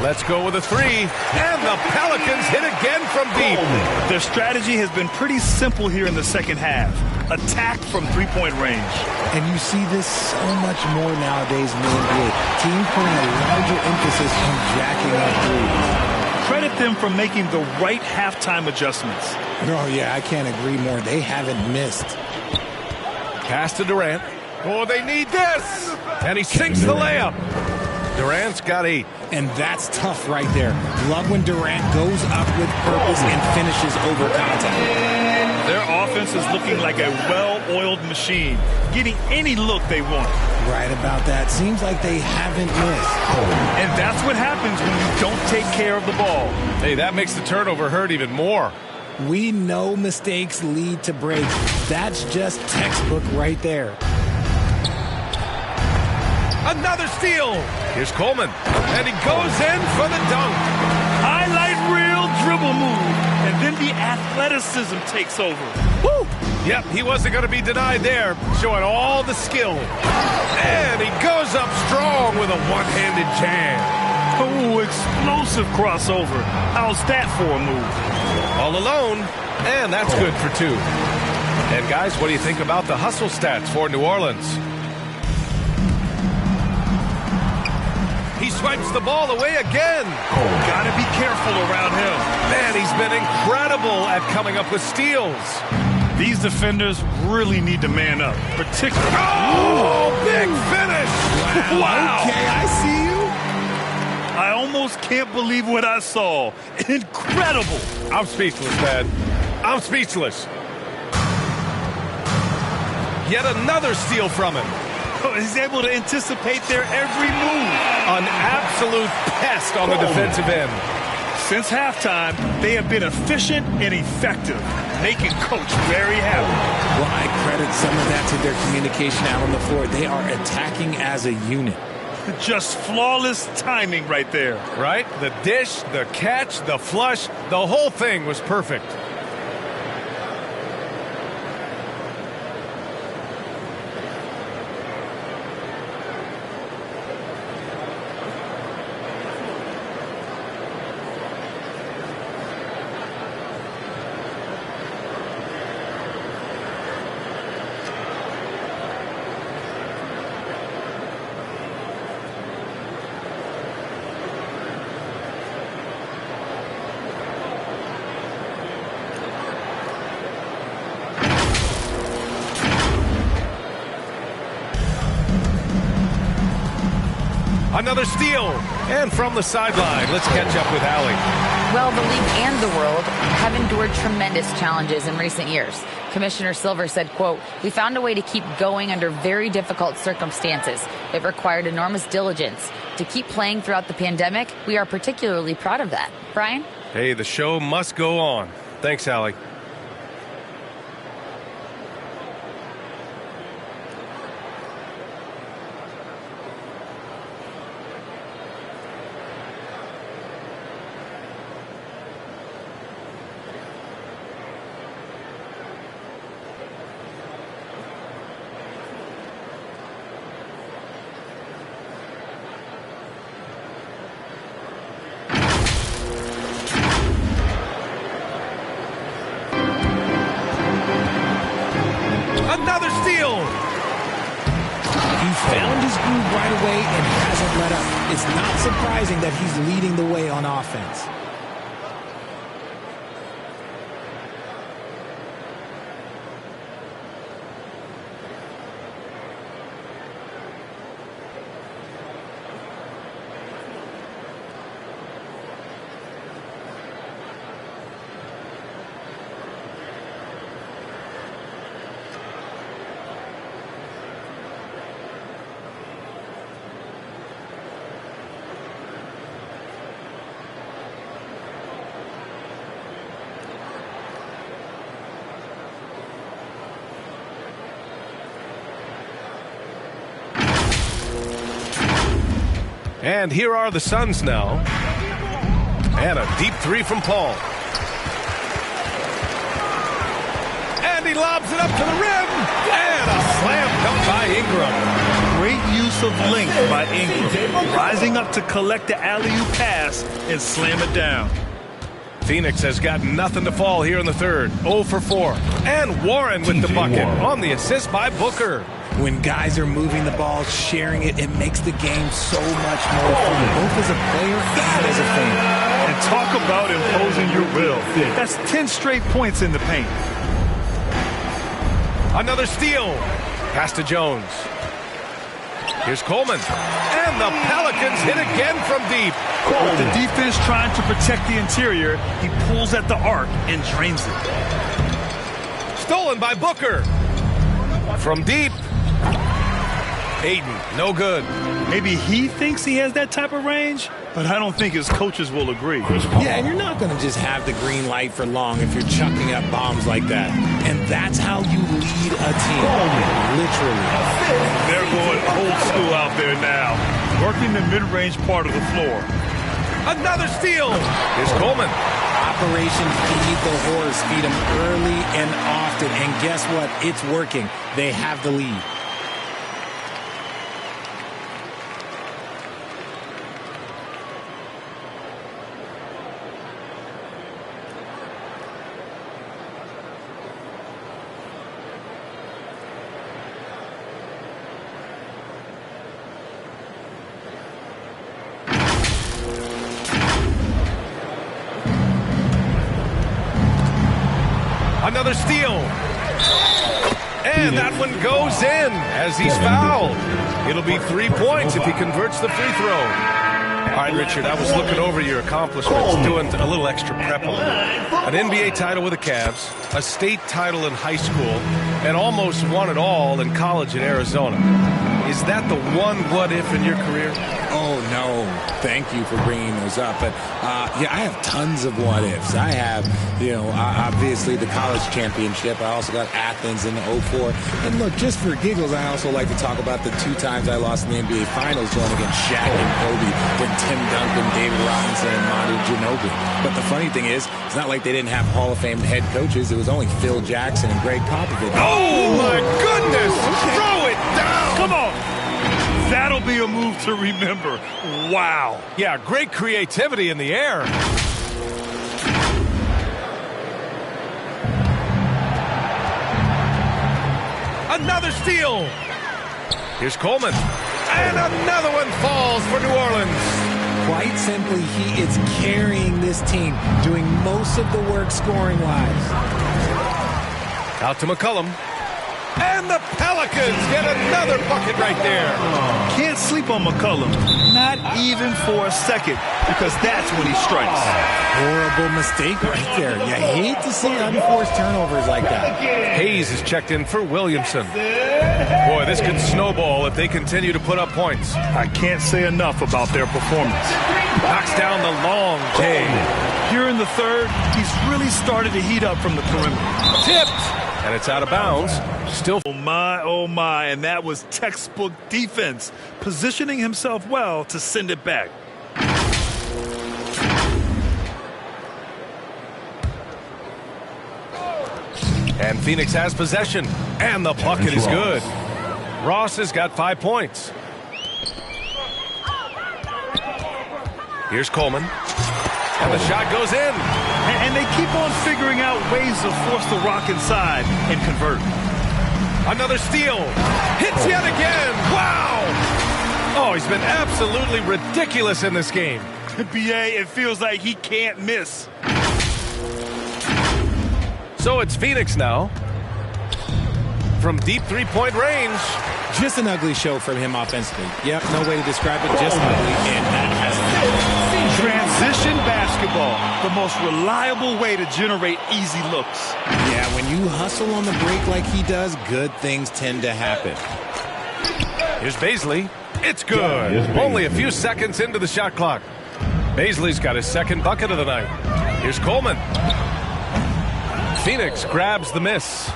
Let's go with a three. And the Pelicans hit again from deep. Their strategy has been pretty simple here in the second half. Attack from three-point range. And you see this so much more nowadays in the NBA. Teams putting a larger emphasis on jacking up threes. Credit them for making the right halftime adjustments. Oh, yeah, I can't agree more. They haven't missed. Pass to Durant. Oh, they need this. And he sinks the layup. Durant's got 8. And that's tough right there. Love when Durant goes up with purpose and finishes over contact. Their offense is looking like a well-oiled machine, getting any look they want. Right about that. Seems like they haven't missed. And that's what happens when you don't take care of the ball. Hey, that makes the turnover hurt even more. We know mistakes lead to breaks. That's just textbook right there. Another steal. Here's Coleman. And he goes in for the dunk. Highlight reel dribble move. And then the athleticism takes over. Woo! Yep, he wasn't going to be denied there. Showing all the skill. And he goes up strong with a one-handed jam. Oh, explosive crossover. How's that for a move? All alone. And that's good for 2. And guys, what do you think about the hustle stats for New Orleans? He swipes the ball away again. Gotta be careful around him. Man, he's been incredible at coming up with steals. These defenders really need to man up, particularly. Oh, big finish. Wow. Okay, I see you. I almost can't believe what I saw. Incredible. I'm speechless, man. I'm speechless. Yet another steal from him. He's able to anticipate their every move. An absolute pest on the defensive end. Since halftime, they have been efficient and effective, making Coach very happy. Well, I credit some of that to their communication out on the floor. They are attacking as a unit. Just flawless timing right there. Right? The dish, the catch, the flush, the whole thing was perfect. Another steal. And from the sideline, let's catch up with Allie. Well, the league and the world have endured tremendous challenges in recent years. Commissioner Silver said, quote, "We found a way to keep going under very difficult circumstances. It required enormous diligence. To keep playing throughout the pandemic, we are particularly proud of that." Brian? Hey, the show must go on. Thanks, Allie. Another steal! He found his groove right away and hasn't let up. It's not surprising that he's leading the way on offense. And here are the Suns now. And a deep three from Paul. And he lobs it up to the rim. And a slam dunk by Ingram. Great use of length by Ingram. Rising up to collect the alley-oop pass and slam it down. Phoenix has got nothing to fall here in the third. 0 for 4. And Warren with the bucket on the assist by Booker. When guys are moving the ball, sharing it, it makes the game so much more fun, both as a player and as a fan. And talk about imposing your will. That's 10 straight points in the paint. Another steal. Pass to Jones. Here's Coleman. And the Pelicans hit again from deep. With the defense trying to protect the interior, he pulls at the arc and drains it. Stolen by Booker. From deep. Aiden, no good. Maybe he thinks he has that type of range, but I don't think his coaches will agree. Yeah, and you're not going to just have the green light for long if you're chucking up bombs like that. And that's how you lead a team. Literally. They're going old school out there now, working the mid-range part of the floor. Another steal. Here's Coleman. Operation Feed the Horse. Feed them early and often. And guess what? It's working. They have the lead. Another steal. And that one goes in as he's fouled. It'll be 3 points if he converts the free throw. All right, Richard, I was looking over your accomplishments, doing a little extra prep on them. An NBA title with the Cavs, a state title in high school, and almost won it all in college in Arizona. Is that the one what-if in your career? Oh, no. Thank you for bringing those up. But, yeah, I have tons of what-ifs. I have, obviously the college championship. I also got Athens in the 04. And, look, just for giggles, I also like to talk about the 2 times I lost in the NBA Finals going against Shaq and Kobe, then Tim Duncan, David Robinson, and Manu Ginobili. But the funny thing is, it's not like they didn't have Hall of Fame head coaches. It was only Phil Jackson and Greg Popovich. Oh, my goodness! Throw it down! Come on! That'll be a move to remember. Wow. Yeah, great creativity in the air. Another steal. Here's Coleman. And another one falls for New Orleans. Quite simply, he is carrying this team, doing most of the work scoring-wise. Out to McCollum. And the Pelicans get another bucket right there. Can't sleep on McCollum, not even for a second, because that's when he strikes. Horrible mistake right there. You hate to see unforced turnovers like that. Hayes is checked in for Williamson. Boy, this could snowball if they continue to put up points. I can't say enough about their performance. Knocks down the long J. Here in the third, he's really started to heat up from the perimeter. Tipped. And it's out of bounds. Still. Oh my, and that was textbook defense, positioning himself well to send it back. And Phoenix has possession, and the bucket is good. Ross has got 5 points. Here's Coleman. And the shot goes in. And they keep on figuring out ways to force the rock inside and convert. Another steal. Hits yet again. Wow. Oh, he's been absolutely ridiculous in this game. BA, it feels like he can't miss. So it's Phoenix now. From deep three-point range. Just an ugly show from him offensively. Yep, no way to describe it. Just ugly. And that has transition basketball, the most reliable way to generate easy looks. Yeah, when you hustle on the break like he does, good things tend to happen. Here's Baisley. It's good. Only a few seconds into the shot clock. Baisley's got his second bucket of the night. Here's Coleman. Phoenix grabs the miss.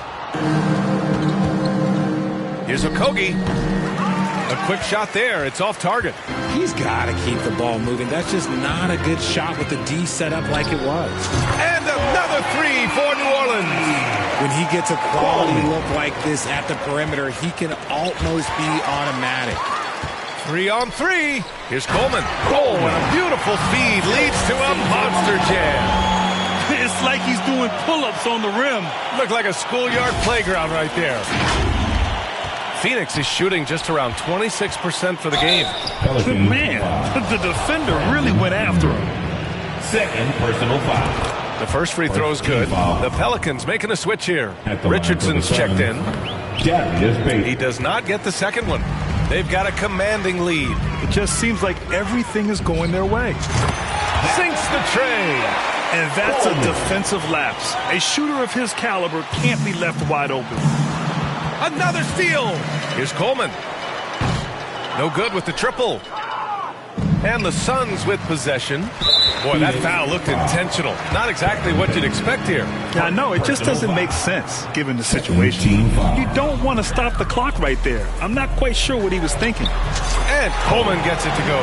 Here's Okogie. A quick shot there. It's off target. He's got to keep the ball moving. That's just not a good shot with the D set up like it was. And another three for New Orleans. When he gets a quality look like this at the perimeter, he can almost be automatic. 3 on 3. Here's Coleman. Oh, and a beautiful feed leads to a monster jam. It's like he's doing pull-ups on the rim. Looked like a schoolyard playground right there. Phoenix is shooting just around 26% for the game. Man, the defender really went after him. Second personal foul. The first free throw is good. The Pelicans making a switch here. Richardson's checked in. He does not get the second one. They've got a commanding lead. It just seems like everything is going their way. Sinks the tray. And that's a defensive lapse. A shooter of his caliber can't be left wide open. Another steal. Here's Coleman. No good with the triple. And the Suns with possession. Boy, that foul looked intentional. Not exactly what you'd expect here. Yeah, I know. It just doesn't make sense given the situation. You don't want to stop the clock right there. I'm not quite sure what he was thinking. And Coleman gets it to go.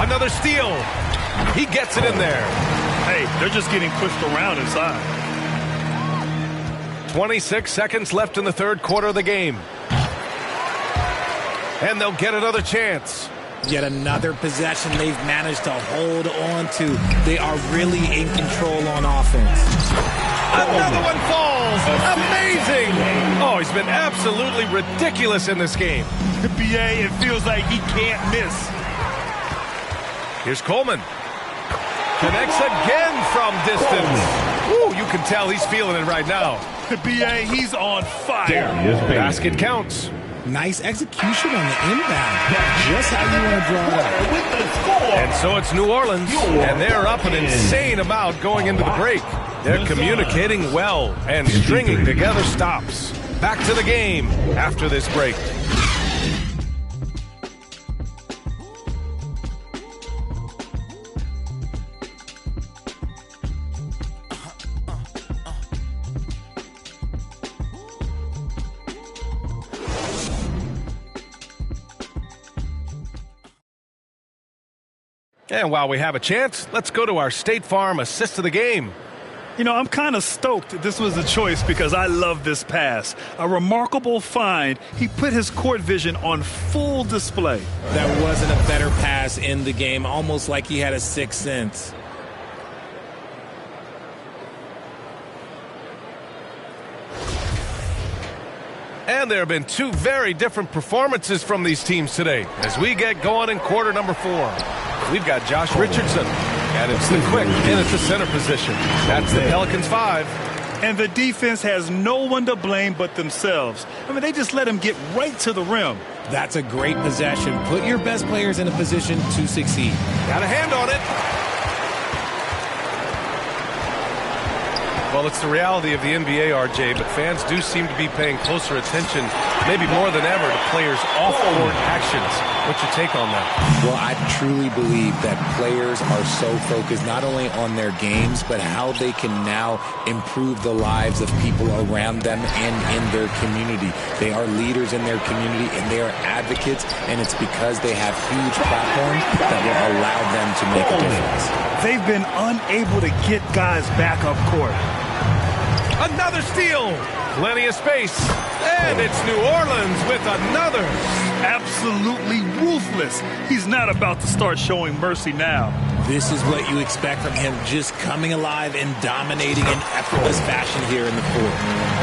Another steal. He gets it in there. Hey, they're just getting pushed around inside. 26 seconds left in the third quarter of the game. And they'll get another chance. Yet another possession they've managed to hold on to. They are really in control on offense. Another one falls. Amazing. Oh, he's been absolutely ridiculous in this game. BA, it feels like he can't miss. Here's Coleman. Connects again from distance. Ooh, you can tell he's feeling it right now. BA, he's on fire. Basket counts. Nice execution on the inbound. Just how you want to draw it up. And so it's New Orleans, and they're up an insane amount going into the break. They're communicating well and stringing together stops. Back to the game after this break. And while we have a chance, let's go to our State Farm assist of the game. You know, I'm kind of stoked this was a choice because I love this pass. A remarkable find. He put his court vision on full display. That wasn't a better pass in the game, almost like he had a sixth sense. And there have been two very different performances from these teams today as we get going in quarter number 4. We've got Josh Richardson. And it's the quick in at the center position. That's the Pelicans 5. And the defense has no one to blame but themselves. I mean, they just let him get right to the rim. That's a great possession. Put your best players in a position to succeed. Got a hand on it. Well, it's the reality of the NBA, RJ, but fans do seem to be paying closer attention, maybe more than ever, to players' off-court actions. What's your take on that? Well, I truly believe that players are so focused not only on their games, but how they can now improve the lives of people around them and in their community. They are leaders in their community, and they are advocates, and it's because they have huge platforms that will allow them to make a difference. They've been unable to get guys back up court. Another steal. Plenty of space. And it's New Orleans with another. Absolutely ruthless. He's not about to start showing mercy now. This is what you expect from him, just coming alive and dominating in effortless fashion here in the court.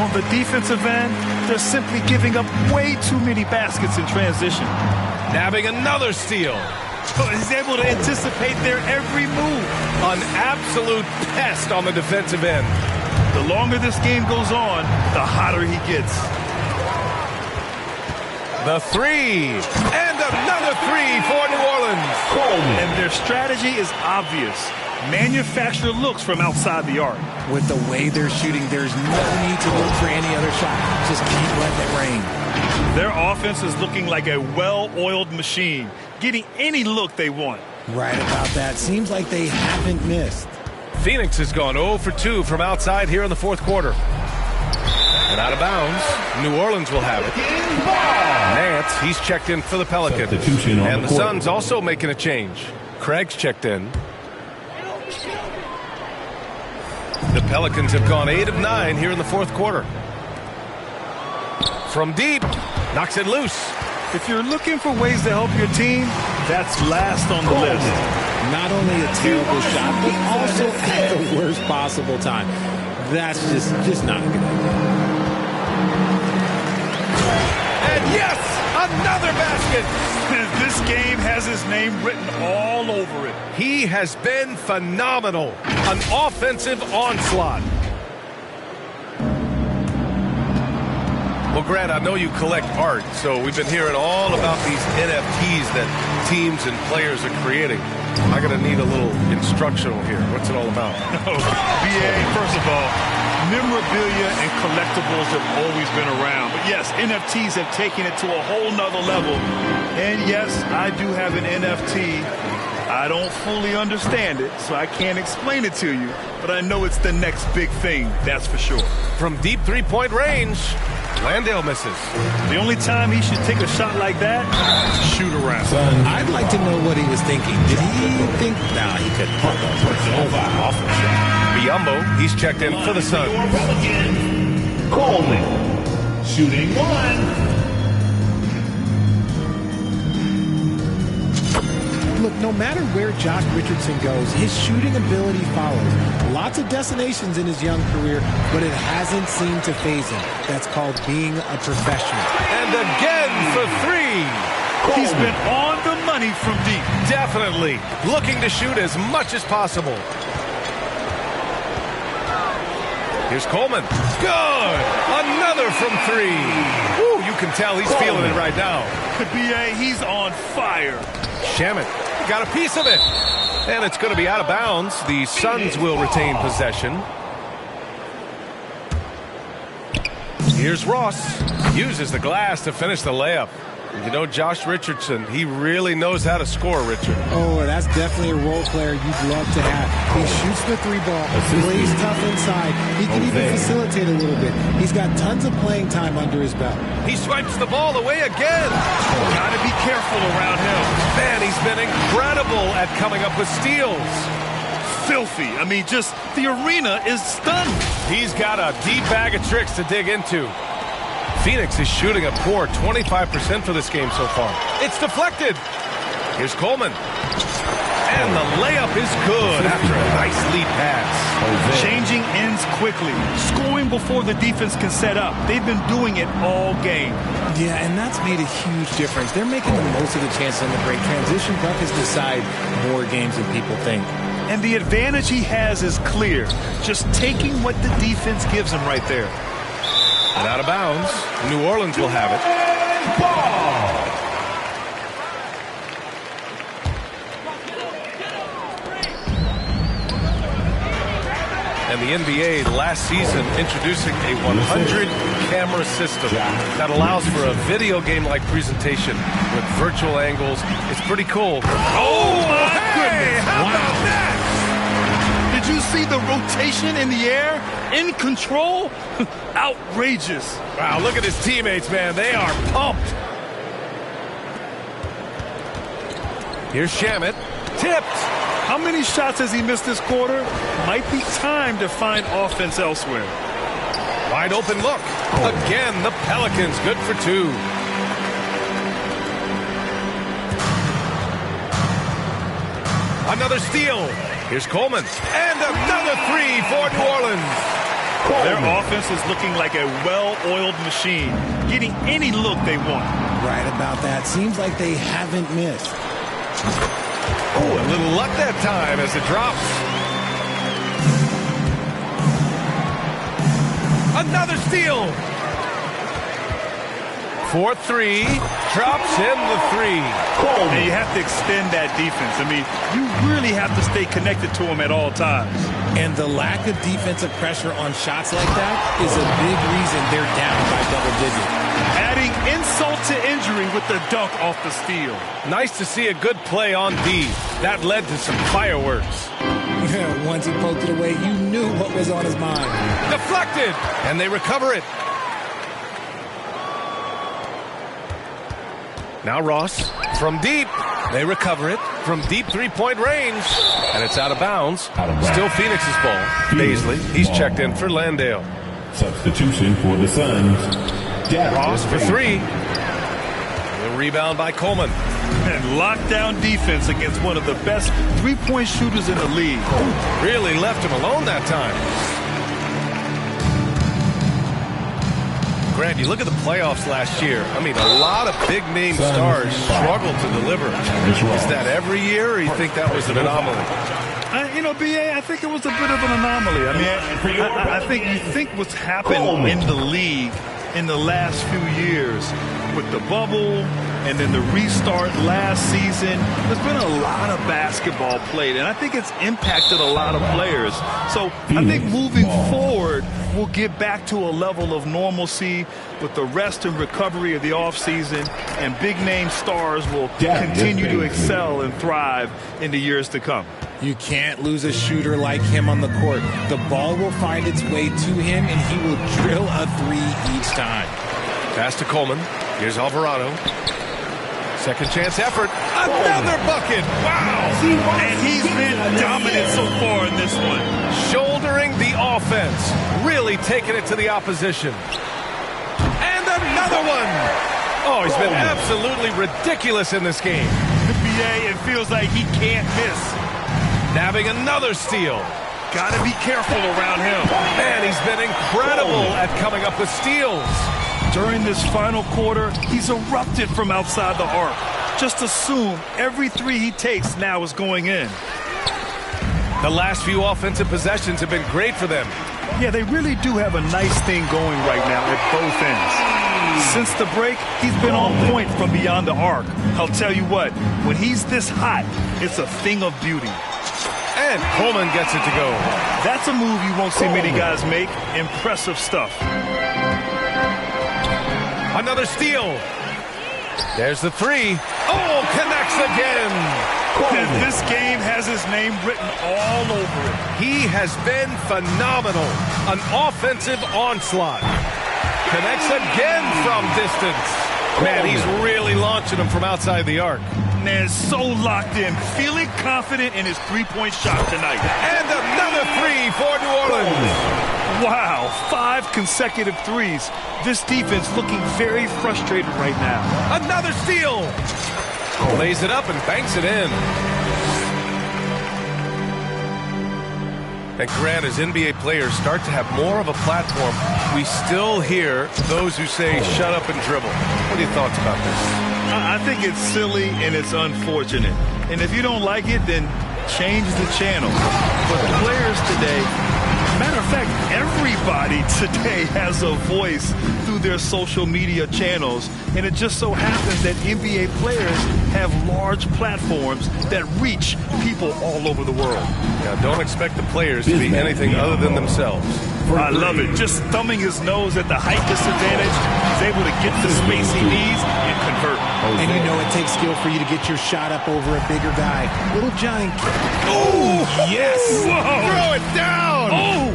On the defensive end, they're simply giving up way too many baskets in transition. Nabbing another steal. He's able to anticipate their every move. An absolute pest on the defensive end. The longer this game goes on, the hotter he gets. The three. And another three for New Orleans. And their strategy is obvious. Manufacture looks from outside the arc. With the way they're shooting, there's no need to look for any other shot. Just keep letting it rain. Their offense is looking like a well-oiled machine, getting any look they want. Right about that. Seems like they haven't missed. Phoenix has gone 0 for 2 from outside here in the fourth quarter. And out of bounds, New Orleans will have it. Nance, he's checked in for the Pelicans. And the Suns also making a change. Craig's checked in. The Pelicans have gone 8 of 9 here in the fourth quarter. From deep, knocks it loose. If you're looking for ways to help your team, that's last on the list. Not only a terrible shot, but also at the worst possible time. That's just not a good idea. And yes, another basket. This game has his name written all over it. He has been phenomenal. An offensive onslaught. Well, Grant, I know you collect art, so we've been hearing all about these NFTs that teams and players are creating. I'm going to need a little instructional here. What's it all about? BA, first of all, memorabilia and collectibles have always been around. But yes, NFTs have taken it to a whole nother level. And yes, I do have an NFT. I don't fully understand it, so I can't explain it to you. But I know it's the next big thing, that's for sure. From deep three-point range, Landale misses. The only time he should take a shot like that is to shoot around. I'd like to know what he was thinking. Did he think? Nah, he couldn't. Awful shot. Biyombo, he's checked in for the Suns. Coleman, shooting one. Look, no matter where Josh Richardson goes, his shooting ability follows. Lots of destinations in his young career, but it hasn't seemed to faze him. That's called being a professional. And again for three. He's been on the money from deep. Definitely. Looking to shoot as much as possible. Here's Coleman. Good. Another from three. Woo, you can tell he's feeling it right now. BA, he's on fire. Shamet got a piece of it. And it's going to be out of bounds. The Suns will retain possession. Here's Ross. Uses the glass to finish the layup. You know, Josh Richardson, he really knows how to score, Richard. Oh, that's definitely a role player you'd love to have. He shoots the three ball, plays tough inside. He can even facilitate a little bit. He's got tons of playing time under his belt. He swipes the ball away again. Gotta be careful around him. Man, he's been incredible at coming up with steals. Filthy. I mean, just the arena is stunned. He's got a deep bag of tricks to dig into. Phoenix is shooting a poor 25% for this game so far. It's deflected. Here's Coleman. And the layup is good after a nice lead pass. Changing ends quickly. Scoring before the defense can set up. They've been doing it all game. Yeah, and that's made a huge difference. They're making the most of the chances on the break. Transition buckets decide more games than people think. And the advantage he has is clear. Just taking what the defense gives him right there. And out of bounds, New Orleans will have it. Ball. And the NBA last season introducing a 100-camera system that allows for a video game-like presentation with virtual angles. It's pretty cool. Oh, my goodness. How about that? Did you see the rotation in the air? In control? Outrageous. Wow, look at his teammates, man. They are pumped. Here's Shamet. Tipped. How many shots has he missed this quarter? Might be time to find offense elsewhere. Wide open look. Again, the Pelicans good for 2. Another steal. Here's Coleman. And another 3 for New Orleans. Their offense is looking like a well-oiled machine, getting any look they want. Right about that. Seems like they haven't missed. Oh, a little luck that time as it drops. Another steal. 4-3. Drops in the 3. And you have to extend that defense. I mean, you really have to stay connected to them at all times. And the lack of defensive pressure on shots like that is a big reason they're down by double digits. Adding insult to injury with the dunk off the steal. Nice to see a good play on D. That led to some fireworks. Once he poked it away, you knew what was on his mind. Deflected, and they recover it. Now Ross from deep. They recover it from deep three-point range. And it's out of bounds. Still Phoenix's ball. Baisley, he's checked in for Landale. Substitution for the Suns. Ross for 3. The rebound by Coleman. And lockdown defense against one of the best three-point shooters in the league. Really left him alone that time. Grant, you look at the playoffs last year. I mean, a lot of big-name stars struggled to deliver. Is that every year, or you think that was an anomaly? You know, B.A., I think it was a bit of an anomaly. I mean, I think you think what's happened in the league in the last few years with the bubble and then the restart last season, there's been a lot of basketball played, and I think it's impacted a lot of players. So I think moving forward, we'll get back to a level of normalcy with the rest and recovery of the offseason, and big-name stars will continue to excel and thrive in the years to come. You can't lose a shooter like him on the court. The ball will find its way to him, and he will drill a 3 each time. Pass to Coleman. Here's Alvarado. Second chance effort. Another bucket. Wow. And he's been dominant so far in this one. Shouldering the offense. Really taking it to the opposition. And another one. Oh, he's been absolutely ridiculous in this game. The BA, it feels like he can't miss. Nabbing another steal. Got to be careful around him. Man, he's been incredible at coming up with steals. During this final quarter, he's erupted from outside the arc. Just assume every 3 he takes now is going in. The last few offensive possessions have been great for them. Yeah, they really do have a nice thing going right now at both ends. Since the break, he's been on point from beyond the arc. I'll tell you what, when he's this hot, it's a thing of beauty. And Coleman gets it to go. That's a move you won't see many guys make. Impressive stuff. Another steal. There's the 3. Oh, connects again. And this game has his name written all over it. He has been phenomenal. An offensive onslaught. Connects again from distance. Man, he's really launching him from outside the arc. Man, so locked in, feeling confident in his three-point shot tonight. And another 3 for New Orleans. Wow, 5 consecutive threes. This defense looking very frustrated right now. Another steal. Lays it up and banks it in. And Grant, as NBA players start to have more of a platform, we still hear those who say, shut up and dribble. What are your thoughts about this? I think it's silly and it's unfortunate. And if you don't like it, then change the channel. But the players today, matter of fact, everybody today has a voice through their social media channels. And it just so happens that NBA players have large platforms that reach people all over the world. Yeah, don't expect the players to be anything other than themselves. I love it. Just thumbing his nose at the height disadvantage, he's able to get the space he needs and convert. And you know it takes skill for you to get your shot up over a bigger guy. Little Johnny. Oh, yes. Whoa. Throw it down. Oh,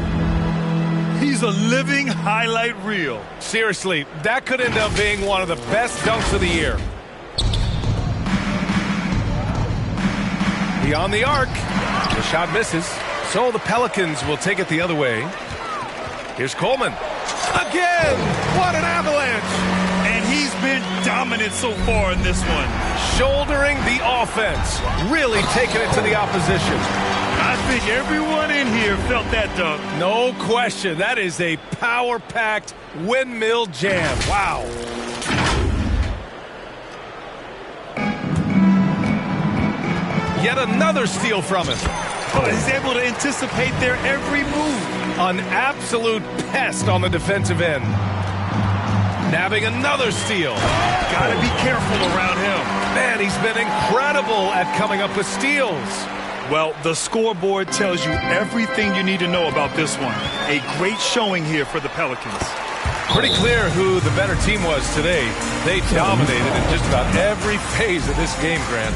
he's a living highlight reel. Seriously, that could end up being one of the best dunks of the year. Beyond the arc. The shot misses. So the Pelicans will take it the other way. Here's Coleman. Again! What an avalanche! And he's been dominant so far in this one. Shouldering the offense. Really taking it to the opposition. I think everyone in here felt that dunk. No question. That is a power-packed windmill jam. Wow. Yet another steal from him. Oh, he's able to anticipate their every move. An absolute pest on the defensive end. Nabbing another steal. Got to be careful around him. Man, he's been incredible at coming up with steals. Well, the scoreboard tells you everything you need to know about this one. A great showing here for the Pelicans. Pretty clear who the better team was today. They dominated in just about every phase of this game, Grant.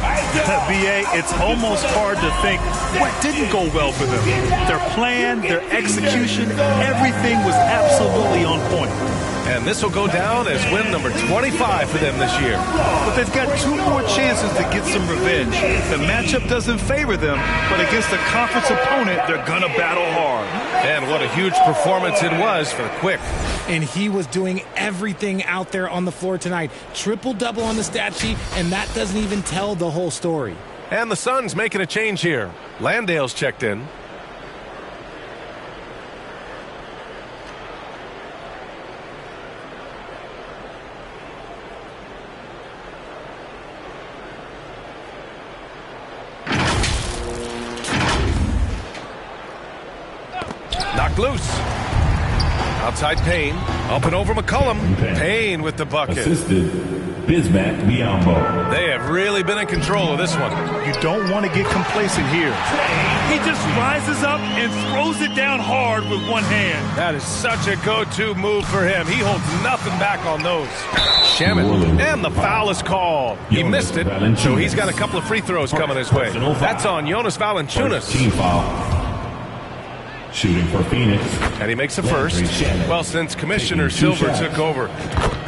B.A., it's almost hard to think what didn't go well for them. Their plan, their execution, everything was absolutely on point. And this will go down as win number 25 for them this year. But they've got 2 more chances to get some revenge. The matchup doesn't favor them, but against a conference opponent, they're going to battle hard. And what a huge performance it was for the Quick. And he was doing everything out there on the floor tonight. Triple-double on the stat sheet, and that doesn't even tell the whole story. And the Suns making a change here. Landale's checked in. Knocked loose. Outside Payne. Up and over McCollum. Payne with the bucket. Assisted Bismack Biyombo. They have really been in control of this one. You don't want to get complacent here. He just rises up and throws it down hard with one hand. That is such a go-to move for him. He holds nothing back on those. Shaman. And the foul is called. He missed it, so he's got a couple of free throws coming his way. That's on Jonas Valanciunas. Team foul. Shooting for Phoenix. And he makes a first. Well, since Commissioner Silver took over.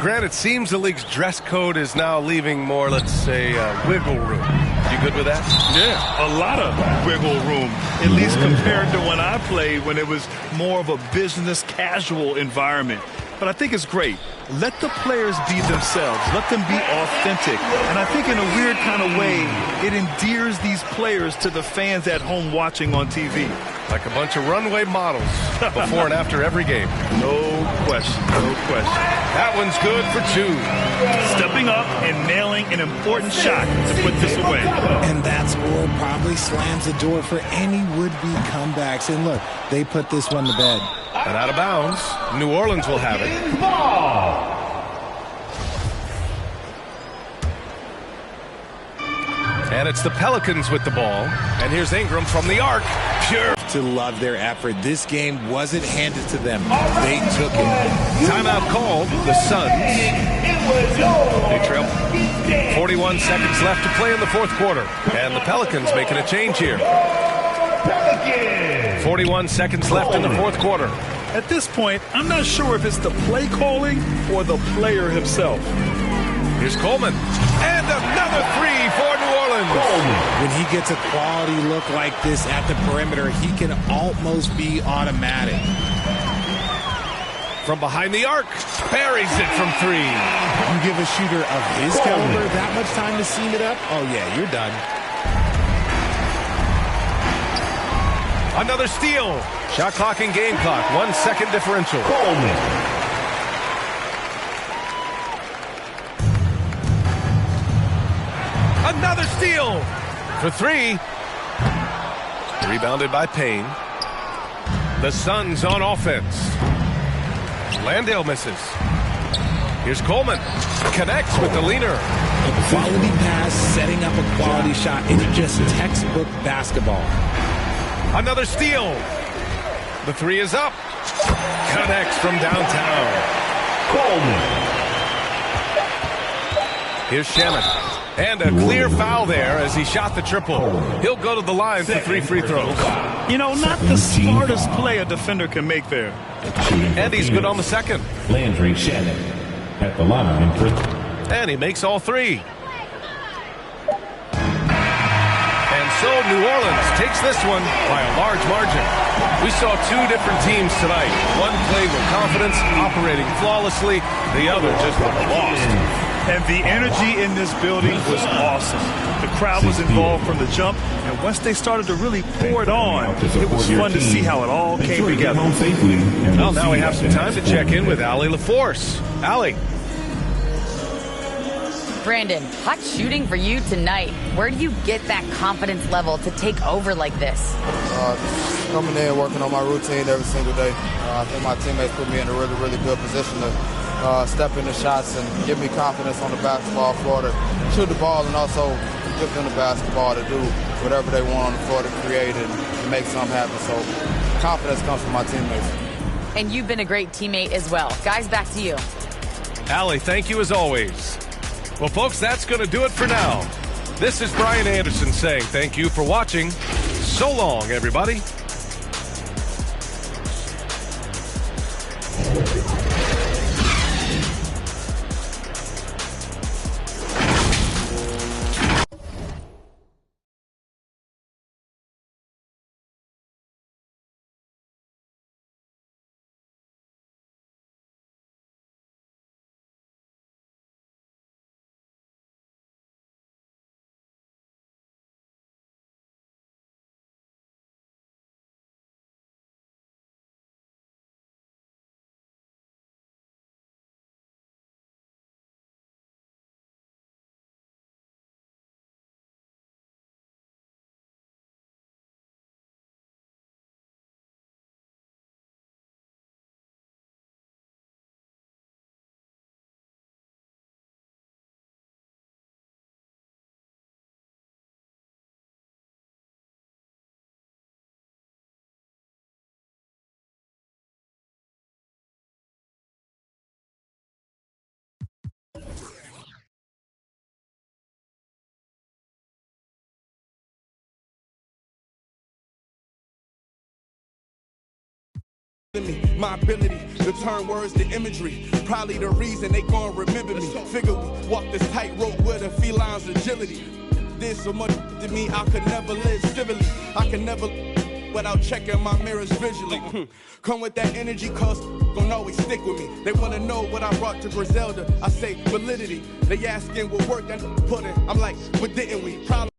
Grant, it seems the league's dress code is now leaving more, let's say, wiggle room. You good with that? Yeah, a lot of wiggle room, at least compared to when I played, when it was more of a business casual environment. But I think it's great. Let the players be themselves. Let them be authentic. And I think in a weird kind of way, it endears these players to the fans at home watching on TV. Like a bunch of runway models before and after every game. No question, no question. That one's good for 2. Stepping up and nailing an important shot to put this away. And that score probably slams the door for any would-be comebacks. And look, they put this one to bed. And out of bounds, New Orleans will have it. And it's the Pelicans with the ball. And here's Ingram from the arc. Pure. To love their effort. This game wasn't handed to them. They took it. Timeout called. The Suns. They trail. 41 seconds left to play in the fourth quarter. And the Pelicans making a change here. 41 seconds left in the fourth quarter. At this point, I'm not sure if it's the play calling or the player himself. Here's Coleman. And another 3 for New Orleans. When he gets a quality look like this at the perimeter, he can almost be automatic. From behind the arc, buries it from 3. You give a shooter of his caliber that much time to seam it up? Oh, yeah, you're done. Another steal. Shot clock and game clock. 1 second differential. Another steal for 3. Rebounded by Payne. The Suns on offense. Landale misses. Here's Coleman. Connects with the leaner. A quality pass, setting up a quality shot. It's just textbook basketball. Another steal. The three is up. Connects from downtown. Coleman. Here's Shannon. And a clear foul there as he shot the triple. He'll go to the line for 3 free throws. You know, not the smartest play a defender can make there. And he's good on the second. Landry Shannon at the line for... And he makes all 3. And so New Orleans takes this one by a large margin. We saw 2 different teams tonight. One played with confidence, operating flawlessly. The other just lost. And the energy in this building was awesome. The crowd was involved from the jump, and once they started to really pour it on, it was fun to see how it all came together. Well, now we have some time to check in with Allie LaForce. Allie. Brandon, hot shooting for you tonight. Where do you get that confidence level to take over like this? Coming in, working on my routine every single day. I think my teammates put me in a really, really good position to step into shots and give me confidence on the basketball floor to shoot the ball, and also give them the basketball to do whatever they want on the floor to create and make something happen. So confidence comes from my teammates. And you've been a great teammate as well. Guys, back to you. Allie, thank you as always. Well, folks, that's going to do it for now. This is Brian Anderson saying thank you for watching. So long, everybody. My ability to turn words to imagery, probably the reason they gon' remember me. Figure we walk this tightrope with a feline's agility. Did so much to me, I could never live civilly. I can never without checking my mirrors visually. Come with that energy, cause gon' always stick with me. They wanna know what I brought to Griselda. I say validity. They asking what work that put in. I'm like, what didn't we? Probably